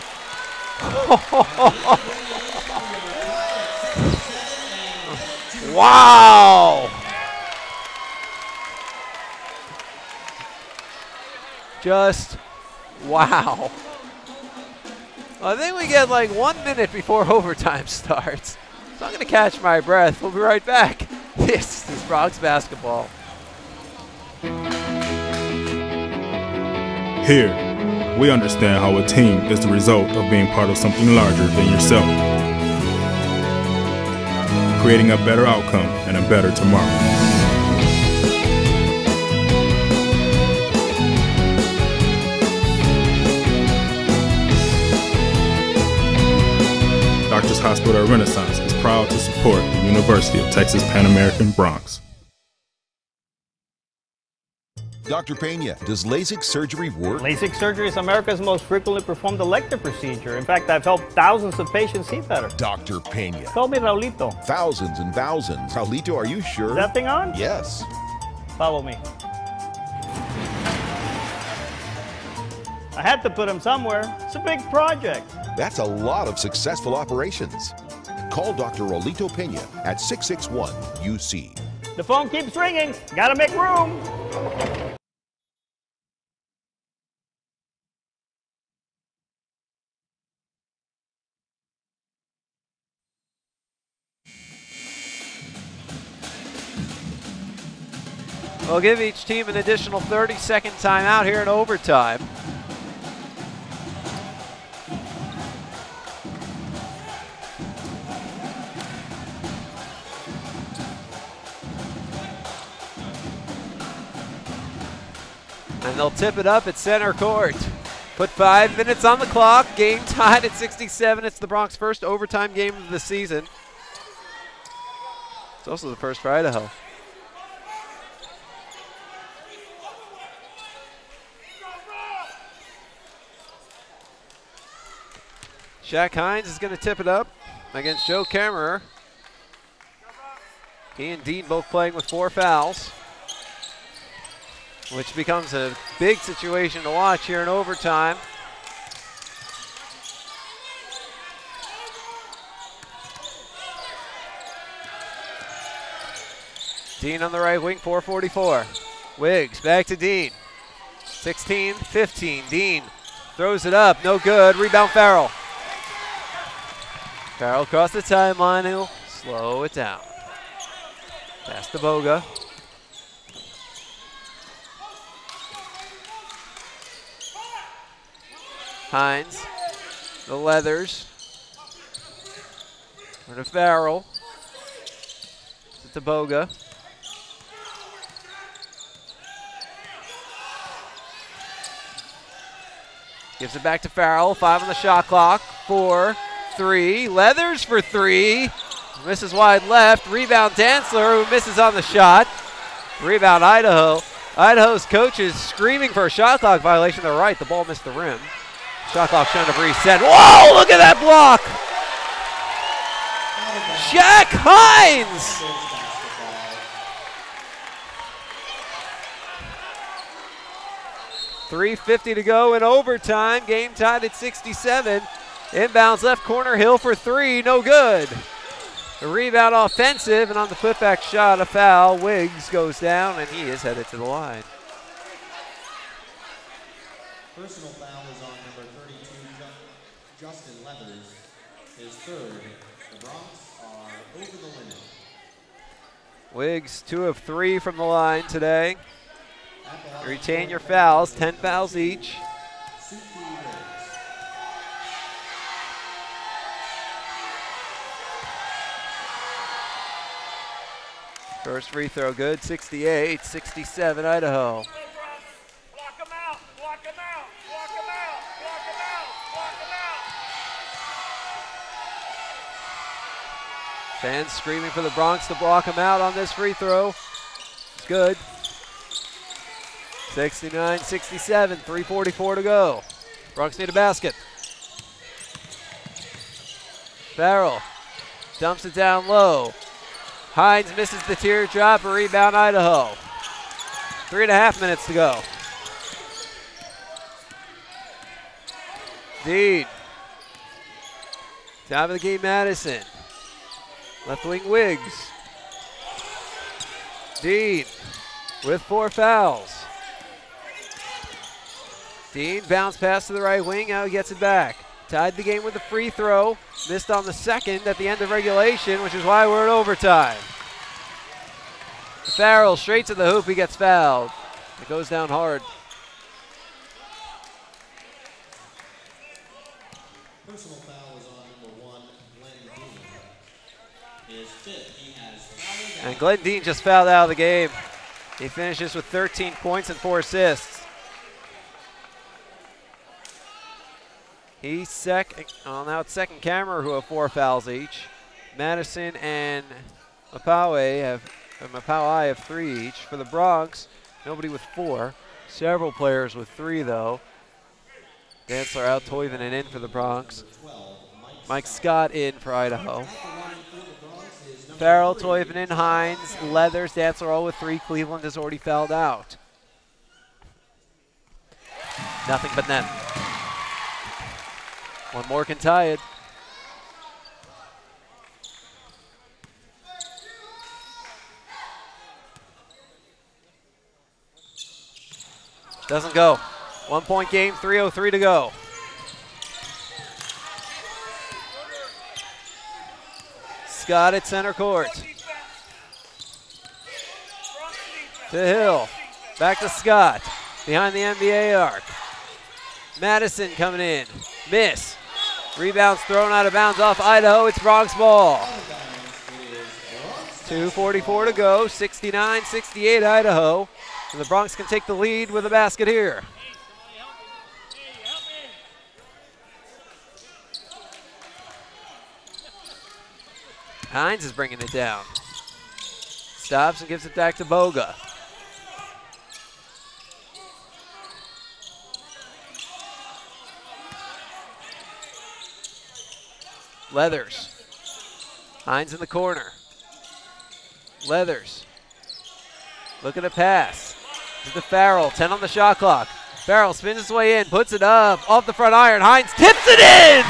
Wow. Just wow. I think we get like 1 minute before overtime starts. So I'm going to catch my breath. We'll be right back. This is Bronx basketball. Here, we understand how a team is the result of being part of something larger than yourself, creating a better outcome and a better tomorrow. Doctors Hospital Renaissance is proud to support the University of Texas Pan American Bronx. Dr. Pena, does LASIK surgery work? LASIK surgery is America's most frequently performed elective procedure. In fact, I've helped thousands of patients see better. Dr. Pena. Call me Raulito. Thousands and thousands. Raulito, are you sure? Is that thing on? Yes. Follow me. I had to put him somewhere. It's a big project. That's a lot of successful operations. Call Dr. Raulito Pena at 661-UC. The phone keeps ringing. Gotta make room. We'll give each team an additional 30-second timeout here in overtime. And they'll tip it up at center court. Put 5 minutes on the clock. Game tied at 67. It's the Bronx first overtime game of the season. It's also the first for Idaho. Shaq Hines is going to tip it up against Joe Kammerer. He and Dean both playing with 4 fouls, which becomes a big situation to watch here in overtime. Dean on the right wing, 4:44. Wiggs back to Dean. 16-15. Dean throws it up, no good. Rebound Farrell. Farrell across the timeline, he'll slow it down. Pass to Boga. Hines, the Leathers. We're to Farrell. To Boga. Gives it back to Farrell. 5 on the shot clock. 4, 3. Leathers for 3. Misses wide left. Rebound Dantzler, who misses on the shot. Rebound Idaho. Idaho's coaches screaming for a shot clock violation. They're right. The ball missed the rim. Shot clock trying to reset. Whoa, look at that block. Jack Hines. .350 to go in overtime. Game tied at 67. Inbounds left corner. Hill for 3. No good. The rebound offensive, and on the putback shot, a foul. Wiggs goes down, and he is headed to the line. Personal foul is on number 32, Justin Leathers. His third. The Bronx are over the limit. Wiggs 2 of 3 from the line today. Retain your fouls, 10 fouls each. First free throw good, 68-67 Idaho. Fans screaming for the Bronx to block him out on this free throw. It's good. 69-67, 3:44 to go. Bronx need a basket. Farrell dumps it down low. Hines misses the teardrop, a rebound Idaho. 3.5 minutes to go. Dean. Top of the game, Madison. Left wing Wiggs. Dean with 4 fouls. Dean bounce pass to the right wing, now he gets it back. Tied the game with a free throw. Missed on the second at the end of regulation, which is why we're in overtime. Farrell straight to the hoop, he gets fouled. It goes down hard. Personal foul is on number 1, Glenn Dean. His fifth, he has fouled out. And Glenn Dean just fouled out of the game. He finishes with 13 points and 4 assists. He's now it's second camera who have 4 fouls each. Madison and Mapaoi have 3 each. For the Bronx, nobody with 4. Several players with 3 though. Dantzler out, Toivonen in for the Bronx. Mike Scott in for Idaho. Farrell, Toivonen, Hines, Leathers, Dantzler all with 3. Cleveland has already fouled out. Nothing but net. One more can tie it. Doesn't go. 1 point game, 3:03 to go. Scott at center court. To Hill. Back to Scott. Behind the NBA arc. Madison coming in. Miss. Rebounds thrown out of bounds off Idaho. It's Bronx ball. 2:44 to go. 69-68 Idaho. And the Bronx can take the lead with a basket here. Hines is bringing it down. Stops and gives it back to Boga. Leathers. Hines in the corner. Leathers. Look at the pass. To Farrell, 10 on the shot clock. Farrell spins his way in, puts it up, off the front iron. Hines tips it in!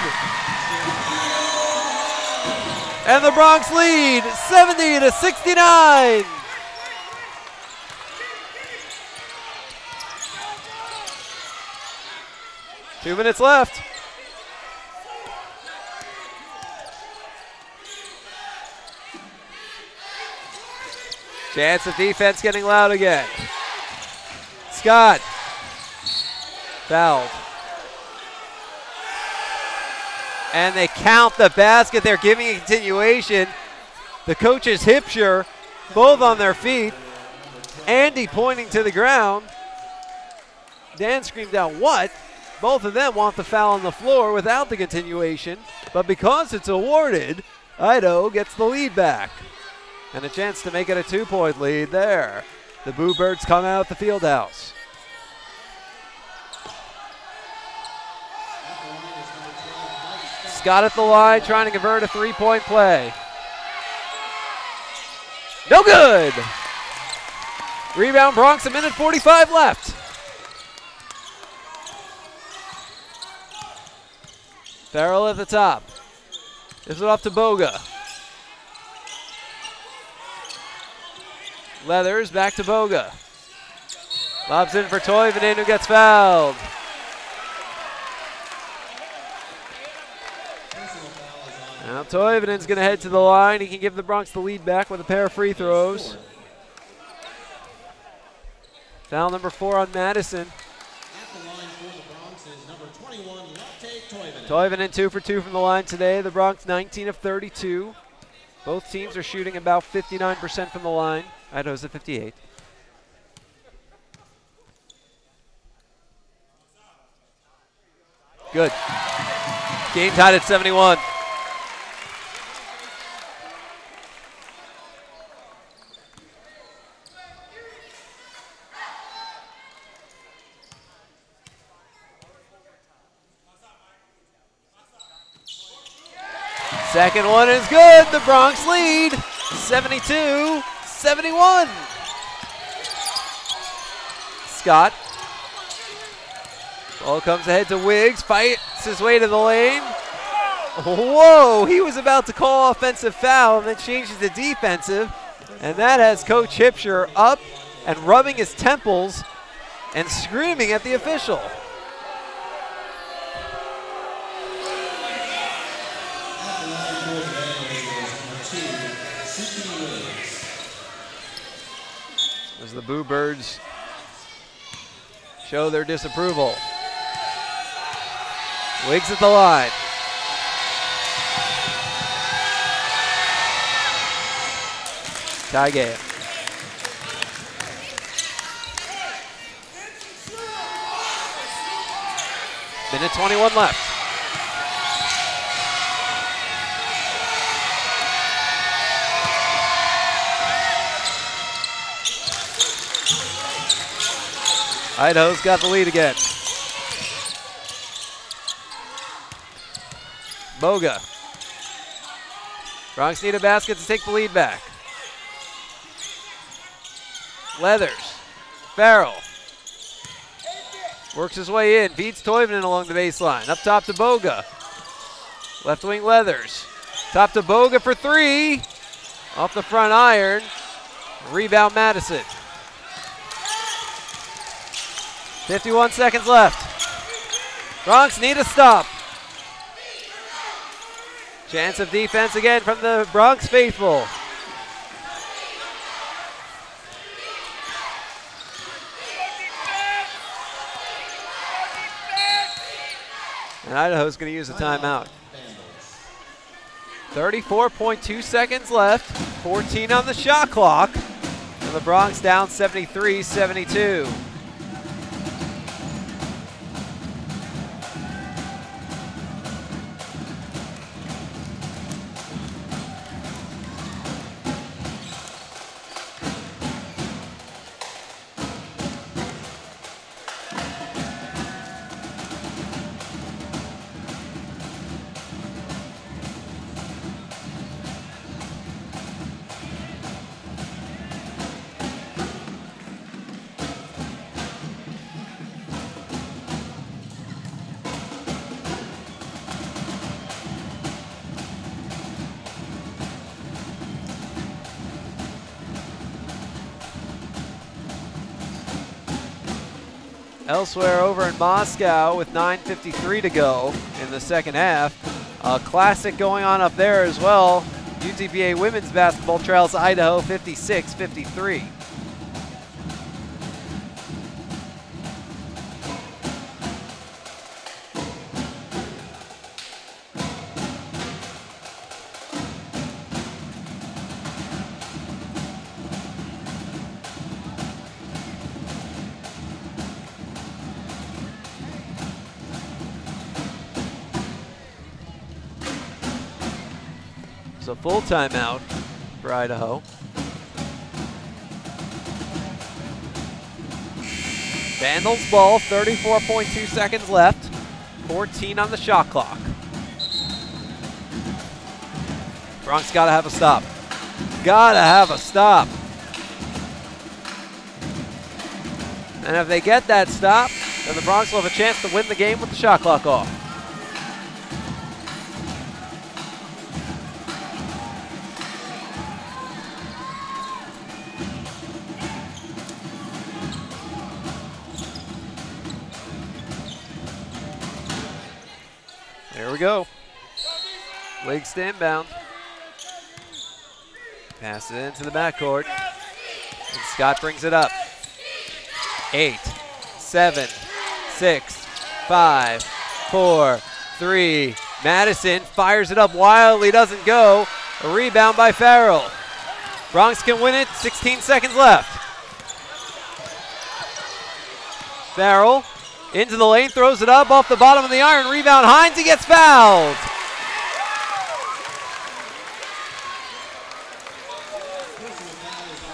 And the Bronx lead, 70-69. Two minutes left. Chance of defense getting loud again. Scott. Fouled. And they count the basket. They're giving a continuation. The coaches Hipsher, both on their feet. Andy pointing to the ground. Dan screamed out, what? both of them want the foul on the floor without the continuation, but because it's awarded, Idaho gets the lead back. And a chance to make it a 2-point lead there. The Boo Birds come out the field house. Scott at the line trying to convert a 3-point play. No good! Rebound Bronx, 1:45 left. Farrell at the top. Gives it off to Boga. Leathers back to Boga. Lobs in for Toivonen, who gets fouled. Now Toivonen's going to head to the line. He can give the Bronx the lead back with a pair of free throws. Foul number 4 on Madison. Toivonen 2 for 2 from the line today. The Bronx 19 of 32. Both teams are shooting about 59% from the line. Idaho's at 58. Good. Game tied at 71. Second one is good. The Bronx lead, 72-71. Scott. Ball comes ahead to Wiggs, fights his way to the lane. Whoa, he was about to call offensive foul and then changes to defensive. And that has Coach Hipsher up and rubbing his temples and screaming at the official. As the Boo Birds show their disapproval. Wiggs at the line. Tie game. Minute 21 left. Idaho's got the lead again. Boga. Bronx need a basket to take the lead back. Leathers. Farrell. Works his way in. Feeds Toivonen along the baseline. Up top to Boga. Left wing Leathers. Top to Boga for 3. Off the front iron. Rebound Madison. 51 seconds left. Bronx need a stop. Chance of defense again from the Bronx faithful. And Idaho's going to use a timeout. 34.2 seconds left. 14 on the shot clock. And the Bronx down 73-72. Elsewhere over in Moscow with 9:53 to go in the second half. A classic going on up there as well. UTPA women's basketball trails Idaho 56-53. So full timeout for Idaho. Vandals ball, 34.2 seconds left. 14 on the shot clock. Bronx gotta have a stop. Gotta have a stop. And if they get that stop, then the Bronx will have a chance to win the game with the shot clock off. There we go. League stand bound. Pass it into the backcourt. And Scott brings it up. 8, 7, 6, 5, 4, 3. Madison fires it up wildly, doesn't go. A rebound by Farrell. Bronx can win it, 16 seconds left. Farrell into the lane, throws it up off the bottom of the iron. Rebound, Hines, he gets fouled.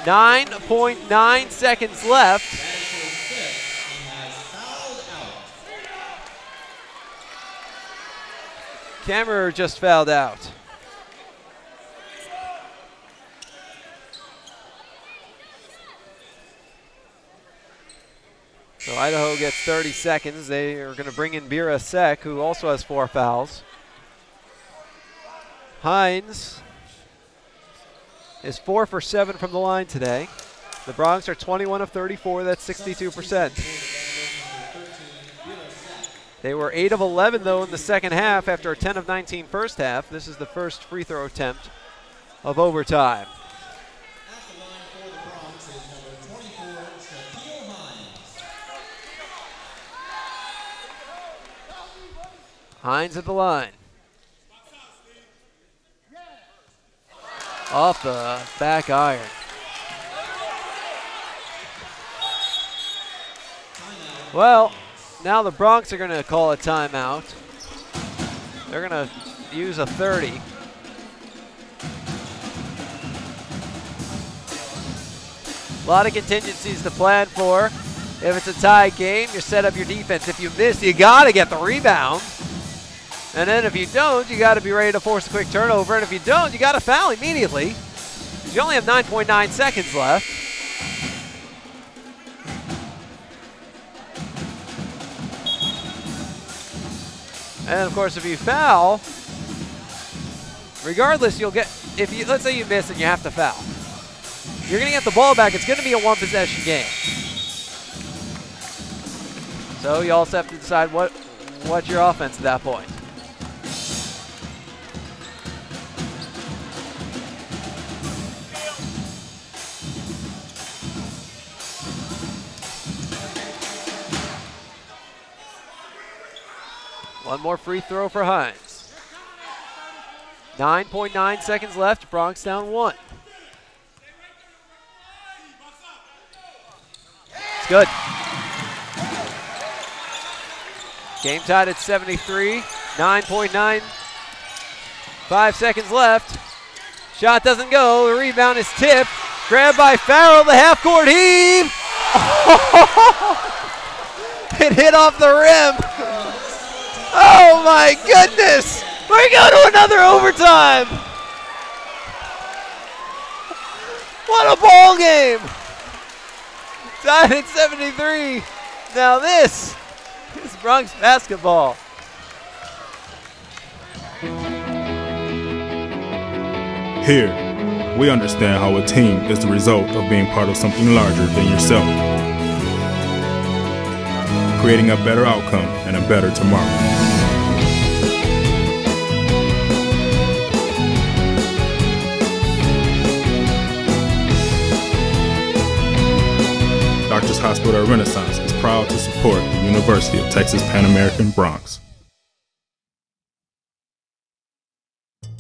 .9 seconds left. Kammerer just fouled out. So Idaho gets 30 seconds. They are going to bring in Bira Sek, who also has 4 fouls. Hines is 4 for 7 from the line today. The Bronx are 21 of 34. That's 62%. They were 8 of 11, though, in the second half after a 10 of 19 first half. This is the first free throw attempt of overtime. Hines at the line. Off the back iron. Well, now the Bronx are going to call a timeout. They're going to use a 30. A lot of contingencies to plan for. If it's a tie game, you set up your defense. If you miss, you got to get the rebound. And then if you don't, you got to be ready to force a quick turnover. And if you don't, you got to foul immediately. You only have 9.9 seconds left. And of course, if you foul, regardless, you'll get, if you, let's say you miss and you have to foul, you're going to get the ball back. It's going to be a 1-possession game. So you also have to decide what's your offense at that point. One more free throw for Hines. 9.9 seconds left. Bronx down 1. It's good. Game tied at 73. 9.9. 5 seconds left. Shot doesn't go. The rebound is tipped. Grabbed by Farrell. The half-court heave. It hit off the rim. Oh my goodness! We go to another overtime! What a ball game! Tied at 73. Now this is Bronx basketball. Here, we understand how a team is the result of being part of something larger than yourself. Creating a better outcome and a better tomorrow. Doctors Hospital Renaissance is proud to support the University of Texas Pan American Bronx.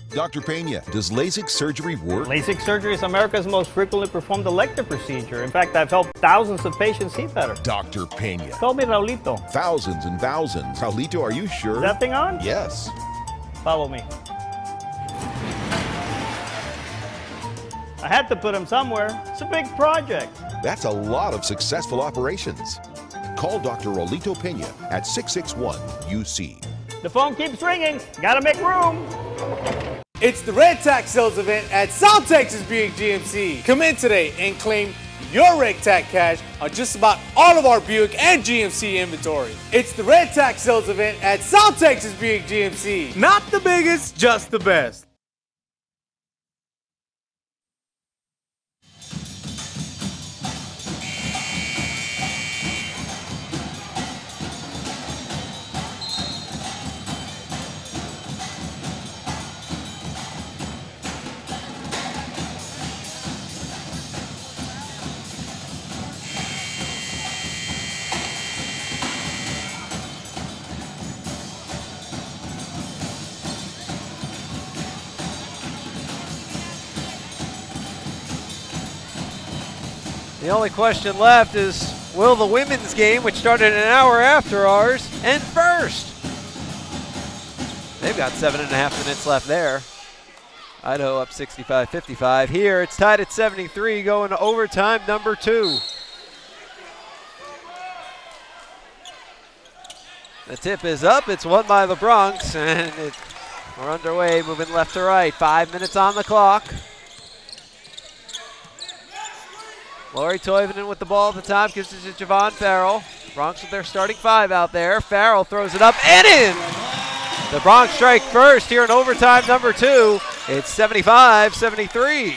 Dr. Pena, does LASIK surgery work? LASIK surgery is America's most frequently performed elective procedure. In fact, I've helped thousands of patients see better. Dr. Pena. Call me Raulito. Thousands and thousands. Raulito, are you sure? Is that thing on? Yes. Follow me. I had to put them somewhere. It's a big project. That's a lot of successful operations. Call Dr. Rolito Pena at 661-UC. The phone keeps ringing. Gotta make room. It's the Red Tax Sales event at South Texas Buick GMC. Come in today and claim your Red Tax cash on just about all of our Buick and GMC inventory. It's the Red Tax Sales event at South Texas Buick GMC. Not the biggest, just the best. The only question left is, will the women's game, which started an hour after ours, end first? They've got 7.5 minutes left there. Idaho up 65-55. Here, it's tied at 73, going to overtime number 2. The tip is up. It's won by the Bronx, and we're underway, moving left to right. 5 minutes on the clock. Lori Toivonen with the ball at the top, gives it to Javon Farrell. Bronx with their starting 5 out there. Farrell throws it up and in! The Bronx strike first here in overtime number 2. It's 75-73.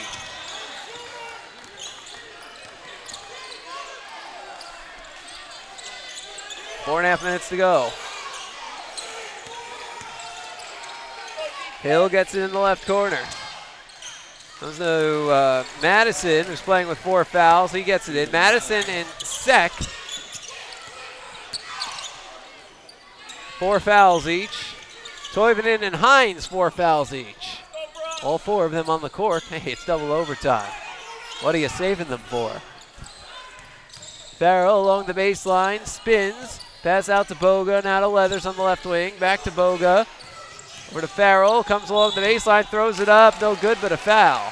Four and a half minutes to go. Hill gets it in the left corner. Comes to Madison, who's playing with 4 fouls. He gets it in. Madison and Seck. 4 fouls each. Toivonen and Hines, 4 fouls each. All 4 of them on the court. Hey, it's double overtime. What are you saving them for? Farrell along the baseline, spins. Pass out to Boga, now to Leathers on the left wing. Back to Boga. Over to Farrell, comes along the baseline, throws it up, no good, but a foul.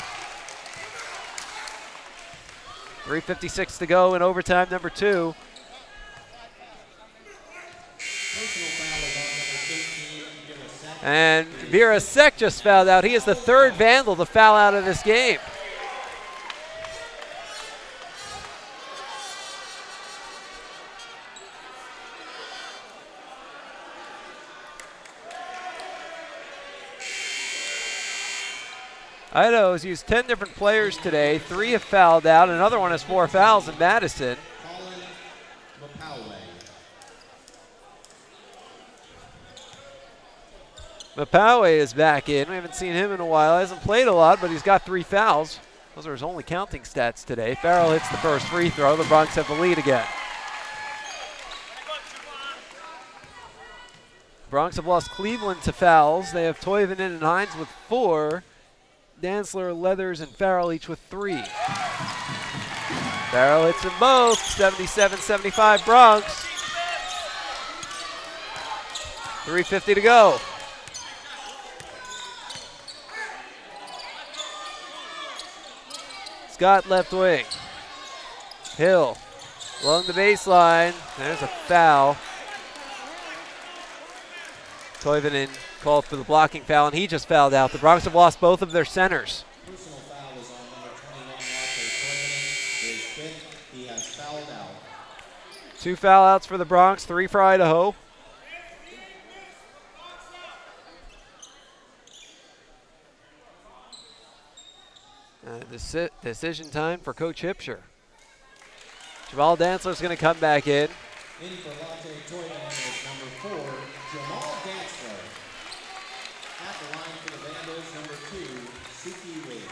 3:56 to go in overtime number 2. And Vera Seck just fouled out. He is the 3rd Vandal to foul out of this game. Idaho has used 10 different players today. 3 have fouled out. Another one has 4 fouls in Madison. Mapawe is back in. We haven't seen him in a while. He hasn't played a lot, but he's got 3 fouls. Those are his only counting stats today. Farrell hits the first free throw. The Bronx have the lead again. Bronx have lost Cleveland to fouls. They have Toivonen and Hines with 4. Dantzler, Leathers, and Farrell each with 3. Farrell hits them both. 77-75 Bronx. 3:50 to go. Scott left wing. Hill along the baseline. There's a foul. Toivonen called for the blocking foul, and he just fouled out. The Bronx have lost both of their centers. Personal foul is on number 21, Toivonen. His 5th, he has fouled out. 2 foul outs for the Bronx, 3 for Idaho. Decision time for Coach Hipsher. Jamal Dantzler is going to come back in. In for Latte Toivonen is number 4, Jamal Dantzler. At the line for the Vandals, number 2, Suki Wiggs.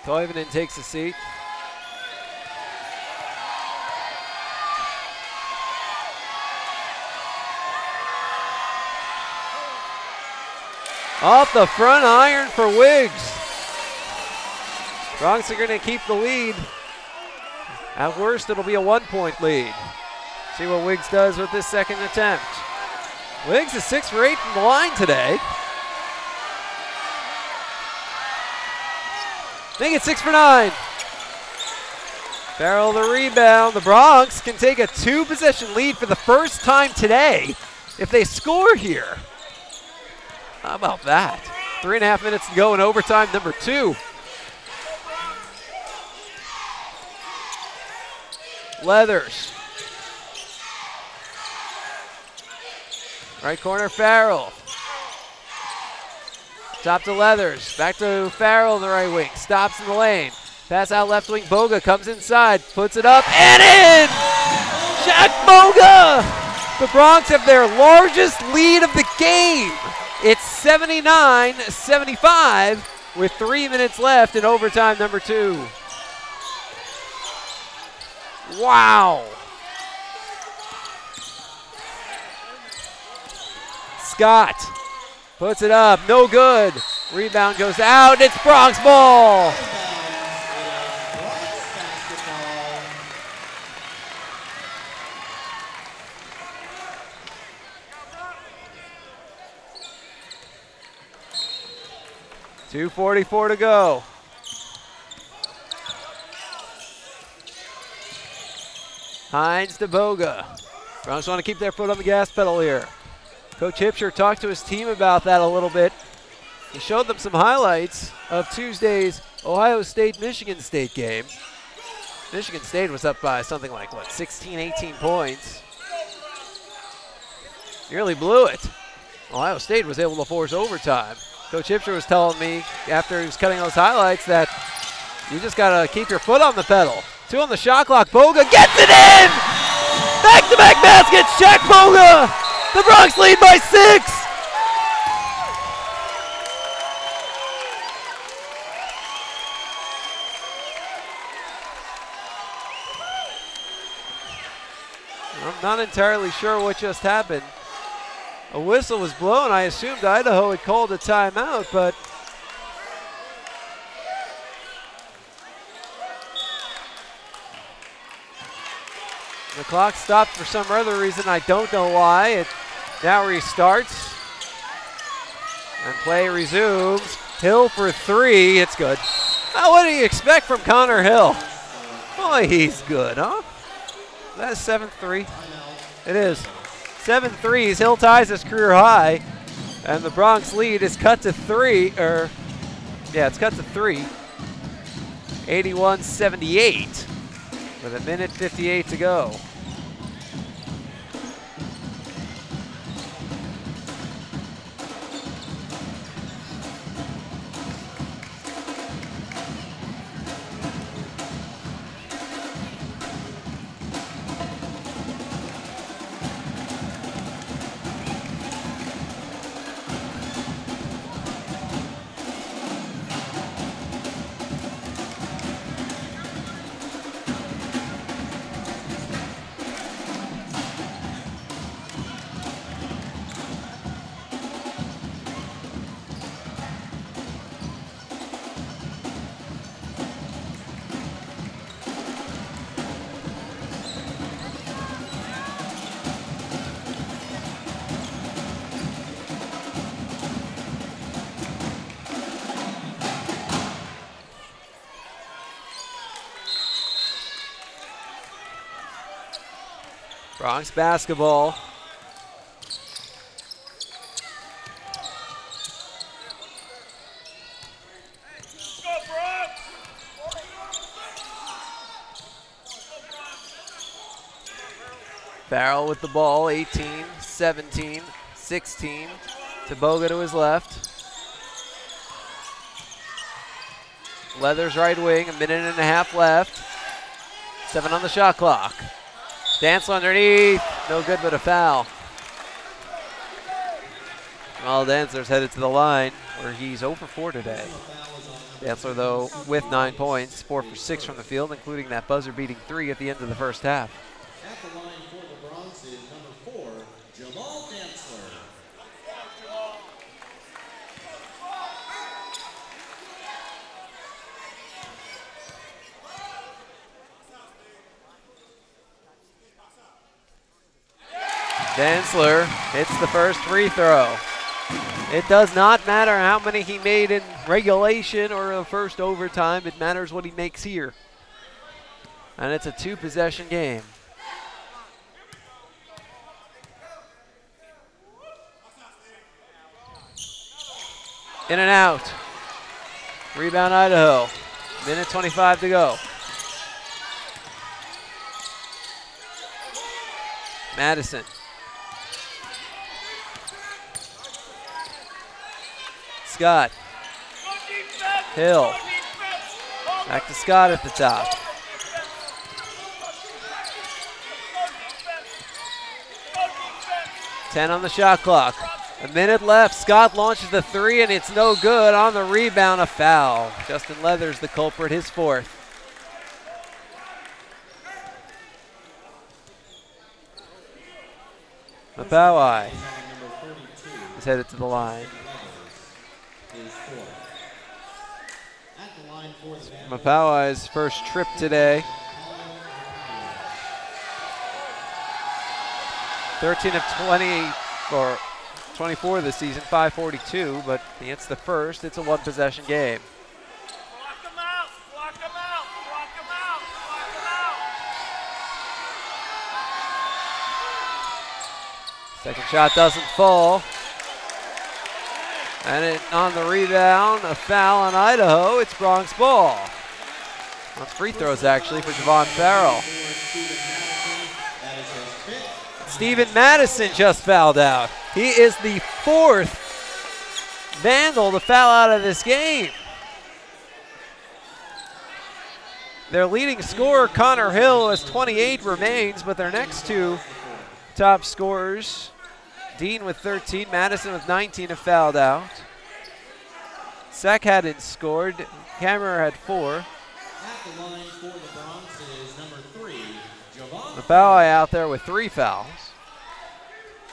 Toivonen takes a seat. Off the front iron for Wiggs. Bronx are going to keep the lead. At worst, it'll be a 1-point lead. See what Wiggs does with this second attempt. Wiggs is 6 for 8 from the line today. Make it 6 for 9. Farrell the rebound. The Bronx can take a 2-possession lead for the first time today if they score here. How about that? 3.5 minutes to go in overtime number 2. Leathers. Right corner, Farrell. Top to Leathers. Back to Farrell in the right wing. Stops in the lane. Pass out left wing. Boga comes inside. Puts it up and in! Jack Boga! The Bronx have their largest lead of the game. It's 79-75 with 3 minutes left in overtime number 2. Wow. Scott puts it up, no good. Rebound goes out, it's Bronx ball. .244 to go. Hines to Boga. Bronx want to keep their foot on the gas pedal here. Coach Hipsher talked to his team about that a little bit. He showed them some highlights of Tuesday's Ohio State-Michigan State game. Michigan State was up by something like, 16, 18 points. Nearly blew it. Ohio State was able to force overtime. Coach Hipsher was telling me after he was cutting those highlights that you just got to keep your foot on the pedal. 2 on the shot clock. Boga gets it in! Back-to-back baskets, Jack Boga! The Bronx lead by 6! I'm not entirely sure what just happened. A whistle was blown. I assumed Idaho had called a timeout, but the clock stopped for some other reason. I don't know why. It now restarts. And play resumes. Hill for 3. It's good. Now, what do you expect from Connor Hill? Boy, he's good, huh? That's 7-3. It is. 7 threes. Hill ties his career high. And the Bronx lead is cut to 3. It's cut to 3. 81-78. With 1:58 to go. Bronx basketball. Farrell with the ball, 18, 17, 16. To Boga to his left. Leathers right wing, 1.5 minutes left. 7 on the shot clock. Dancel underneath, no good but a foul. Well, Dantzler's headed to the line where he's 0 for 4 today. Dantzler, though, with 9 points, 4 for 6 from the field, including that buzzer-beating 3 at the end of the first half. At the line for the Bronx is number 4, Jamal Dantzler. Dantzler hits the first free throw. It does not matter how many he made in regulation or the first overtime. It matters what he makes here. And it's a 2-possession game. In and out. Rebound Idaho. Minute 25 to go. Madison. Scott. Hill. Back to Scott at the top. Ten on the shot clock. A minute left. Scott launches the three, and it's no good. On the rebound, a foul. Justin Leathers, the culprit, his fourth. Mapawai is headed to the line. Mapawai's first trip today. 13 of 20 or 24 this season, 542, but he hits the first. It's a 1-possession game. Second shot doesn't fall. And on the rebound, a foul on Idaho. It's Bronx ball. Well, it's free throws, actually, for Javon Farrell. Steven Madison just fouled out. He is the 4th Vandal to foul out of this game. Their leading scorer, Connor Hill, has 28 remains, but their next two top scorers, Dean with 13, Madison with 19, have fouled out. Sack hadn't scored. Kammerer had 4. At the line for the Bronx is number 3, Javon. Mapawai out there with 3 fouls.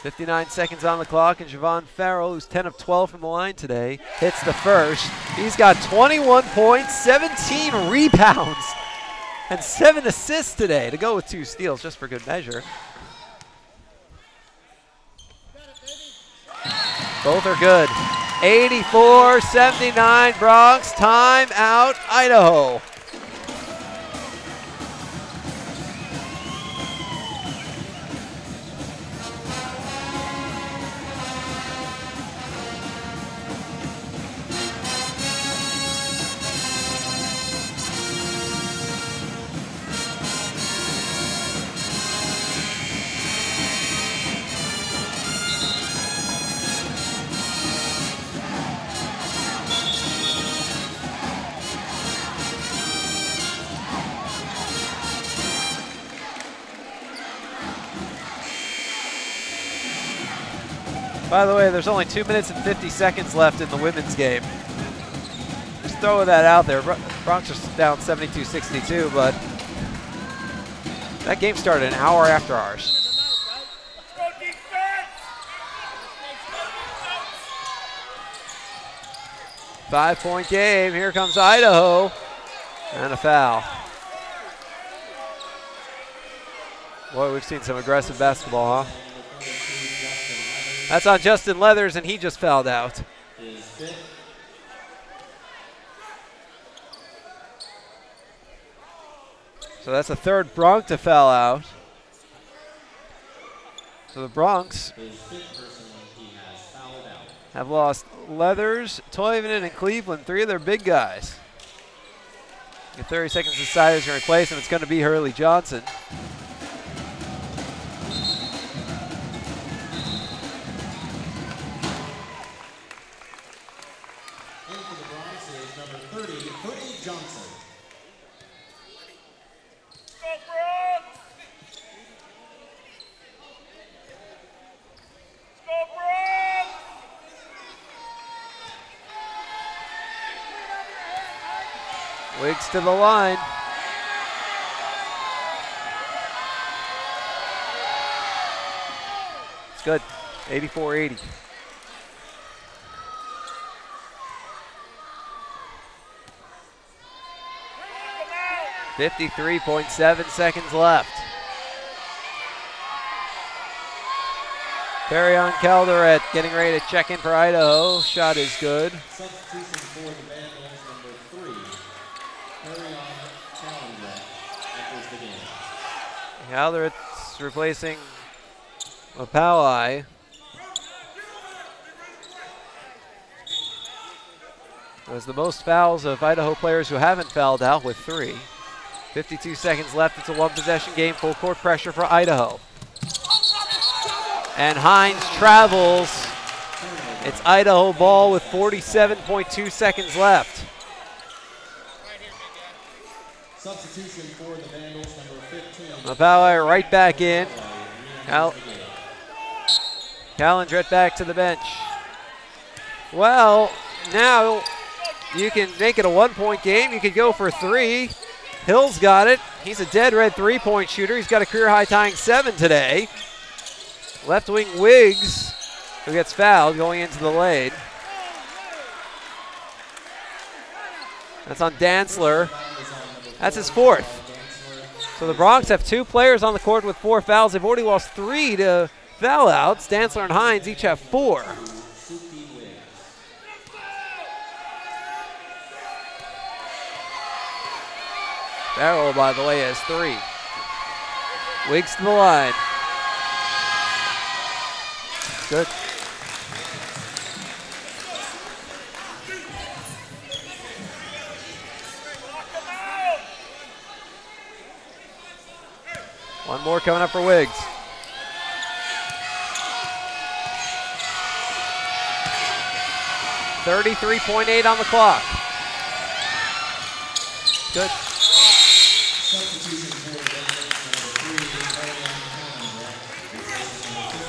59 seconds on the clock, and Javon Farrell, who's 10 of 12 from the line today, hits the first. He's got 21 points, 17 rebounds, and 7 assists today, to go with 2 steals just for good measure. Both are good. 84-79 Bronx. Time out Idaho. By the way, there's only 2 minutes and 50 seconds left in the women's game. Just throw that out there. Bronx are down 72-62, but that game started an hour after ours. Five-point game. Here comes Idaho. And a foul. Boy, we've seen some aggressive basketball, huh? That's on Justin Leathers, and he just fouled out. So that's the third Bronx to foul out. So the Bronx have lost Leathers, Toivonen, and Cleveland, 3 of their big guys. Get 30 seconds to decide who's going to replace him. It's going to be Hurley Johnson. Wiggs to the line. It's good. 84-80. .7 seconds left. Carry-on Calderette getting ready to check in for Idaho. Shot is good. Substitution for the Vandals, number 3, Carry-on Calderette enters the game. Calderette's replacing Mapawai. There's the most fouls of Idaho players who haven't fouled out with 3. 52 seconds left. It's a one-possession game. Full court pressure for Idaho. And Hines travels. It's Idaho ball with 47.2 seconds left. Substitution for the Vandals, number 15. Mapawai right back in. Calendret back to the bench. Well, now you can make it a one-point game. You could go for 3. Hill's got it. He's a dead red three-point shooter. He's got a career high tying 7 today. Left wing Wiggs, who gets fouled going into the lane. That's on Dantzler. That's his 4th. So the Bronx have 2 players on the court with 4 fouls. They've already lost 3 to foul outs. Dantzler and Hines each have 4. Farrell, by the way, has 3. Wiggs to the line. Good. One more coming up for Wiggs. .38 on the clock. Good.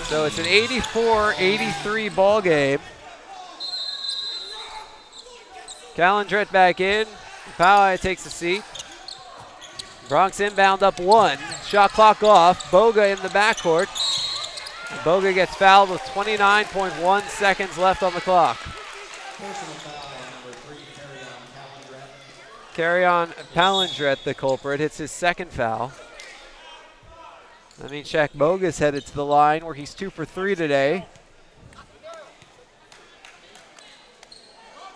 So it's an 84-83 ball game. Calendret back in. Poway takes a seat. Bronx inbound up 1. Shot clock off. Boga in the backcourt. And Boga gets fouled with 29.1 seconds left on the clock. Personal foul on number 3, Carry-on Calendret. Carry-on Palindret, the culprit, hits his 2nd foul. That means Shaq Boga's headed to the line where he's 2 for 3 today.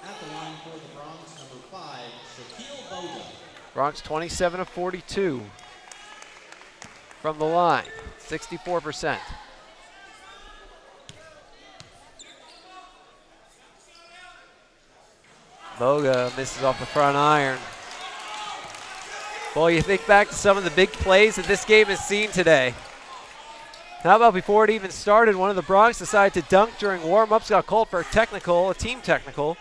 At the line for the Bronx, number 5, Shaquille Boga. Bronx 27 of 42 from the line, 64%. Boga misses off the front iron. Boy, you think back to some of the big plays that this game has seen today. How about before it even started, one of the Bronx decided to dunk during warm-ups, got called for a technical, a team technical.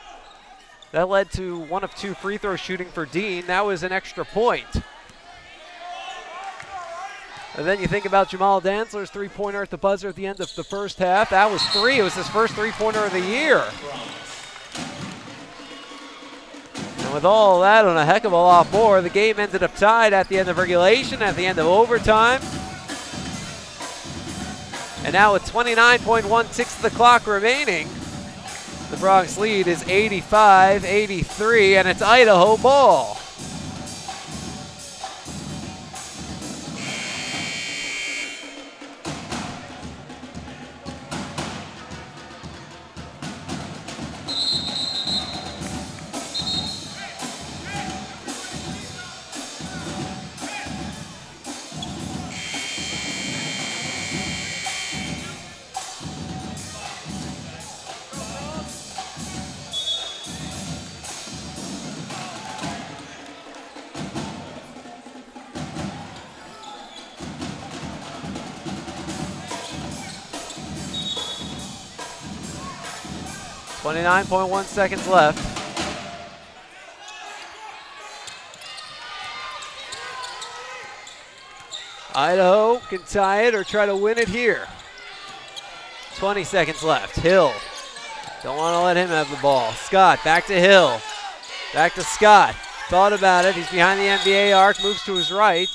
That led to 1 of 2 free throw shooting for Dean. That was an extra point. And then you think about Jamal Dantzler's three-pointer at the buzzer at the end of the first half. That was 3. It was his first three-pointer of the year. And with all that and a heck of a lot more, the game ended up tied at the end of regulation, at the end of overtime. And now with 29.16 of the clock remaining, the Bronx lead is 85-83, and it's Idaho ball. .1 seconds left. Idaho can tie it or try to win it here. 20 seconds left. Hill. Don't want to let him have the ball. Scott back to Hill. Back to Scott. Thought about it. He's behind the NBA arc. Moves to his right.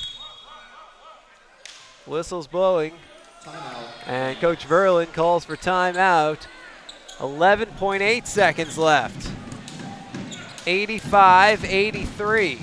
Whistle's blowing. And Coach Verlin calls for timeout. 11.8 seconds left. 85-83.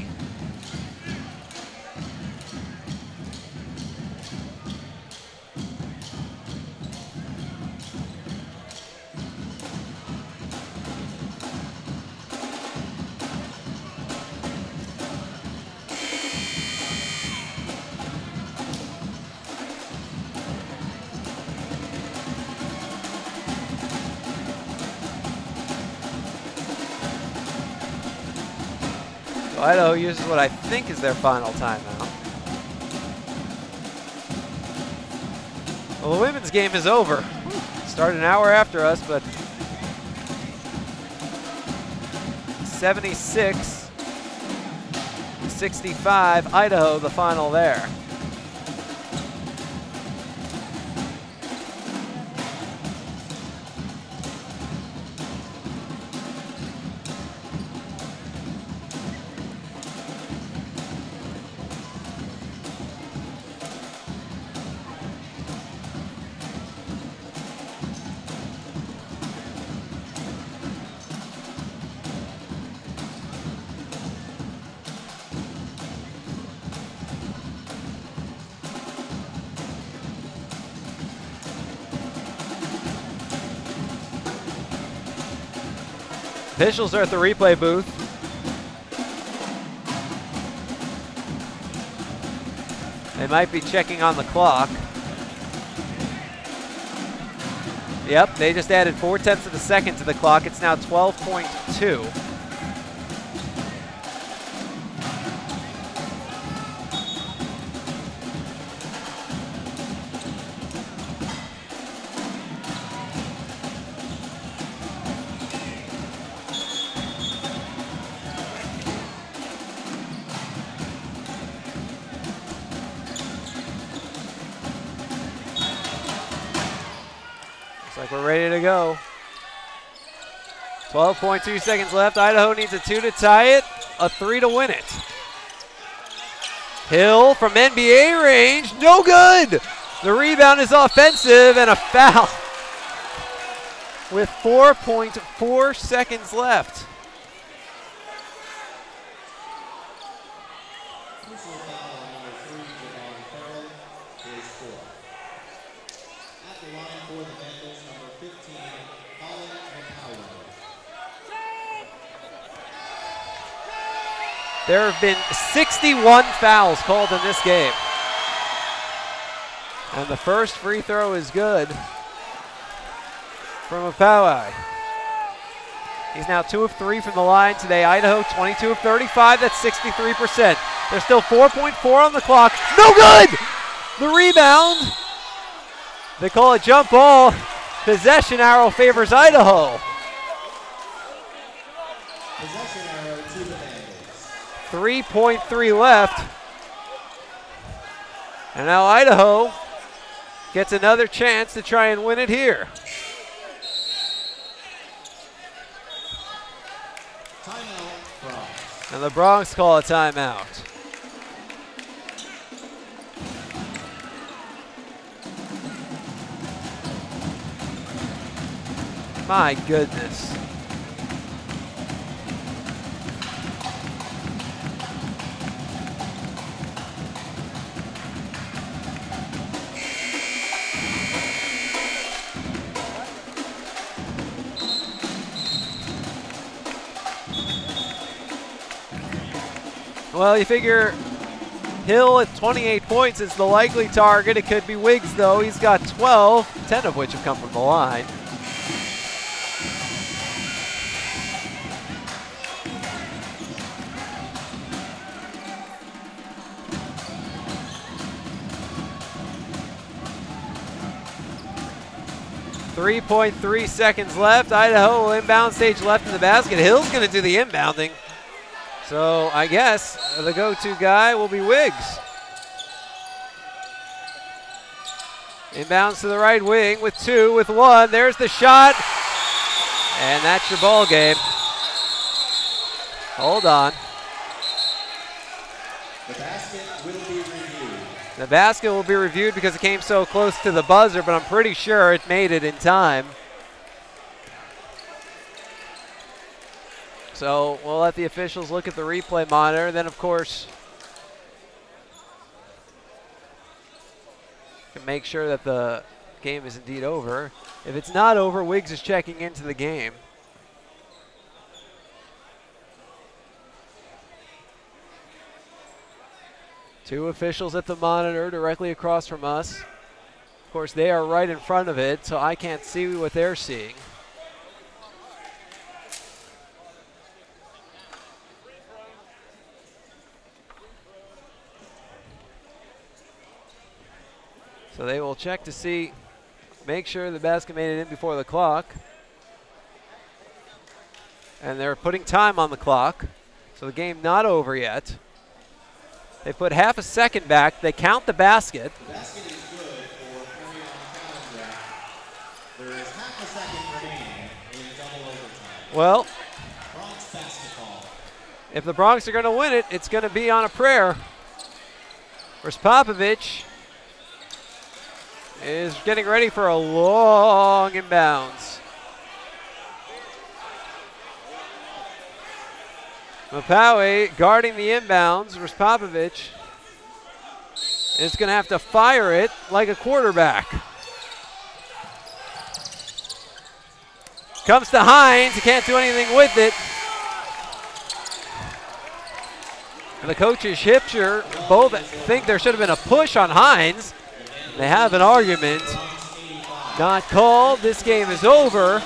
Idaho uses what I think is their final timeout. Well, the women's game is over. Started an hour after us, but 76-65, Idaho, the final there. Officials are at the replay booth. They might be checking on the clock. Yep, they just added 0.4 of a second to the clock. It's now 12.2. We're ready to go. 12.2 seconds left. Idaho needs a 2 to tie it, a 3 to win it. Hill from NBA range, no good. The rebound is offensive and a foul with 4.4 seconds left. There have been 61 fouls called in this game. And the first free throw is good from Poway. He's now 2 of 3 from the line today. Idaho 22 of 35, that's 63%. There's still 4.4 on the clock. No good! The rebound. They call it jump ball. Possession arrow favors Idaho. Possession arrow to the Vandals. 3.3 left. And now Idaho gets another chance to try and win it here. Timeout, Bronx. And the Bronx call a timeout. My goodness. Well, you figure Hill at 28 points is the likely target. It could be Wiggs, though. He's got 12, 10 of which have come from the line. .3 seconds left. Idaho will inbound stage left in the basket. Hill's going to do the inbounding. So I guess the go-to guy will be Wiggs. Inbounds to the right wing with 2, with 1. There's the shot. And that's your ball game. Hold on. The basket will be reviewed. The basket will be reviewed because it came so close to the buzzer, but I'm pretty sure it made it in time. So we'll let the officials look at the replay monitor. Then, of course, can make sure that the game is indeed over. If it's not over, Wiggs is checking into the game. Two officials at the monitor directly across from us. Of course, they are right in front of it, so I can't see what they're seeing. So they will check to see, make sure the basket made it in before the clock. And they're putting time on the clock. So the game not over yet. They put half a second back. They count the basket. The basket is good for carry on the calendar. There is half a second remaining in double overtime. Well, Bronx basketball. if the Bronx are going to win it, it's going to be on a prayer. Popovich is getting ready for a long inbounds. Mapawe guarding the inbounds. Popovich is going to have to fire it like a quarterback. Comes to Hines. He can't do anything with it. And the coaches, Hipsher, both think there should have been a push on Hines. They have an argument. Not called. This game is over.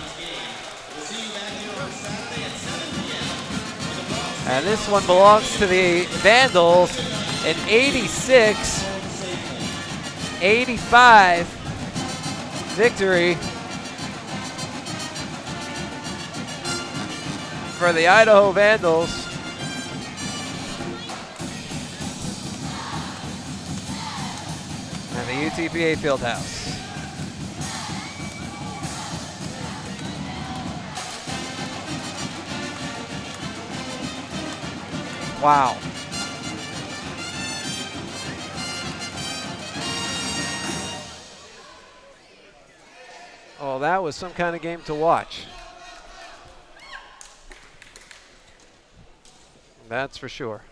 And this one belongs to the Vandals. An 86-85 victory for the Idaho Vandals. And the UTPA Fieldhouse. Wow. Oh, that was some kind of game to watch. That's for sure.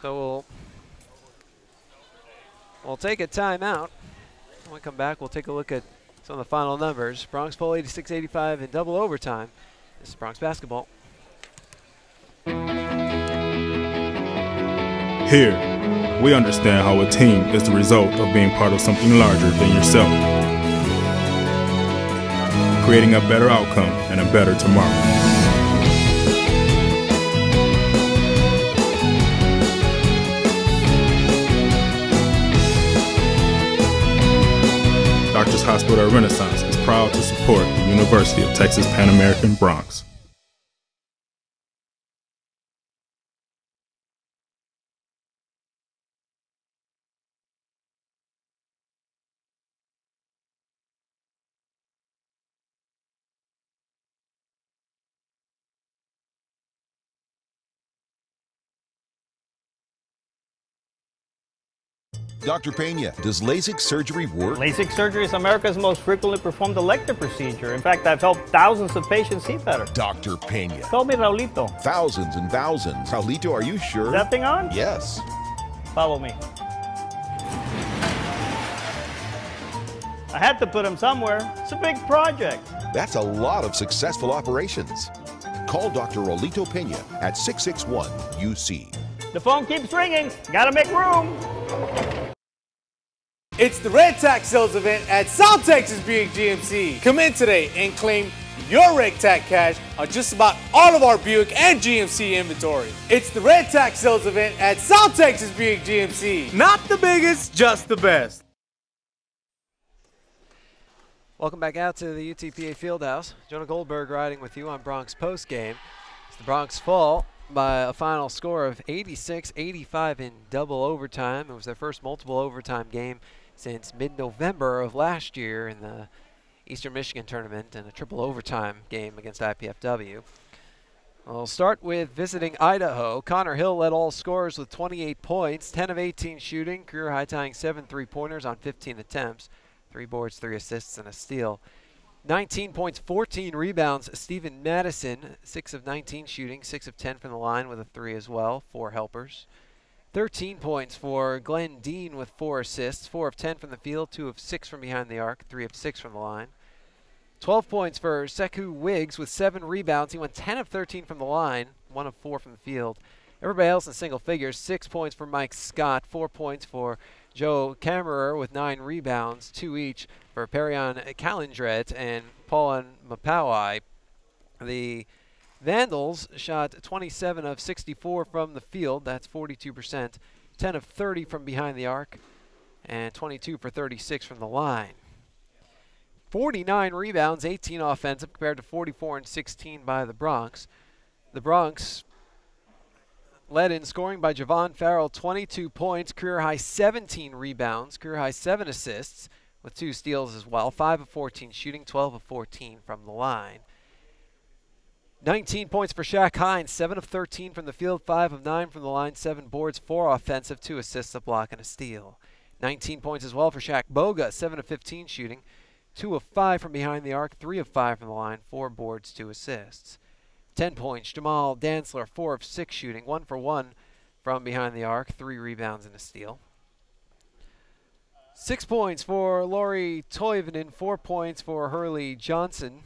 So we'll take a timeout. When we come back, we'll take a look at some of the final numbers. Bronx Pole 86-85 in double overtime. This is Bronx basketball. Here, we understand how a team is the result of being part of something larger than yourself, creating a better outcome and a better tomorrow. Doctors Hospital Renaissance is proud to support the University of Texas Pan American Bronx. Dr. Pena, does LASIK surgery work? LASIK surgery is America's most frequently performed elective procedure. In fact, I've helped thousands of patients see better. Dr. Pena. Call me Raulito. Thousands and thousands. Raulito, are you sure? Is that thing on? Yes. Follow me. I had to put him somewhere. It's a big project. That's a lot of successful operations. Call Dr. Raulito Pena at 661-UC. The phone keeps ringing. Gotta make room. It's the Red Tax Sales event at South Texas Buick GMC. Come in today and claim your Red Tax cash on just about all of our Buick and GMC inventory. It's the Red Tax Sales event at South Texas Buick GMC. Not the biggest, just the best. Welcome back out to the UTPA Fieldhouse. Jonah Goldberg riding with you on Bronx Postgame. As the Bronx fall by a final score of 86-85 in double overtime. It was their first multiple overtime game since mid-November of last year in the Eastern Michigan tournament, and a triple overtime game against IPFW. We'll start with visiting Idaho. Connor Hill led all scorers with 28 points, 10 of 18 shooting, career high tying 7 3-pointers on 15 attempts, 3 boards, 3 assists, and a steal. 19 points, 14 rebounds. Steven Madison, 6 of 19 shooting, 6 of 10 from the line with a 3 as well, 4 helpers. 13 points for Glenn Dean with 4 assists, 4 of 10 from the field, 2 of 6 from behind the arc, 3 of 6 from the line. 12 points for Sekou Wiggs with 7 rebounds. He went 10 of 13 from the line, 1 of 4 from the field. Everybody else in single figures. 6 points for Mike Scott, 4 points for Joe Kammerer with 9 rebounds, 2 each for Perion Calindret and Paulin Mapawai. The Vandals shot 27 of 64 from the field. That's 42%. 10 of 30 from behind the arc and 22 for 36 from the line. 49 rebounds, 18 offensive compared to 44 and 16 by the Bronx. The Bronx led in scoring by Javon Farrell, 22 points, career-high 17 rebounds, career-high 7 assists with 2 steals as well, 5 of 14 shooting, 12 of 14 from the line. 19 points for Shaq Hines, 7 of 13 from the field, 5 of 9 from the line, 7 boards, 4 offensive, 2 assists, a block, and a steal. 19 points as well for Shaq Boga, 7 of 15 shooting, 2 of 5 from behind the arc, 3 of 5 from the line, 4 boards, 2 assists. 10 points, Jamal Dantzler, 4 of 6 shooting, 1 for 1 from behind the arc, 3 rebounds and a steal. 6 points for Laurie Toivonen, 4 points for Hurley Johnson.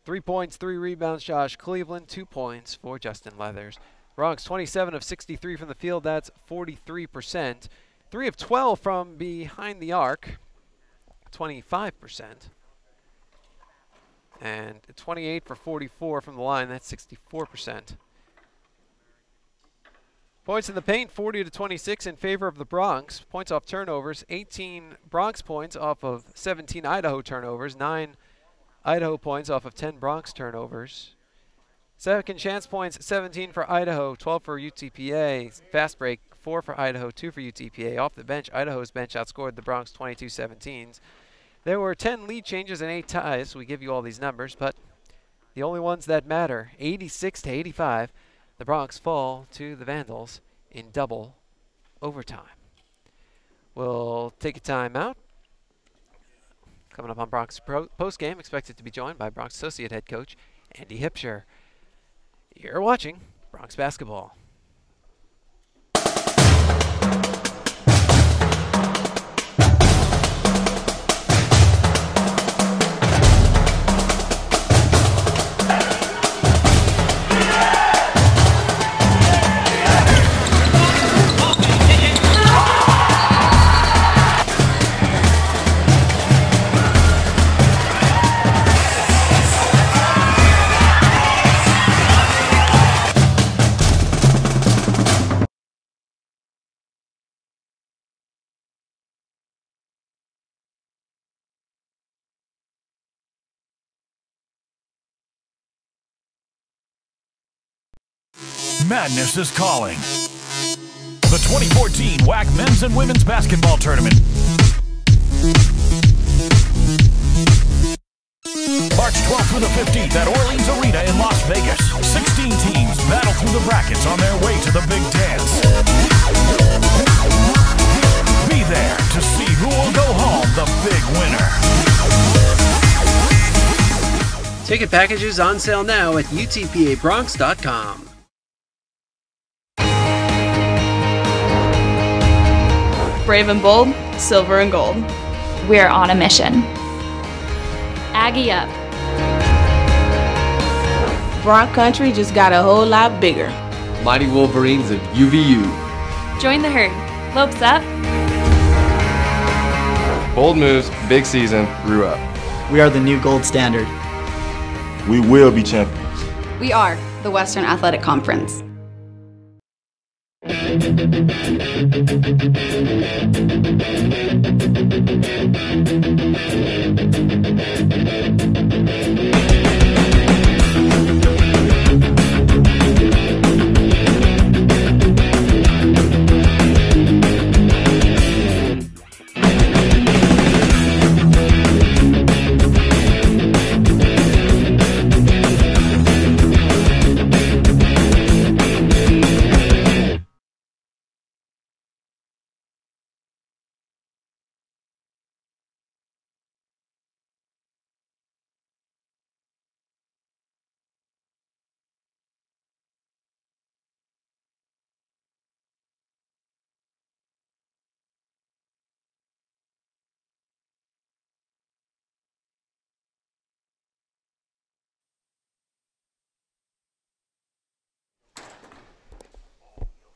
3 points, 3 rebounds, Josh Cleveland, 2 points for Justin Leathers. Bronx, 27 of 63 from the field, that's 43%. 3 of 12 from behind the arc, 25%. And 28 for 44 from the line, that's 64%. Points in the paint, 40 to 26 in favor of the Bronx. Points off turnovers, 18 Bronx points off of 17 Idaho turnovers, 9 Idaho points off of 10 Bronx turnovers. Second chance points, 17 for Idaho, 12 for UTPA. Fast break, 4 for Idaho, 2 for UTPA. Off the bench, Idaho's bench outscored the Bronx 22-17. There were 10 lead changes and 8 ties. We give you all these numbers, but the only ones that matter, 86 to 85, the Bronx fall to the Vandals in double overtime. We'll take a timeout. Coming up on Bronx Postgame, expected to be joined by Bronx Associate Head Coach Andy Hipsher. You're watching Bronx Basketball. Madness is calling. The 2014 WAC Men's and Women's Basketball Tournament. March 12th through the 15th at Orleans Arena in Las Vegas. 16 teams battle through the brackets on their way to the big dance. Be there to see who will go home the big winner. Ticket packages on sale now at UTPABronx.com. Brave and bold, silver and gold. We're on a mission. Aggie up. Bron country just got a whole lot bigger. Mighty Wolverines of UVU. Join the herd. Lopes up. Bold moves, big season, grew up. We are the new gold standard. We will be champions. We are the Western Athletic Conference.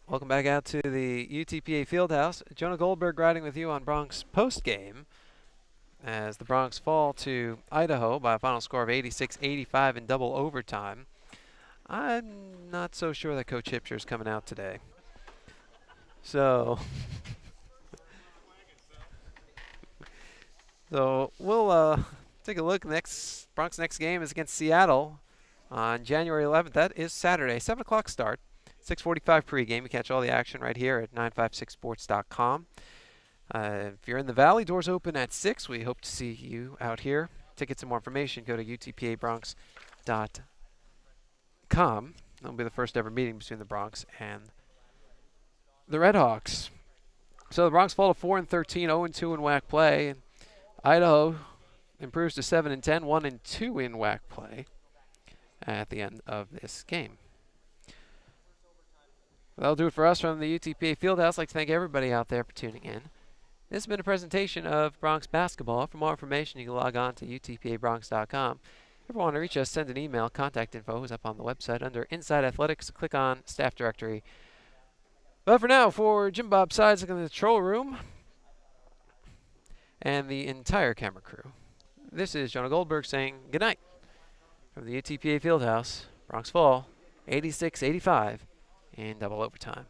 Welcome back out to the UTPA Fieldhouse. Jonah Goldberg riding with you on Bronx Postgame as the Bronx fall to Idaho by a final score of 86-85 in double overtime. I'm not so sure that Coach Hipsher is coming out today. So we'll take a look. Bronx next game is against Seattle on January 11th. That is Saturday, 7 o'clock start. 6:45 pregame. You catch all the action right here at 956sports.com. If you're in the Valley, doors open at 6. We hope to see you out here. Tickets and more information, go to utpabronx.com. That'll be the first ever meeting between the Bronx and the Redhawks. So the Bronx fall to 4-13, 0-2 in WAC play. And Idaho improves to 7-10, 1-2 in WAC play at the end of this game. That'll do it for us from the UTPA Fieldhouse. I'd like to thank everybody out there for tuning in. This has been a presentation of Bronx Basketball. For more information, you can log on to utpabronx.com. If you want to reach us, send an email. Contact info is up on the website under Inside Athletics. Click on Staff Directory. But for now, for Jim Bob Sides in the control room and the entire camera crew, this is Jonah Goldberg saying good night from the UTPA Fieldhouse. Bronx fall, 86-85 in double overtime.